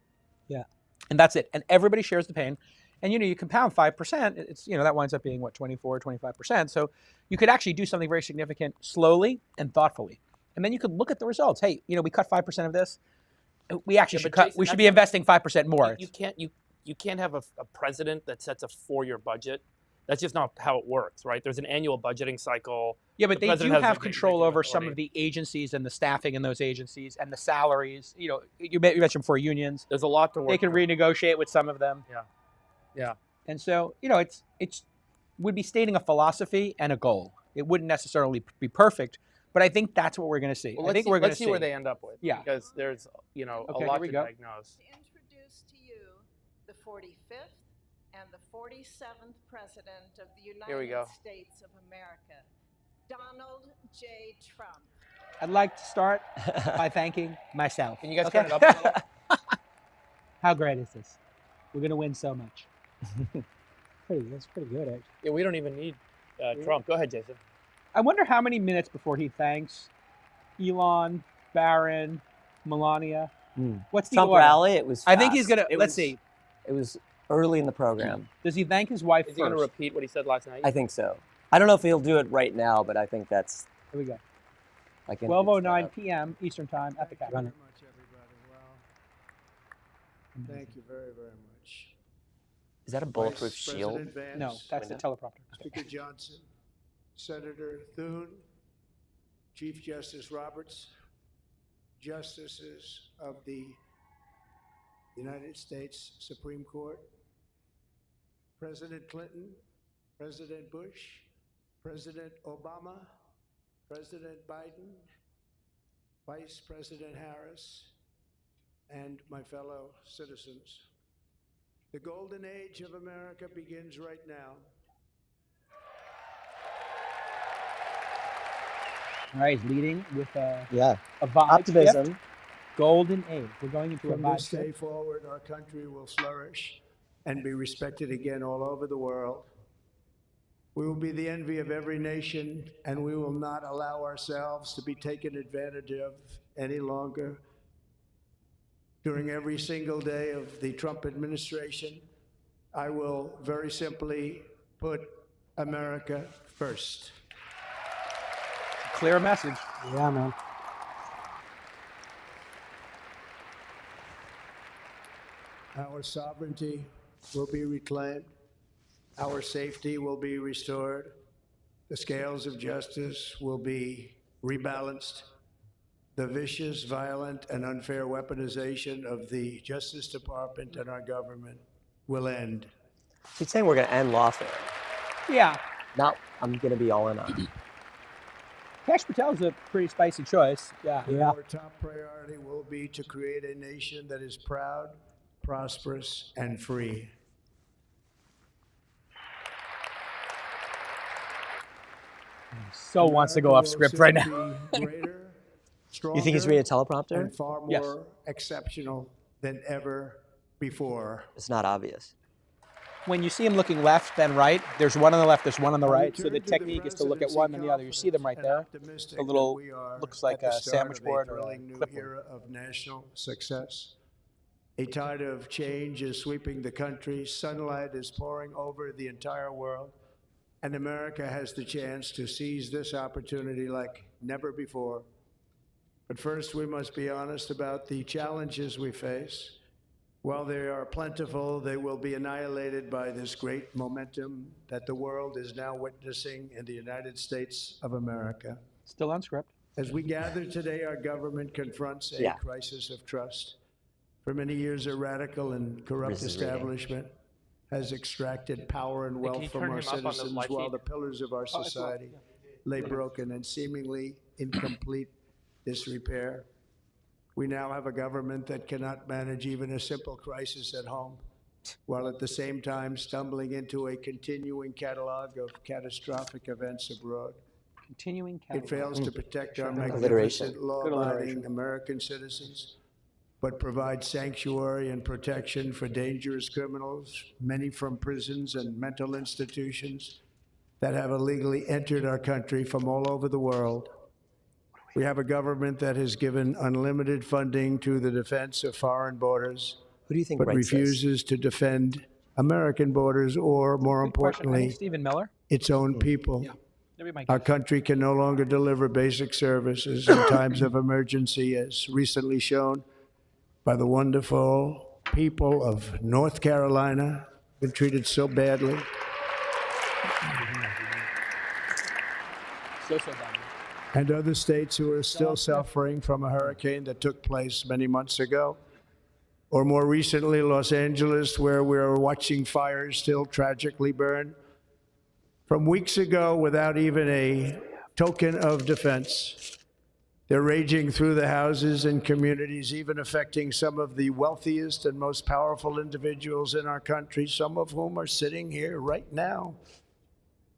Yeah. And that's it. And everybody shares the pain. And, you compound 5%, it's, that winds up being, what, 24, 25%. So you could actually do something very significant slowly and thoughtfully. And then you could look at the results. Hey, we cut 5% of this. We actually should cut. Jason, We should be investing 5% more. You can't have a president that sets a 4-year budget. That's just not how it works, right? There's an annual budgeting cycle. Yeah, but The they do president has have the control over executive some of the agencies and the staffing in those agencies and the salaries. You mentioned before unions. There's a lot to work. They can through. renegotiate with some of them. Yeah. And so, it's would be stating a philosophy and a goal. It wouldn't necessarily be perfect, but I think that's what we're going to see. Well, I think we're going to let's see where they end up with. Yeah. Because there's, Okay, a here lot we to go. diagnose. To introduce to you the 45th and the 47th President of the Here we go. United States of America, Donald J. Trump. I'd like to start by thanking myself. Can you guys Okay? turn it up a little? How great is this? We're going to win so much. That's pretty good, actually. Yeah, we don't even need Trump. Go ahead, Jason. I wonder how many minutes before he thanks Elon, Barron, Melania. What's the Trump order? rally, it was I think he's fast. going to, let's see. It was early in the program. Does he thank his wife Is first? he going to repeat what he said last night? I think so. I don't know if he'll do it right now, but I think that's Here we go. like in 12:09 p.m. Eastern Time at the Thank you Capitol. very much, everybody. Well, thank you very, very much. Is that a bulletproof Vice shield? President Vance, No, that's the teleprompter. Speaker Johnson, Senator Thune, Chief Justice Roberts, Justices of the United States Supreme Court, President Clinton, President Bush, President Obama, President Biden, Vice President Harris, and my fellow citizens. The golden age of America begins right now. All right, he's leading with a vibe Optimism. shift. Golden age. We're going into a From vibe this day shift. forward, our country will flourish and be respected again all over the world. We will be the envy of every nation, and we will not allow ourselves to be taken advantage of any longer. During every single day of the Trump administration, I will very simply put America first. Clear message. Yeah, man. Our sovereignty will be reclaimed. Our safety will be restored. The scales of justice will be rebalanced. The vicious, violent, and unfair weaponization of the Justice Department and our government will end. He's saying we're going to end lawfare. Yeah. Not, I'm going to be all in on it. Kash Patel's a pretty spicy choice. Yeah. Our top priority will be to create a nation that is proud, prosperous, and free. So wants to go off script right now. You think he's reading a teleprompter? And far more Yes. exceptional than ever before. It's not obvious. When you see him looking left, then right, there's one on the left, there's one on the I right. So the return to technique is to look at presidency one then the other. You see them right there. confident and optimistic A little, that we are looks like at the a start sandwich of board or a thrilling new clipboard. era of national success. A tide of change is sweeping the country. Sunlight is pouring over the entire world. And America has the chance to seize this opportunity like never before. But first, we must be honest about the challenges we face. While they are plentiful, they will be annihilated by this great momentum that the world is now witnessing in the United States of America. Still on script. As we gather today, our government confronts a crisis of trust. For many years, a radical and corrupt establishment has extracted power and Hey, can wealth you from turn our him up on the citizens live while feed? the pillars of our society lay broken and seemingly in complete disrepair. We now have a government that cannot manage even a simple crisis at home, while at the same time stumbling into a continuing catalog of catastrophic events abroad. Continuing It fails to protect our Alliteration. magnificent law-abiding American citizens, but provides sanctuary and protection for dangerous criminals, many from prisons and mental institutions that have illegally entered our country from all over the world. We have a government that has given unlimited funding to the defense of foreign borders, Who do you think but writes this? refuses to defend American borders or, more Good question. I think importantly, Stephen Miller. its own people. Yeah. That'd be my Our guess. country can no longer deliver basic services in times of emergency, as recently shown by the wonderful people of North Carolina, been treated so badly. So bad. And other states who are still suffering from a hurricane that took place many months ago. Or more recently, Los Angeles, where we're watching fires still tragically burn. From weeks ago, without even a token of defense, they're raging through the houses and communities, even affecting some of the wealthiest and most powerful individuals in our country, some of whom are sitting here right now.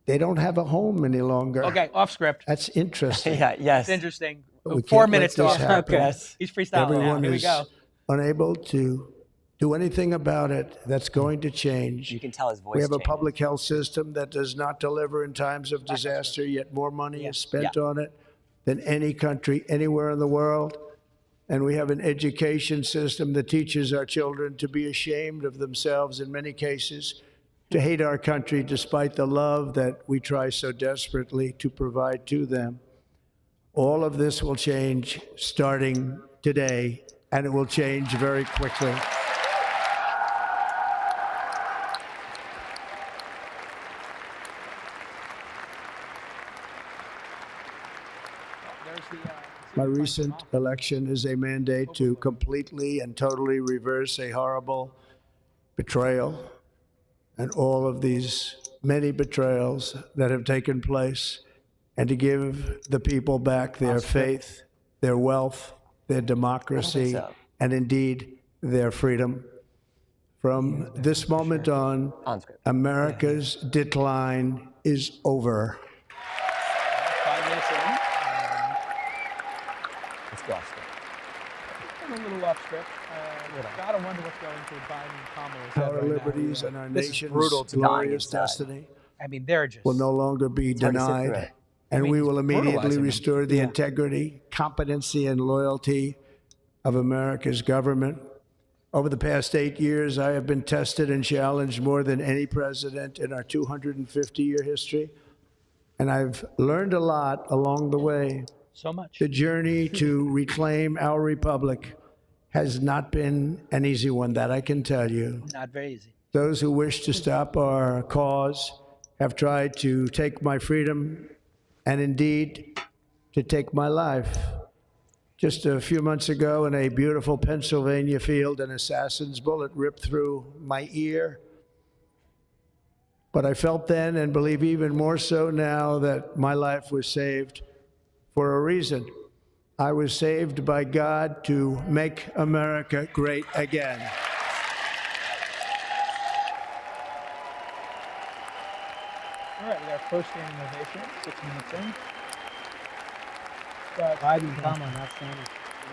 They don't have a home any longer. Okay, off script. That's interesting. Yeah, yes. It's interesting. We 4 can't let minutes to this off script. happen. Yes. He's freestyling. Everyone Here we is go. unable to do anything about it. That's going to change. You can tell his voice We have a changed. public health system that does not deliver in times of disaster, yet more money is spent on it than any country anywhere in the world. And we have an education system that teaches our children to be ashamed of themselves in many cases, to hate our country despite the love that we try so desperately to provide to them. All of this will change starting today, and it will change very quickly. My recent election is a mandate to completely and totally reverse a horrible betrayal and all of these many betrayals that have taken place, and to give the people back their faith, their wealth, their democracy, and indeed their freedom. From this moment on, America's decline is over. 5 minutes in. Let's go off script. I'm a little off script. Gotta wonder what's going through Biden and Kamala's Our head right now. liberties and our This is nation's brutal to glorious die inside. destiny I mean, they're just will no longer be hard to sit through denied, it. and mean, we it's will immediately brutalizing them. restore the integrity, competency, and loyalty of America's government. Over the past 8 years, I have been tested and challenged more than any president in our 250-year history, and I've learned a lot along the way. so much. The journey to reclaim our republic has not been an easy one, that I can tell you. Not very easy. Those who wish to stop our cause have tried to take my freedom and indeed to take my life. Just a few months ago in a beautiful Pennsylvania field, an assassin's bullet ripped through my ear. But I felt then, and believe even more so now, that my life was saved for a reason. I was saved by God to make America great again. All right, we got our first standing ovation, 6 minutes in. Biden and Kamala not standing.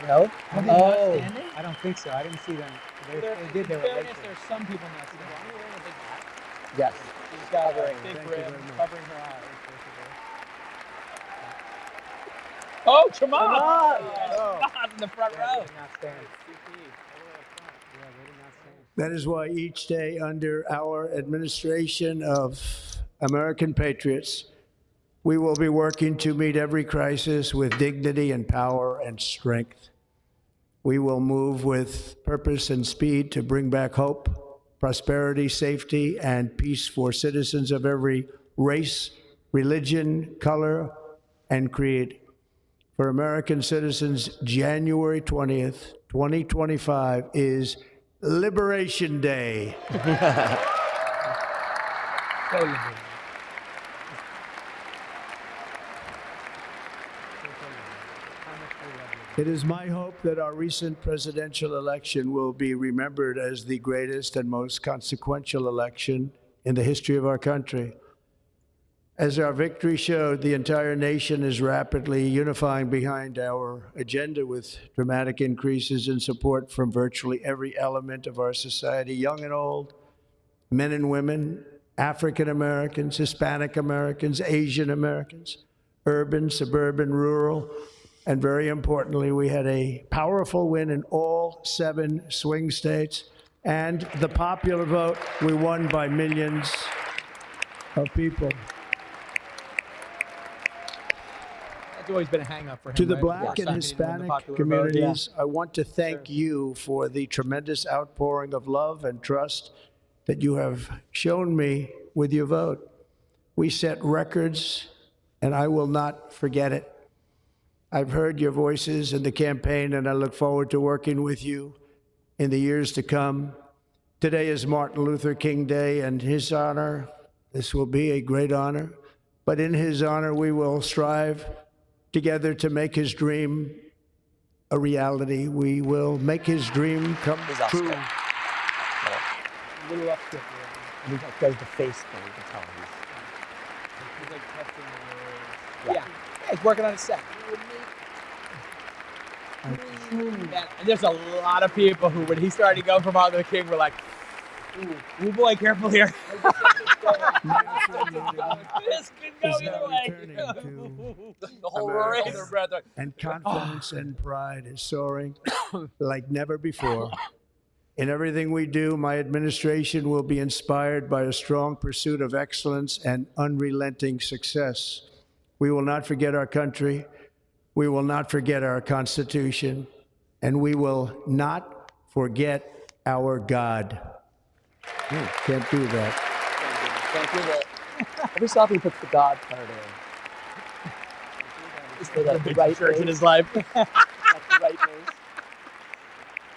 No? Oh, I don't think so. I didn't see them. They did. They In were late. fairness, there's some people not standing. Yes. She's got a big Thank you rib very much. covering her eyes. basically. Oh, Tremont! Tremont in the front row. They did not stand. Yeah, they did not stand. That is why each day under our administration of American patriots, we will be working to meet every crisis with dignity and power and strength. We will move with purpose and speed to bring back hope, prosperity, safety, and peace for citizens of every race, religion, color, and creed. For American citizens, January 20th, 2025 is Liberation Day. It is my hope that our recent presidential election will be remembered as the greatest and most consequential election in the history of our country. As our victory showed, the entire nation is rapidly unifying behind our agenda with dramatic increases in support from virtually every element of our society, young and old, men and women, African Americans, Hispanic Americans, Asian Americans, urban, suburban, rural, and very importantly, we had a powerful win in all 7 swing states. And the popular vote, we won by millions of people. That's always been a hang-up for him. To the right? black and Sucking in when the Hispanic popular vote- communities, I want to thank you for the tremendous outpouring of love and trust that you have shown me with your vote. We set records, and I will not forget it. I've heard your voices in the campaign, and I look forward to working with you in the years to come. Today is Martin Luther King Day, and his honor, this will be a great honor, but in his honor, we will strive together to make his dream a reality. We will make his dream come true. A little upset. He does the face thing, you can tell He's like testing the yeah, he's working on his set. And there's a lot of people who, when he started to go for Martin Luther King, were like, ooh boy, careful here. This could go either way. The whole roaring. And confidence and pride is soaring like never before. In everything we do, my administration will be inspired by a strong pursuit of excellence and unrelenting success. We will not forget our country. We will not forget our Constitution. And we will not forget our God. Can't do that. Can't do that. Every so often he puts the God part in. Is the right church in his life. That's the right news.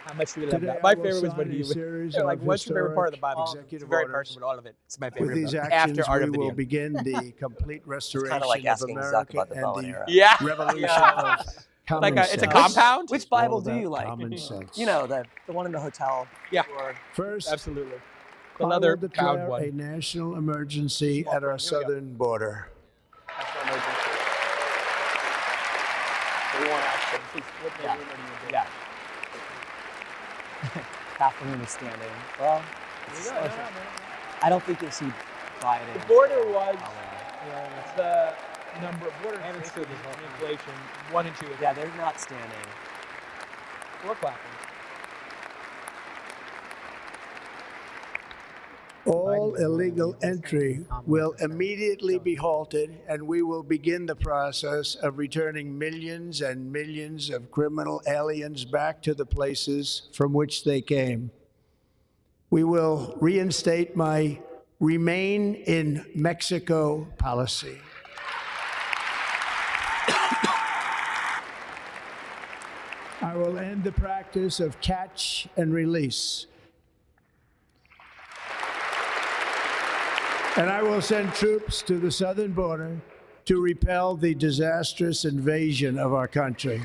How much do we love Today that? I My will favorite was when sign he a series they're like, of what's your favorite part of the Bible? historic It's very executive personal, but all of it. It's my With favorite. these book. actions, After Art we of the will Deal. begin the complete restoration like of asking Zuck America about the bow and and the arrow. Yeah. revolution Yeah. of common Like sense. it's a compound? Which Bible All do you about like? Common sense. You know, the one in the hotel. Yeah. Or First, Absolutely. I will Another declare proud a one. national emergency at our southern border. national emergency. We want action. Yeah. Kathleen is standing. Well, I don't think you'll see Biden. The border was the number of border inflation. 1 and 2. Yeah, they're not standing. We're clapping. All illegal entry will immediately be halted, and we will begin the process of returning millions and millions of criminal aliens back to the places from which they came. We will reinstate my Remain in Mexico policy. I will end the practice of catch and release. And I will send troops to the southern border to repel the disastrous invasion of our country.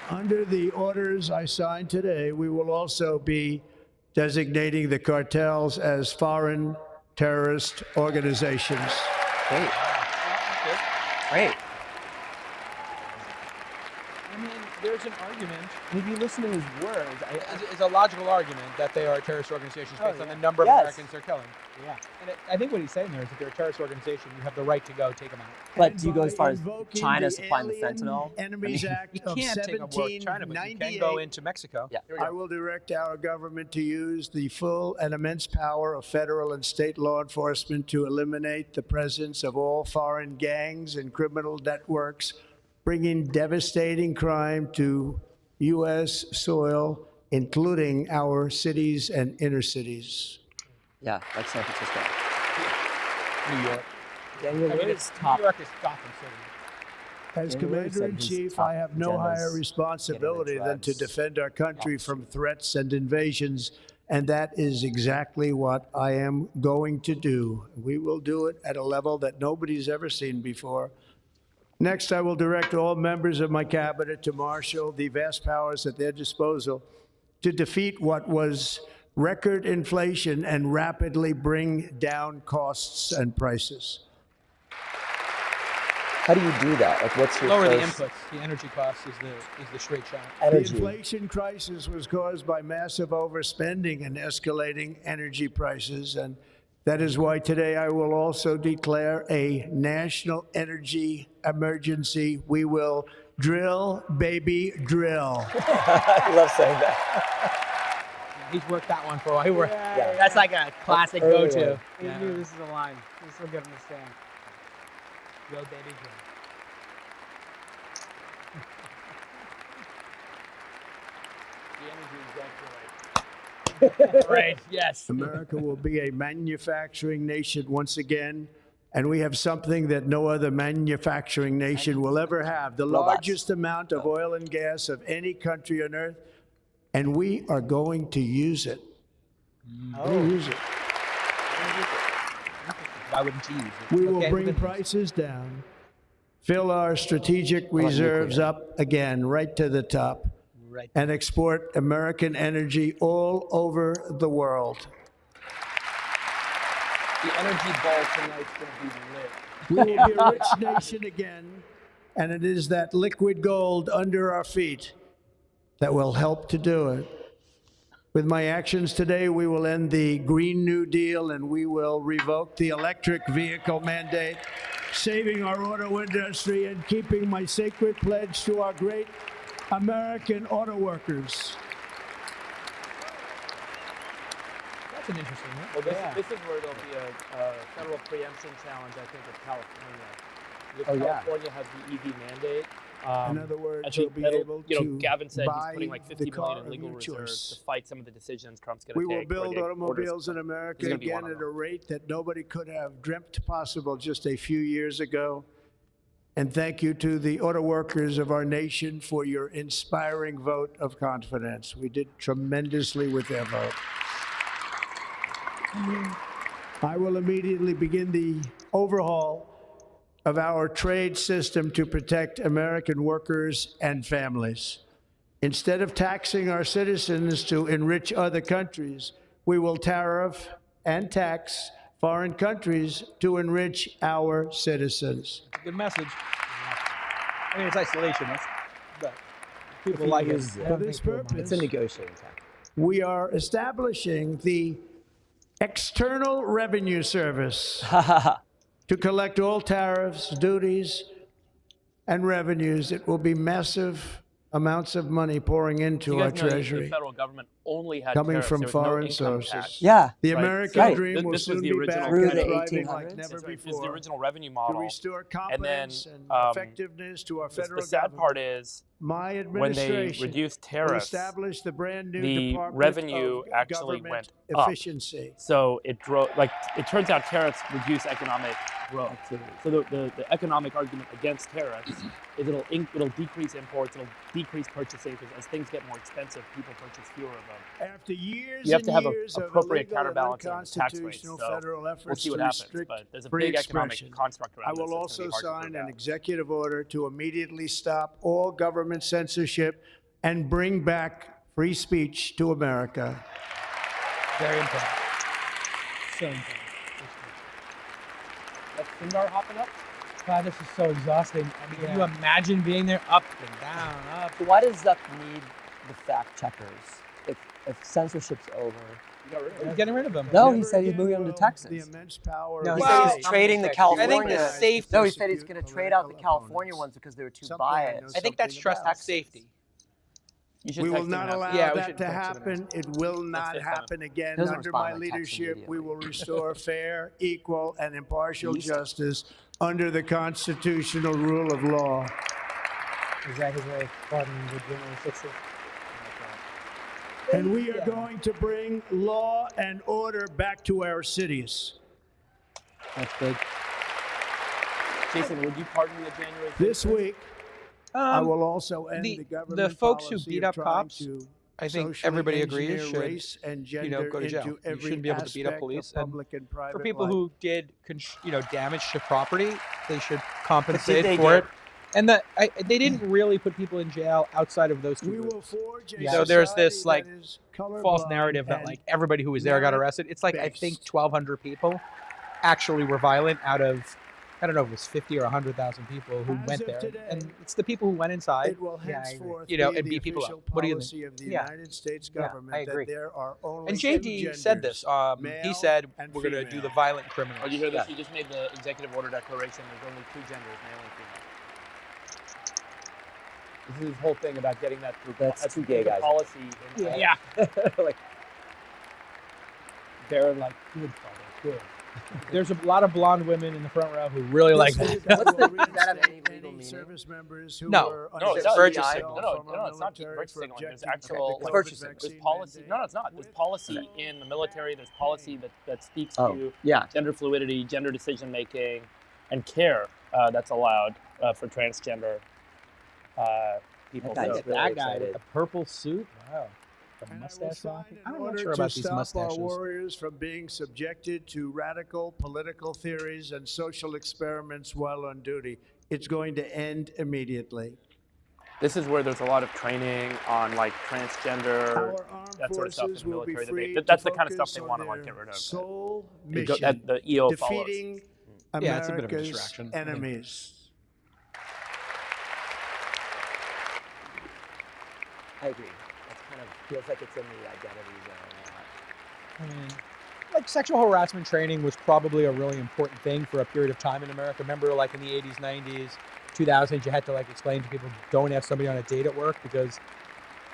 Under the orders I signed today, we will also be designating the cartels as foreign terrorist organizations. Great. Great. I mean, there's an argument. If you listen to his words, it's a logical argument that they are terrorist organizations based on the number of Americans they're killing. Yeah. And I think what he's saying there is that they're a terrorist organization. You have the right to go take them out. But do you go as far as Invoking China the supplying the Alien fentanyl? Enemies Act You of can't take a war with China, but you can go 1798. into Mexico. Yeah. Here we I go. will direct our government to use the full and immense power of federal and state law enforcement to eliminate the presence of all foreign gangs and criminal networks, bringing devastating crime to U.S. soil, including our cities and inner cities. Yeah, like San Francisco. New York. Daniel, I mean, it's top. New York is Gotham City. As Daniel Lewis said his Commander-in-Chief, top I have no agendas higher responsibility getting the than to drugs defend our country off. from threats and invasions, and that is exactly what I am going to do. We will do it at a level that nobody's ever seen before. Next, I will direct all members of my cabinet to marshal the vast powers at their disposal to defeat what was record inflation and rapidly bring down costs and prices. How do you do that? Like, what's your Lower the first inputs. The energy cost is the straight shot. energy? The inflation crisis was caused by massive overspending and escalating energy prices, and that is why today I will also declare a national energy emergency. We will Drill, baby, drill. I love saying that. He's worked that one for a while. Yeah. That's like a classic Early go-to. one. He knew this is a line. This will get him to stand. Go, baby, go. The energy is right. Yes. America will be a manufacturing nation once again, and we have something that no other manufacturing nation will ever have, the largest amount of oil and gas of any country on earth, and we are going to use it. We're going to use it. Why wouldn't you use it? We will Okay, bring we're gonna- prices down, fill our strategic reserves up again, right to the top, Right. and export American energy all over the world. The energy ball tonight's going to be lit. We will be a rich nation again, and it is that liquid gold under our feet that will help to do it. With my actions today, we will end the Green New Deal and we will revoke the electric vehicle mandate, saving our auto industry and keeping my sacred pledge to our great American auto workers. That's an interesting one. Well, this is where there'll be a federal preemption challenge, I think, of California. If California has the EV mandate. In other words, I you'll think be that'll- able you know, to Gavin said he's buy putting like the 50 car million in of legal your reserves choice. to fight some of the decisions Trump's going to We take. will build or the automobiles in orders. America He's gonna be one again of at a rate that nobody could have dreamt possible just a few years ago. And thank you to the auto workers of our nation for your inspiring vote of confidence. We did tremendously with their vote. I will immediately begin the overhaul of our trade system to protect American workers and families. Instead of taxing our citizens to enrich other countries, we will tariff and tax foreign countries to enrich our citizens. Good message. I mean, it's isolation. But people like it. For this purpose, It's a negotiating tactic. we are establishing the External Revenue Service to collect all tariffs, duties, and revenues. It will be massive amounts of money pouring into You our guys know treasury, the federal government only had coming tariffs. from There was no foreign income sources. tax. Yeah. The Right. American So dream will this was soon the be original back Through and the thriving 1800s? like never This is the before. original revenue To model. restore And then confidence and effectiveness to our the federal sad government. part is My when they administration reduced will tariffs, establish the brand new the Department revenue of actually Government went up. Efficiency. So it drove, like, it turns out tariffs reduce economic growth. So the economic argument against tariffs is it'll decrease imports, it'll decrease purchasing, because as things get more expensive, people purchase fewer of them. After years You have and to have years a of appropriate illegal and counterbalancing on the tax rates. unconstitutional So federal efforts we'll see what to happens, restrict but there's a free big economic expression, construct around I this will that's also gonna be hard to sign prove an out. executive order to immediately stop all government censorship and bring back free speech to America. Very important. So important. That's Sundar hopping up. God, this is so exhausting. I mean, can you imagine being there up and down, up? So why does Zuck need the fact checkers if censorship's over? He's getting rid of them. No, he said he's moving them to The Texas. immense power No, of he Well, said he's trading the I California. think the safety. No, he said he's going to Prosecute trade out the political California opponents. ones because they were too Something I know biased. I think that's something trust about. and safety. You should We will text him not and ask allow him. Yeah, we that should to text him and happen. It will not fix happen again. Doesn't Under my respond by text leadership, we immediately. will restore fair, equal, and impartial East. justice under the constitutional rule of law. Is that his way of pardoning the January 6th? And we are going to bring law and order back to our cities. That's big. Jason, would you pardon the January 6th? This week, I will also end the government folks who policy beat of up trying cops, to I think socially everybody agrees engineer should, race and gender go to jail. into You every shouldn't be able to beat up aspect of police. And public and private for people life. who did, damage to property, they should compensate they for do? it. And they didn't really put people in jail outside of those two We groups. will forge a So there's this society like that is false colorblind narrative that and like everybody who was there got arrested. It's like I think 1,200 people actually were violent out of, I don't know if it was 50 or 100,000 people who As went of there. today, And it's the people who went inside. It will henceforth You know, be and the beat people up. official What do you policy think? of the Yeah. United States Yeah, government I agree. that there are only And two JD said genders, this. He male said and we're going to do female. the violent criminals. Oh, you hear this? You just made the executive order declaration. There's only two genders, male and female. This is his whole thing about getting that through. That's two gay guys. Policy. Yeah. Like, they're like, good, father, good. There's a lot of blonde women in the front row who really like that. Does that have any legal meaning? Service members who No. were No, It's it's virtue not. signal. No, it's not just virtue signaling. There's actual It's virtue signaling. there's policy. No, it's not. There's policy in the military. There's policy that speaks to Yeah. gender fluidity, gender decision making, and care that's allowed for transgender people. That guy's So- really That guy excited. with the purple suit. Wow. The And I will mustache sign rocking. in I'm not order sure to about these stop mustaches. our warriors from being subjected to radical political theories and social experiments while on duty. It's going to end immediately. This is where there's a lot of training on like transgender, Our armed that sort of stuff in forces the will be military. free That's to the kind of stuff focus they on want to like their get rid of. sole It go- mission, that the EO follows. defeating Yeah, it's a bit of a America's distraction, I think. enemies. I agree. That kind of feels like it's in the identity zone. I mean, like sexual harassment training was probably a really important thing for a period of time in America. Remember, like in the 80s, 90s, 2000s, you had to like explain to people, don't ask somebody on a date at work, because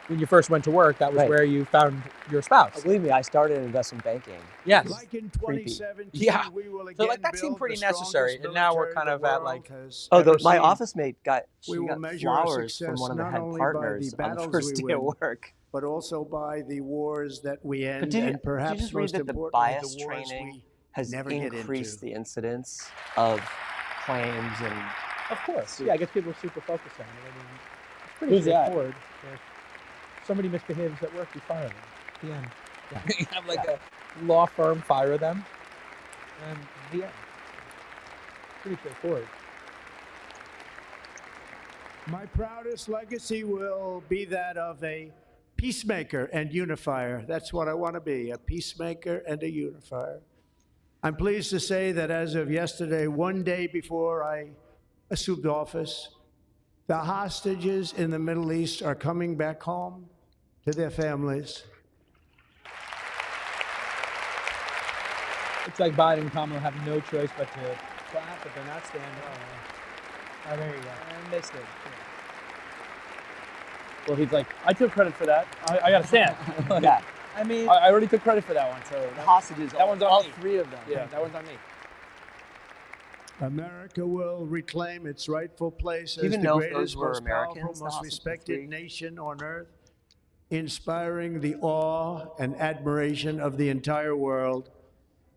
when you first went to work, that was Right. where you found your spouse. Believe me, I started in investment banking. Yes. Like in Creepy. 2017, Yeah. we will So again like that seemed build pretty the necessary, strongest and now we're military kind the of at world like, has Oh, ever my seen. office mate she We will got measure our flowers from success one of the not head only by partners the on the battles first we day of win, work. but also by the wars that we end, But did and you perhaps just read most that the importantly, bias the wars training we has never get increased into. the incidence of claims and of course. Yeah, I guess people are super focused on it. I mean, it's pretty Who's that? straightforward. If somebody misbehaves at work, you fire them. The end. Yeah. You have like a law firm, fire them, and the end. Pretty straightforward. My proudest legacy will be that of a peacemaker and unifier. That's what I want to be, a peacemaker and a unifier. I'm pleased to say that as of yesterday, one day before I assumed office, the hostages in the Middle East are coming back home to their families. It's like Biden and Kamala have no choice but to clap, but they're not standing. Oh, there you go. And they stood. Well, he's like, I took credit for that. I got to stand. Yeah. I mean, I already took credit for that one. So The hostages, that one's on all me. three of them. Yeah, that one's on me. America will reclaim its rightful place Do you as even the know if greatest, those were most powerful, Americans, the most hostages, the respected three? nation on earth, inspiring the awe and admiration of the entire world.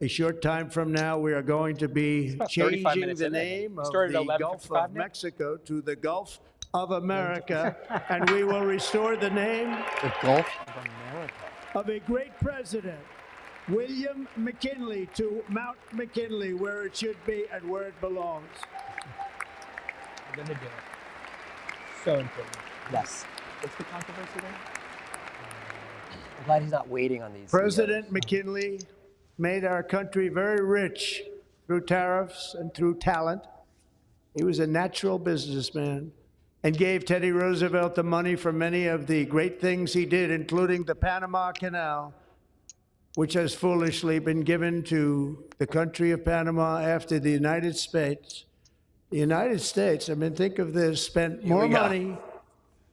A short time from now, we are going to be about 35 changing minutes the in, I think. name We of started the at Gulf 11:55 of now? Mexico to the Gulf of America, and we will restore the name The Gulf. Of America. of a great president, William McKinley, to Mount McKinley, where it should be and where it belongs. We're gonna do it. So important. Yes. What's the controversy then? I'm glad he's not waiting on these. President McKinley made our country very rich through tariffs and through talent. He was a natural businessman and gave Teddy Roosevelt the money for many of the great things he did, including the Panama Canal, which has foolishly been given to the country of Panama after the United States. The United States, I mean, think of this, spent more money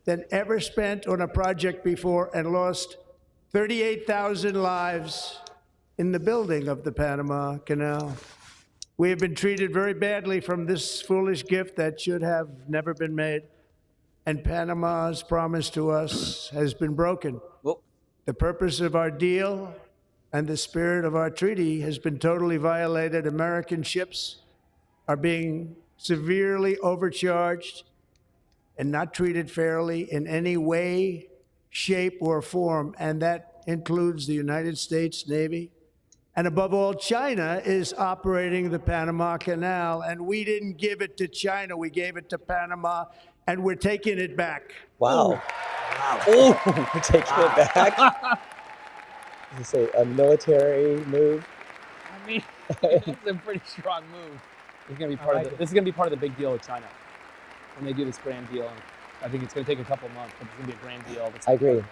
than ever spent on a project before and lost 38,000 lives in the building of the Panama Canal. We have been treated very badly from this foolish gift that should have never been made. And Panama's promise to us has been broken. Well, The purpose of our deal and the spirit of our treaty has been totally violated. American ships are being severely overcharged and not treated fairly in any way, shape, or form. And that includes the United States Navy. And above all, China is operating the Panama Canal, and we didn't give it to China. We gave it to Panama, and we're taking it back. wow. Wow. Oh, we're taking it back. Is this a military move? I mean, it's a pretty strong move. This is gonna be part like of it. this is gonna be part of the big deal with China when they do this grand deal. I think it's gonna take a couple months, but it's gonna be a grand deal. I agree.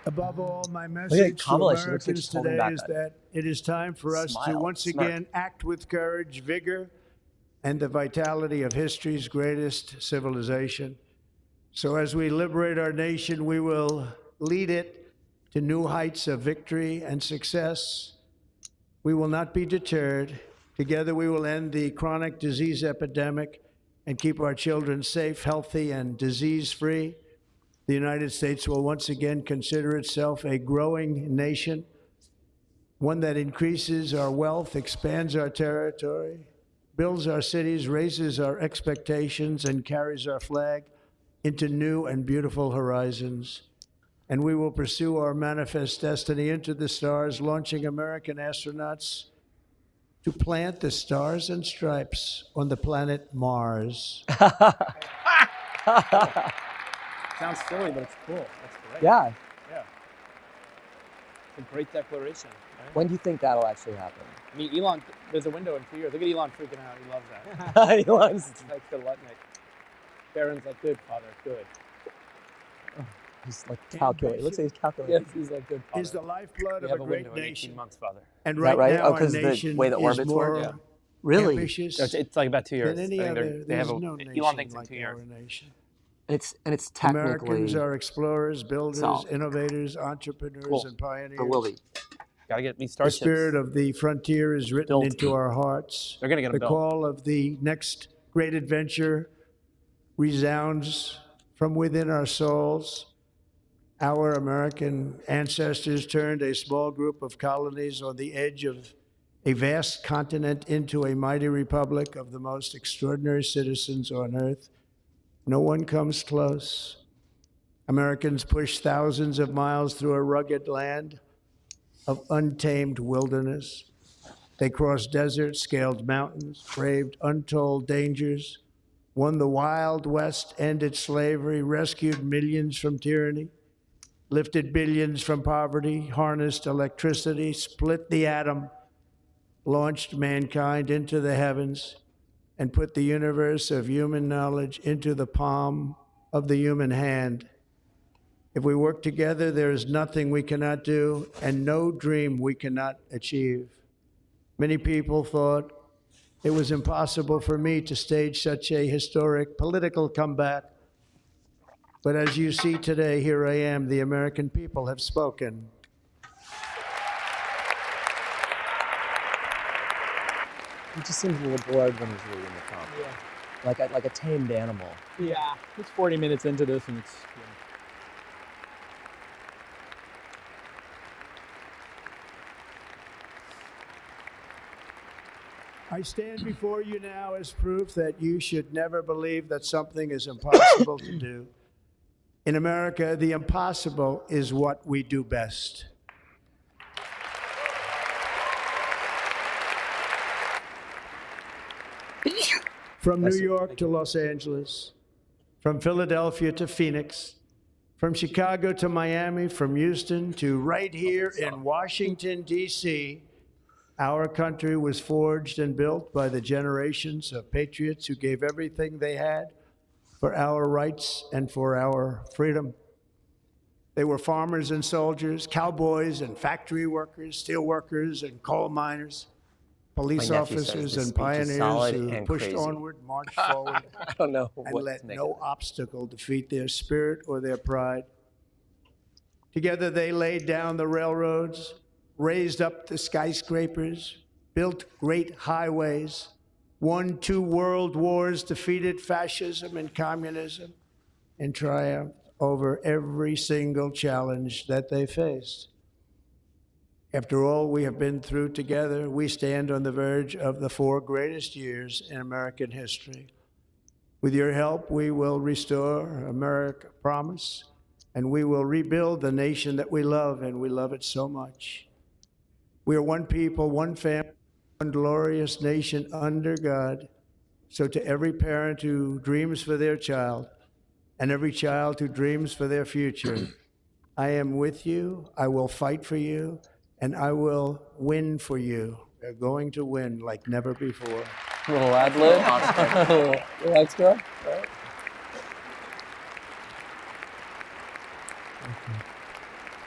Above all, my at message to Kamala. She looks like Americans she's holding today back is that that it is time for us to smile, once smirk. again act with courage, vigor, and the vitality of history's greatest civilization. So as we liberate our nation, we will lead it to new heights of victory and success. We will not be deterred. Together we will end the chronic disease epidemic and keep our children safe, healthy, and disease-free. The United States will once again consider itself a growing nation, one that increases our wealth, expands our territory, builds our cities, raises our expectations, and carries our flag into new and beautiful horizons. And we will pursue our manifest destiny into the stars, launching American astronauts to plant the stars and stripes on the planet Mars. Sounds silly, but it's cool. That's great. Yeah. Yeah. It's a great declaration. Right? When do you think that'll actually happen? I mean, Elon, there's a window in 2 years. Look at Elon freaking out. He loves that. Elon's It's like the Lutnick. Barron's like, good, father, good. He's like calculating. It looks like he's calculating. Yes, he's like, good, father. Is the lifeblood We of have a a great window in 18 nation. months, father. And Is right that right? now, Oh, our 'cause the nation way the is orbits more work? Yeah. Really? ambitious It's like about 2 years. than any I think other. they have There's a, no Elon nation thinks in like 2 years. our nation. And it's technically Americans are explorers, builders, solved. innovators, entrepreneurs, Cool. and pioneers. Or will he? Gotta get these The starships. spirit of the frontier is written Built. into our hearts. They're gonna get 'em The built. call of the next great adventure resounds from within our souls. Our American ancestors turned a small group of colonies on the edge of a vast continent into a mighty republic of the most extraordinary citizens on earth. No one comes close. Americans pushed thousands of miles through a rugged land of untamed wilderness. They crossed deserts, scaled mountains, braved untold dangers, won the Wild West, ended slavery, rescued millions from tyranny, lifted billions from poverty, harnessed electricity, split the atom, launched mankind into the heavens, and put the universe of human knowledge into the palm of the human hand. If we work together, there is nothing we cannot do and no dream we cannot achieve. Many people thought it was impossible for me to stage such a historic political comeback. But as you see today, here I am. The American people have spoken. He just seems a little bored when he's reading the comment. Yeah. Like a tamed animal. Yeah. It's 40 minutes into this and it's... Yeah. I stand before you now as proof that you should never believe that something is impossible to do. In America, the impossible is what we do best. From New York to Los Angeles, from Philadelphia to Phoenix, from Chicago to Miami, from Houston to right here in Washington, D.C., our country was forged and built by the generations of patriots who gave everything they had for our rights and for our freedom. They were farmers and soldiers, cowboys and factory workers, steel workers and coal miners, police officers and pioneers who pushed onward, marched forward, I don't know and what let to make no obstacle defeat their spirit or their pride. Together they laid down the railroads, raised up the skyscrapers, built great highways, won 2 world wars, defeated fascism and communism, and triumphed over every single challenge that they faced. After all we have been through together, we stand on the verge of the 4 greatest years in American history. With your help, we will restore America promise, and we will rebuild the nation that we love, and we love it so much. We are one people, one family, one glorious nation under God. So to every parent who dreams for their child, and every child who dreams for their future, I am with you, I will fight for you, and I will win for you. They're going to win like never before. A little ad lib. Little extra. Right?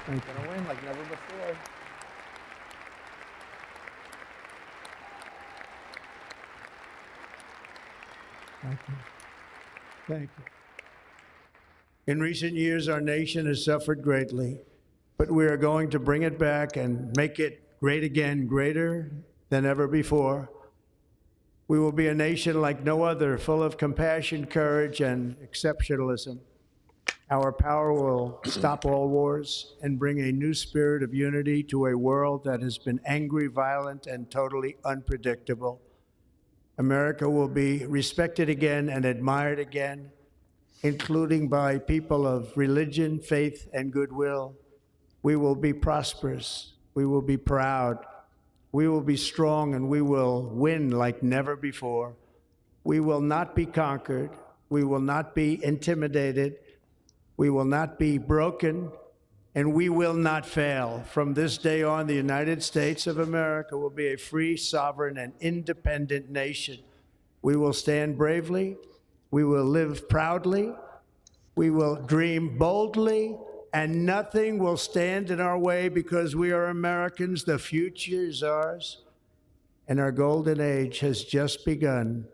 Thank Gonna win like never before. Thank you. Thank you. In recent years, our nation has suffered greatly, but we are going to bring it back and make it great again, greater than ever before. We will be a nation like no other, full of compassion, courage, and exceptionalism. Our power will stop all wars and bring a new spirit of unity to a world that has been angry, violent, and totally unpredictable. America will be respected again and admired again, including by people of religion, faith, and goodwill. We will be prosperous. We will be proud. We will be strong, and we will win like never before. We will not be conquered. We will not be intimidated. We will not be broken, and we will not fail. From this day on, the United States of America will be a free, sovereign, and independent nation. We will stand bravely. We will live proudly. We will dream boldly, and nothing will stand in our way because we are Americans. The future is ours, and our golden age has just begun.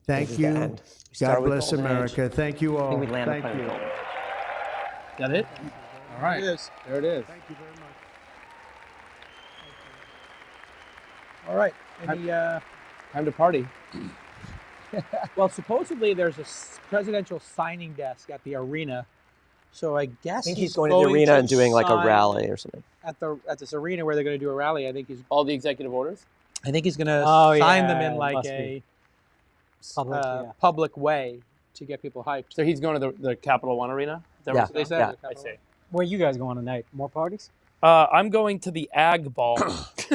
Thank you. God bless America. Thank you all. Thank you. Got it? All right. There it is. There it is. Thank you very much. All right. Any, Time to party. well, supposedly there's a presidential signing desk at the arena. So I guess I think he's going to the arena and doing like a rally or something. At this arena where they're going to do a rally. I think he's All the executive orders? going to sign them in like a public way to get people hyped. So he's going to the Capital One Arena? Is that Yeah. what they said? Yeah. I see. Where are you guys going tonight? More parties? I'm going to the Ag Ball.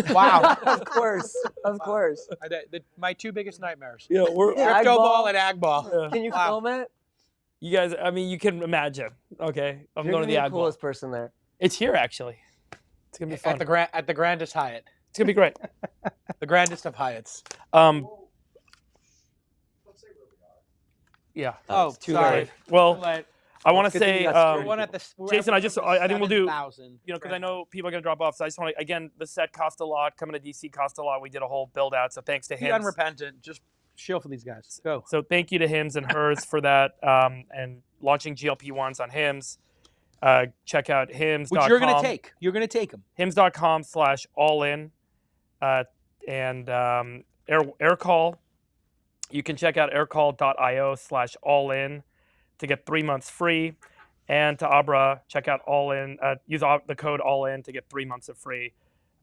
Wow. Of course. Of course. My two biggest nightmares. Yeah, we're Ag Crypto ball? ball and ag ball. Can you Wow. film it? you guys. I mean, you can imagine. Okay, I'm You're going gonna to be the the Ag Ball. coolest person there. It's here actually. It's gonna be fun. At the grandest Hyatt. It's gonna be great. The grandest of Hyatts. Yeah. Oh, too sorry. late. Well, Late. I want to Good thing say, you got security. One at the Jason, I think we'll do. 7,000. Because I know people are going to drop off. So I just want to, again, the set cost a lot. Coming to DC cost a lot. We did a whole build out. So thanks to Be him. unrepentant. Just chill for these guys. Go. So thank you to Hims and Hers for that. And launching GLP-1s on Hims. Check out Hims.com. Which you're going to take. You're going to take them. Hims.com/all-in. And AirCall. You can check out aircall.io/all-in to get 3 months free. And to Abra, check out all-in. Use the code all-in to get 3 months of free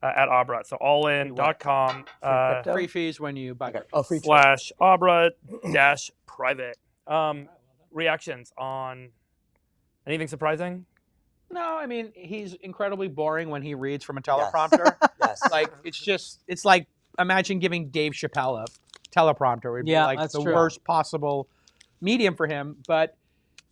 at Abra. So allin.com Free fees when you buy. Free /Abra-private. Reactions on anything surprising? No, I mean, he's incredibly boring when he reads from a teleprompter. Yes. Like, it's like, imagine giving Dave Chappelle a teleprompter. It would be like that's the true. worst possible medium for him. But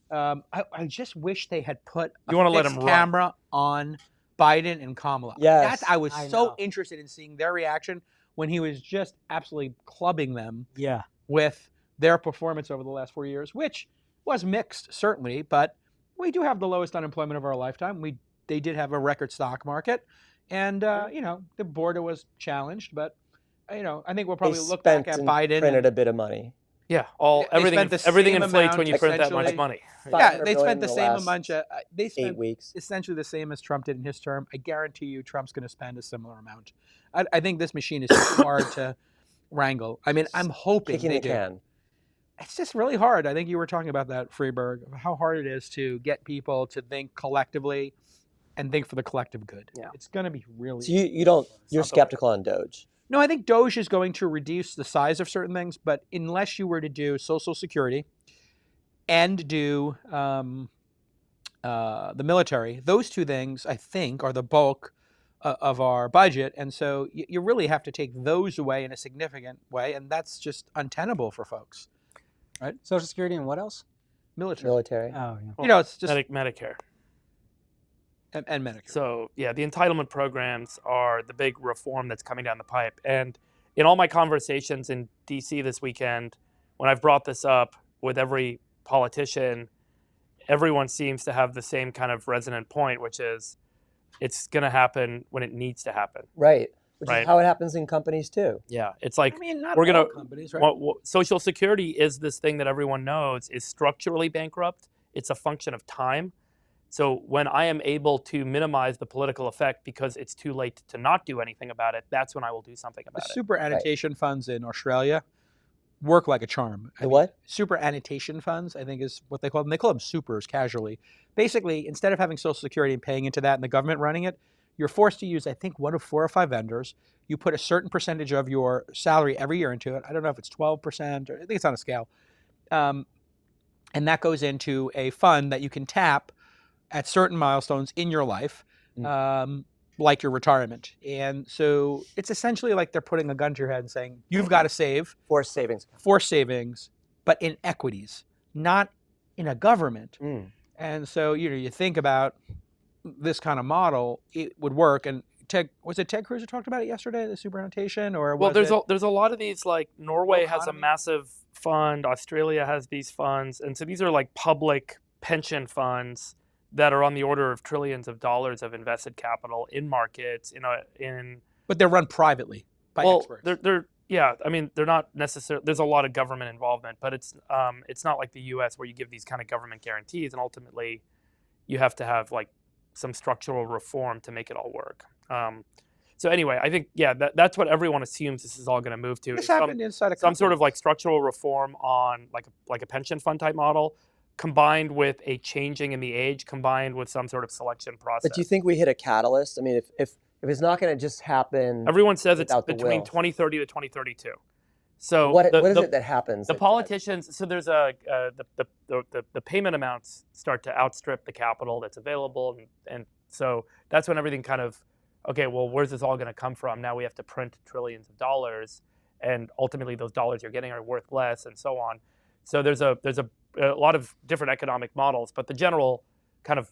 I just wish they had put You wanna let fixed him run. camera on Biden and Kamala. Yes. I was I so know. interested in seeing their reaction when he was just absolutely clubbing them Yeah. with their performance over the last 4 years, which was mixed, certainly, but we do have the lowest unemployment of our lifetime. They did have a record stock market, and the border was challenged, but I think we'll probably look back at Biden. Printed a bit of money. Yeah, They everything spent the everything same inflates amount, when you print that much essentially. money. Yeah, they 500 billion spent in the the same last amount. They 8 spent weeks. essentially the same as Trump did in his term. I guarantee you, Trump's going to spend a similar amount. I think this machine is too hard to wrangle. I mean, I'm hoping Kicking they the do. can. It's just really hard. I think you were talking about that, Freeberg, how hard it is to get people to think collectively and think for the collective good. Yeah. It's going to be really. So you're skeptical on DOGE. No, I think DOGE is going to reduce the size of certain things, but unless you were to do Social Security and do the military, those two things, I think, are the bulk of our budget. And so you really have to take those away in a significant way, and that's just untenable for folks. Right? Social Security and what else? Military. Oh, yeah. It's just Medicare. and Medicare. So yeah, the entitlement programs are the big reform that's coming down the pipe. And in all my conversations in DC this weekend, when I've brought this up with every politician, everyone seems to have the same kind of resonant point, which is it's going to happen when it needs to happen. Right. Which Right. is how it happens in companies too. Yeah, it's like I mean, not we're all gonna. companies, right? Social Security is this thing that everyone knows is structurally bankrupt. It's a function of time. So when I am able to minimize the political effect because it's too late to not do anything about it, that's when I will do something about The it. super annotation funds in Australia work like a charm. The what? Super annotation funds, I think is what they call them. They call them supers casually. Basically, instead of having Social Security and paying into that and the government running it, you're forced to use, I think, one of 4 or 5 vendors. You put a certain percentage of your salary every year into it. I don't know if it's 12% or I think it's on a scale. And that goes into a fund that you can tap at certain milestones in your life, like your retirement. And so it's essentially like they're putting a gun to your head and saying, you've got to save. Forced savings. Forced savings, but in equities, not in a government. And so, you think about this kind of model, it would work. And was it Ted Cruz who talked about it yesterday, the super annotation? Or well, there's a lot of these, like Norway has a massive fund, Australia has these funds. And so these are like public pension funds that are on the order of trillions of dollars of invested capital in markets, But they're run privately by experts. They're not necessarily. There's a lot of government involvement, but it's not like the U.S. where you give these kind of government guarantees, and ultimately, you have to have like some structural reform to make it all work. So anyway, I think that's what everyone assumes this is all going to move to. This happened inside a some sort of like structural reform on like a pension fund type model, combined with a changing in the age, combined with some sort of selection process. But do you think we hit a catalyst? I mean, if it's not going to just happen, everyone says it's between 2030 to 2032. So what is it that happens? The politicians. So there's the payment amounts start to outstrip the capital that's available, and so that's when everything kind of, okay, well, where's this all going to come from? Now we have to print trillions of dollars, and ultimately those dollars you're getting are worth less, and so on. So there's a lot of different economic models, but the general kind of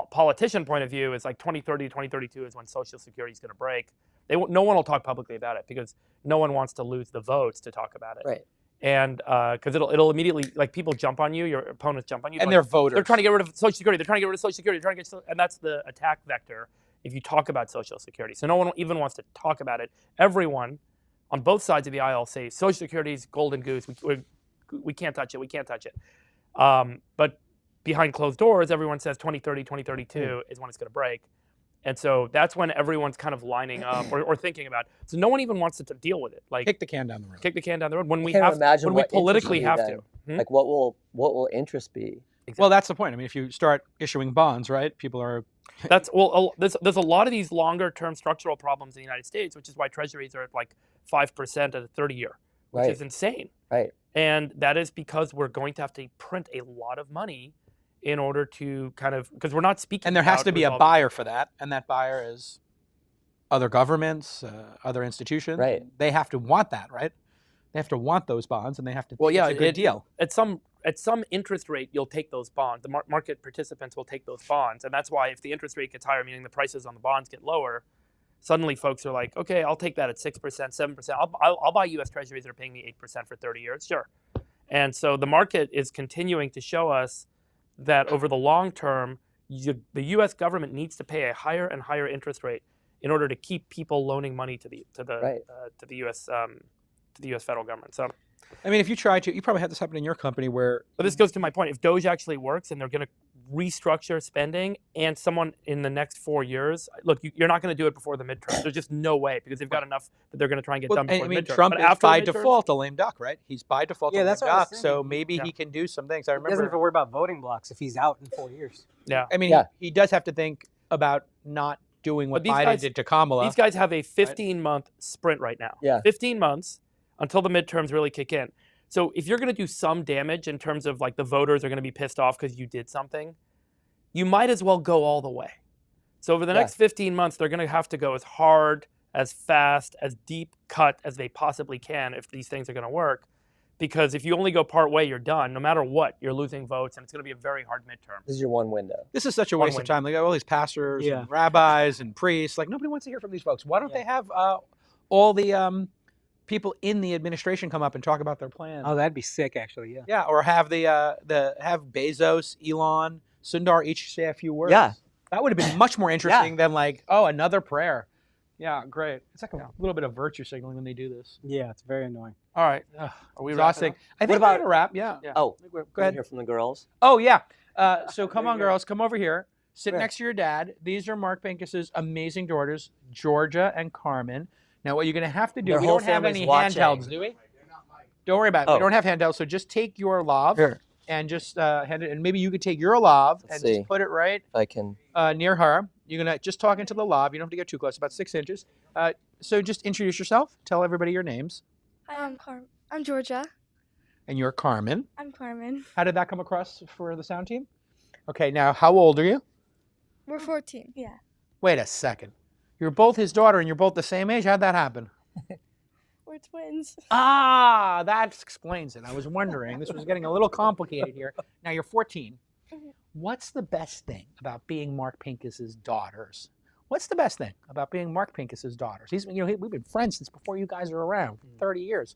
politician point of view is like 2030, 2032 is when Social Security is going to break. No one will talk publicly about it because no one wants to lose the votes to talk about it. Right. And because it'll immediately, like, people jump on you, your opponents jump on you. And like, they're voters. They're trying to get rid of Social Security. They're trying to get rid of Social Security. And that's the attack vector if you talk about Social Security. So no one even wants to talk about it. Everyone on both sides of the aisle say Social Security's golden goose. We can't touch it. We can't touch it. But behind closed doors, everyone says 2030, 2032 is when it's going to break. And so that's when everyone's kind of lining up or thinking about. So no one even wants to deal with it. Like, kick the can down the road. Kick the can down the road when we politically have to. Like, what will interest be? Exactly. Well, that's the point. I mean, if you start issuing bonds, right? People are. There's a lot of these longer term structural problems in the United States, which is why treasuries are at like 5% at a 30-year, which is insane. Right. And that is because we're going to have to print a lot of money in order to kind of, because we're not speaking. And there has to be a buyer for that, and that buyer is other governments, other institutions. Right. They have to want that, right? They have to want those bonds, and they have to. Well, yeah, it's a good deal. At some interest rate, you'll take those bonds. The market participants will take those bonds, and that's why if the interest rate gets higher, meaning the prices on the bonds get lower, suddenly folks are like, okay, I'll take that at 6%, 7%. I'll buy U.S. Treasuries that are paying me 8% for 30 years, sure. And so the market is continuing to show us that over the long term, the U.S. government needs to pay a higher and higher interest rate in order to keep people loaning money to the U.S. federal government. So, I mean, if you try to, you probably had this happen in your company where. But this goes to my point. If DOGE actually works and they're going to restructure spending, and someone in the next 4 years, look, you're not going to do it before the midterms. There's just no way because they've got enough that they're going to try and get done before the midterms. Trump but is by default a lame duck, right? He's by default a lame duck, so maybe he can do some things. I remember. He doesn't have to worry about voting blocks if he's out in 4 years. Yeah. I mean, he does have to think about not doing what Biden did to Kamala. These guys have a 15-month sprint right now. Yeah. 15 months until the midterms really kick in. So if you're going to do some damage in terms of like the voters are going to be pissed off because you did something, you might as well go all the way. So over the next 15 months, they're going to have to go as hard, as fast, as deep cut as they possibly can if these things are going to work. Because if you only go part way, you're done. No matter what, you're losing votes, and it's going to be a very hard midterm. This is your one window. This is such a waste of time. Like all these pastors and rabbis and priests. Like nobody wants to hear from these folks. Why don't they have all the people in the administration come up and talk about their plans? Oh, that'd be sick, actually. Yeah. Yeah, or have have Bezos, Elon, Sundar each say a few words. Yeah. That would have been much more interesting than like, oh, another prayer. Yeah, great. It's like a little bit of virtue signaling when they do this. Yeah, it's very annoying. All right. Are we exhausting? I think we're going to wrap. Yeah. Oh, go ahead. Hear from the girls. Oh, yeah. So come on, girls, come over here. Sit Where? next to your dad. These are Mark Pincus's amazing daughters, Georgia and Carmen. Now, what you're going to have to do, Their we whole don't have family's any watching. handhelds, do we? Don't worry about it. Oh. We don't have handhelds, so just take your lav Sure. and just hand it. And maybe you could take your lav Let's and see just put it right if I can. near her. You're going to just talk into the lav. You don't have to get too close, about 6 inches. So just introduce yourself. Tell everybody your names. Hi, I'm Georgia. And you're Carmen. I'm Carmen. How did that come across for the sound team? Okay, now how old are you? We're 14. Yeah. Wait a second. You're both his daughter and you're both the same age? How'd that happen? We're twins. Ah, that explains it. I was wondering. This was getting a little complicated here. Now you're 14. What's the best thing about being Mark Pincus's daughters? What's the best thing about being Mark Pincus's daughters? We've been friends since before you guys are around, 30 years.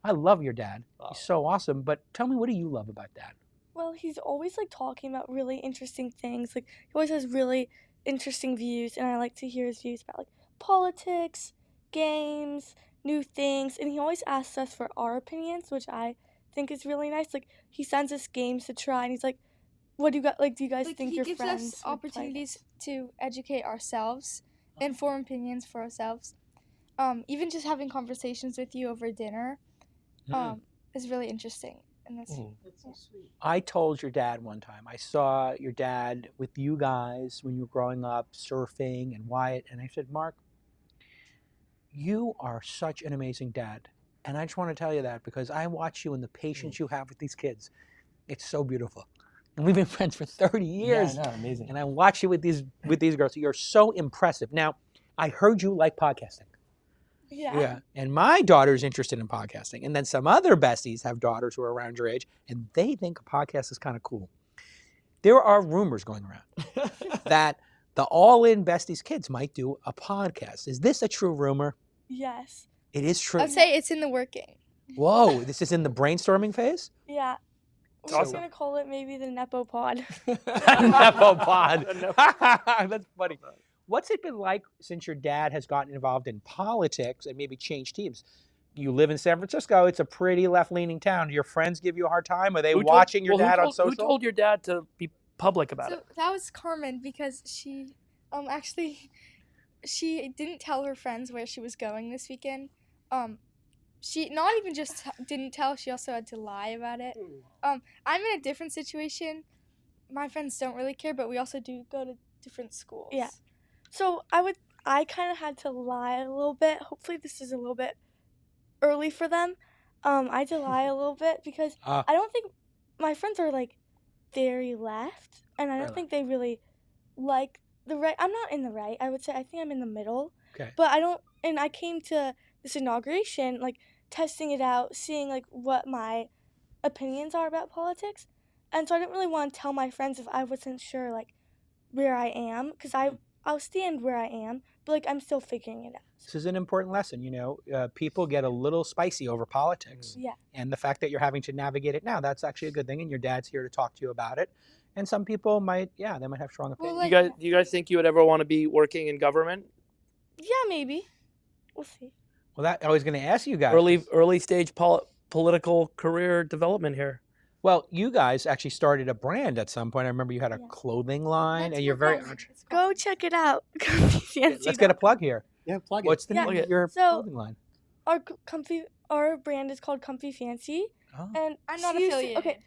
I love your dad. He's so awesome. But tell me, what do you love about Dad? Well, he's always like talking about really interesting things. Like he always has really interesting views, and I like to hear his views about like politics, games, new things, and he always asks us for our opinions, which I think is really nice. Like he sends us games to try, and he's like, "What do you guys like? Do you guys think your friends?" He gives us opportunities to educate ourselves and form opinions for ourselves. Even just having conversations with you over dinner is really interesting. And that's so sweet. I told your dad one time, I saw your dad with you guys when you were growing up, surfing and Wyatt, and I said, Mark, you are such an amazing dad. And I just want to tell you that because I watch you and the patience you have with these kids. It's so beautiful. And we've been friends for 30 years. Yeah, I know, amazing. And I watch you with these girls. You're so impressive. Now, I heard you like podcasting. Yeah. And my daughter's interested in podcasting. And then some other besties have daughters who are around your age, and they think a podcast is kind of cool. There are rumors going around that the All In Besties kids might do a podcast. Is this a true rumor? Yes. It is true. I'd say it's in the working. Whoa, this is in the brainstorming phase? Yeah. It's We're awesome. gonna call it maybe the Nepo Pod. Nepo Pod. That's funny. What's it been like since your dad has gotten involved in politics and maybe changed teams? You live in San Francisco. It's a pretty left-leaning town. Do your friends give you a hard time? Are they watching your dad on social? Who told your dad to be public about it? So that was Carmen because she she didn't tell her friends where she was going this weekend. She not even just didn't tell, she also had to lie about it. I'm in a different situation. My friends don't really care, but we also do go to different schools. Yeah. So I kind of had to lie a little bit. Hopefully this is a little bit early for them. I had to lie a little bit because I don't think my friends are like very left, and I don't think they really like the right. I'm not in the right. I would say I think I'm in the middle. Okay. But I don't. And I came to this inauguration like testing it out, seeing like what my opinions are about politics, and so I didn't really want to tell my friends if I wasn't sure like where I am, because I'll stand where I am, but like I'm still figuring it out. This is an important lesson. You know, people get a little spicy over politics. Yeah. And the fact that you're having to navigate it now, that's actually a good thing. And your dad's here to talk to you about it. And some people might, they might have strong opinions. Do you guys think you would ever want to be working in government? Yeah, maybe. We'll see. Well, I was going to ask you guys. Early stage political career development here. Well, you guys actually started a brand at some point. I remember you had a clothing line, and you're very. Go check it out. Let's get a plug here. Yeah, plug it. What's the name of your clothing line? Our brand is called Comfy Fancy, and I'm not affiliated. Okay.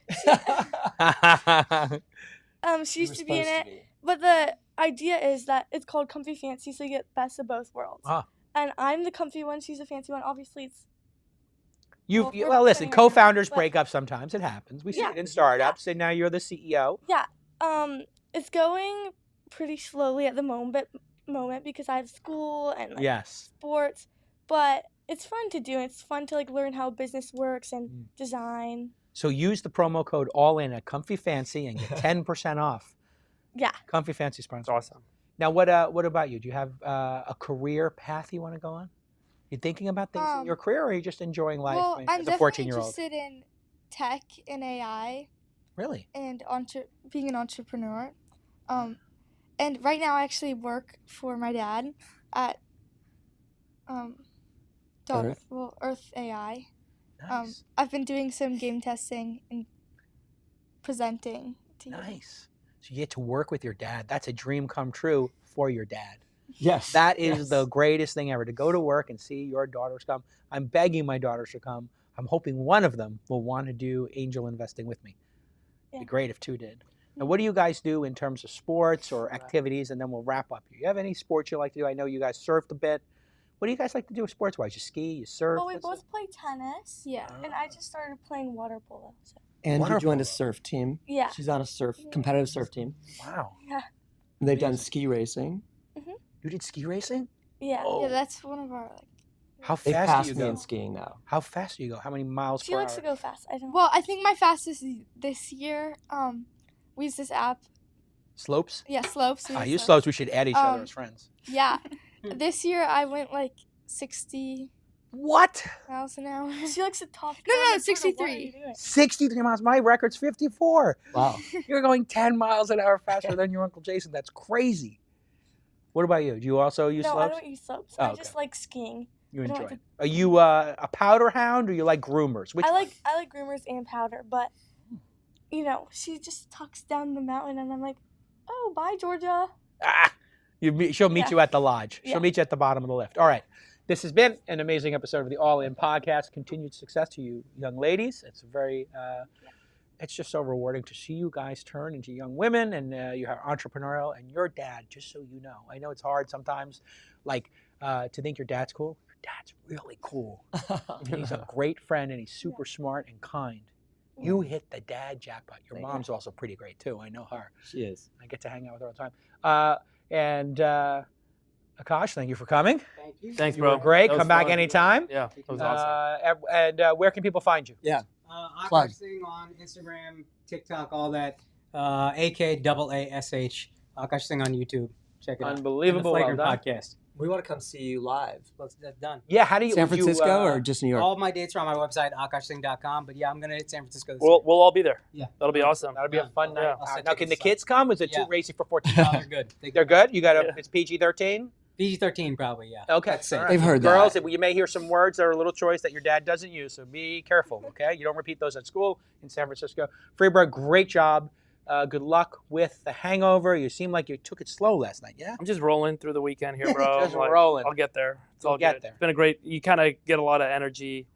She used to be in it, but the idea is that it's called Comfy Fancy, so you get best of both worlds. And I'm the comfy one. She's the fancy one. Obviously, it's. Well, listen, co-founders break up sometimes. It happens. We see it in startups, and now you're the CEO. Yeah. It's going pretty slowly at the moment because I have school and sports, but it's fun to do. It's fun to like learn how business works and design. So use the promo code ALLIN at Comfy Fancy and get 10% off. Yeah. Comfy Fancy sponsor. That's awesome. Now, what about you? Do you have a career path you want to go on? You thinking about things in your career, or are you just enjoying life I'm as a 14-year-old? interested in tech and AI. Really? And being an entrepreneur. And right now I actually work for my dad at Earth AI. Nice. I've been doing some game testing and presenting 14. Nice. So you get to work with your dad. That's a dream come true for your dad. Yes. That is the greatest thing ever, to go to work and see your daughters come. I'm begging my daughters to come. I'm hoping one of them will want to do angel investing with me. It'd be great if two did. Now, what do you guys do in terms of sports or activities? And then we'll wrap up. You have any sports you like to do? I know you guys surfed a bit. What do you guys like to do sports-wise? You ski, you surf? Well, we both play tennis. Yeah. And I just started playing water polo. So. And Water you joined a polo. surf team. Yeah. She's on a competitive surf team. Wow. Yeah. They've done ski racing. You did ski racing? Yeah. Yeah, that's one of our How They fast do passed you me go? in skiing now. How fast do you go? How many miles She per likes hour? to go fast. I don't. Well, I think my fastest this year, we use this app. Slopes? Yeah, Slopes. I use slopes. We should add each other as friends. Yeah. This year I went like 60 What? miles an hour. She likes to talk. No, 63. 63 miles. My record's 54. Wow. You're going 10 miles an hour faster than your Uncle Jason. That's crazy. What about you? Do you also use No, slopes? I don't use slopes. Oh, I okay. just like skiing. You I don't enjoy like it. Are you a powder hound or you like groomers? Which I like groomers and powder, but she just tucks down the mountain, and I'm like, oh, bye, Georgia. She'll meet you at the lodge. Yeah. She'll meet you at the bottom of the lift. All right. This has been an amazing episode of the All In Podcast. Continued success to you young ladies. It's very, it's just so rewarding to see you guys turn into young women, and you are entrepreneurial. And your dad, just so you know, I know it's hard sometimes, to think your dad's cool. Your dad's really cool. And he's a great friend, and he's super smart and kind. You hit the dad jackpot. Your mom's also pretty great too. I know her. She is. I get to hang out with her all the time. Akash, thank you for coming. Thank you. Thanks, You bro. were great. That was Come back fun. anytime. Yeah, that was awesome. And where can people find you? Yeah. Akash Singh on Instagram, TikTok, all that. AKAASH. Akash Singh on YouTube. Check it out. Unbelievable. And the Flagrant Well done. Podcast. We want to come see you live. That's done. Yeah, how do you San would you, Francisco or just New York? All my dates are on my website, akashsingh.com. But yeah, I'm going to hit San Francisco this We'll all be there. Yeah. That'll be awesome. That'll be a fun night. Yeah. Now, can the kids come? Is it too racy for 14? They're good. They're good? You got a, it's PG-13? PG-13 probably, yeah. Okay. That's safe. all right. They've heard Girls, that. you may hear some words that are a little choice that your dad doesn't use, so be careful, okay? You don't repeat those at school in San Francisco. Freeberg, great job. Good luck with the hangover. You seem like you took it slow last night, yeah? I'm just rolling through the weekend here, bro. Just rolling. I'll get there. It's You'll all get good. there. It's been a great. You kind of get a lot of energy.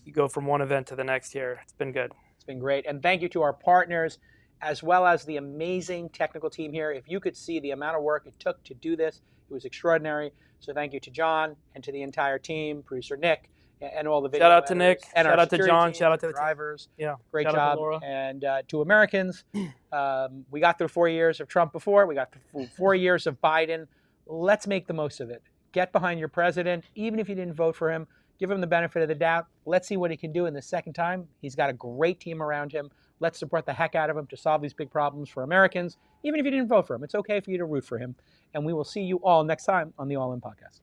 You go from one event to the next here. It's been good. It's been great. And thank you to our partners, as well as the amazing technical team here. If you could see the amount of work it took to do this, it was extraordinary. So thank you to John and to the entire team, producer Nick, and all the video Shout out to editors, Nick. and Shout our out to security John. team, Shout out to the drivers. Yeah. Great Shout out job. to Laura. And to Americans, we got through 4 years of Trump before. We got through 4 years of Biden. Let's make the most of it. Get behind your president, even if you didn't vote for him. Give him the benefit of the doubt. Let's see what he can do in the second time. He's got a great team around him. Let's support the heck out of him to solve these big problems for Americans. Even if you didn't vote for him, it's okay for you to root for him. And we will see you all next time on the All In Podcast.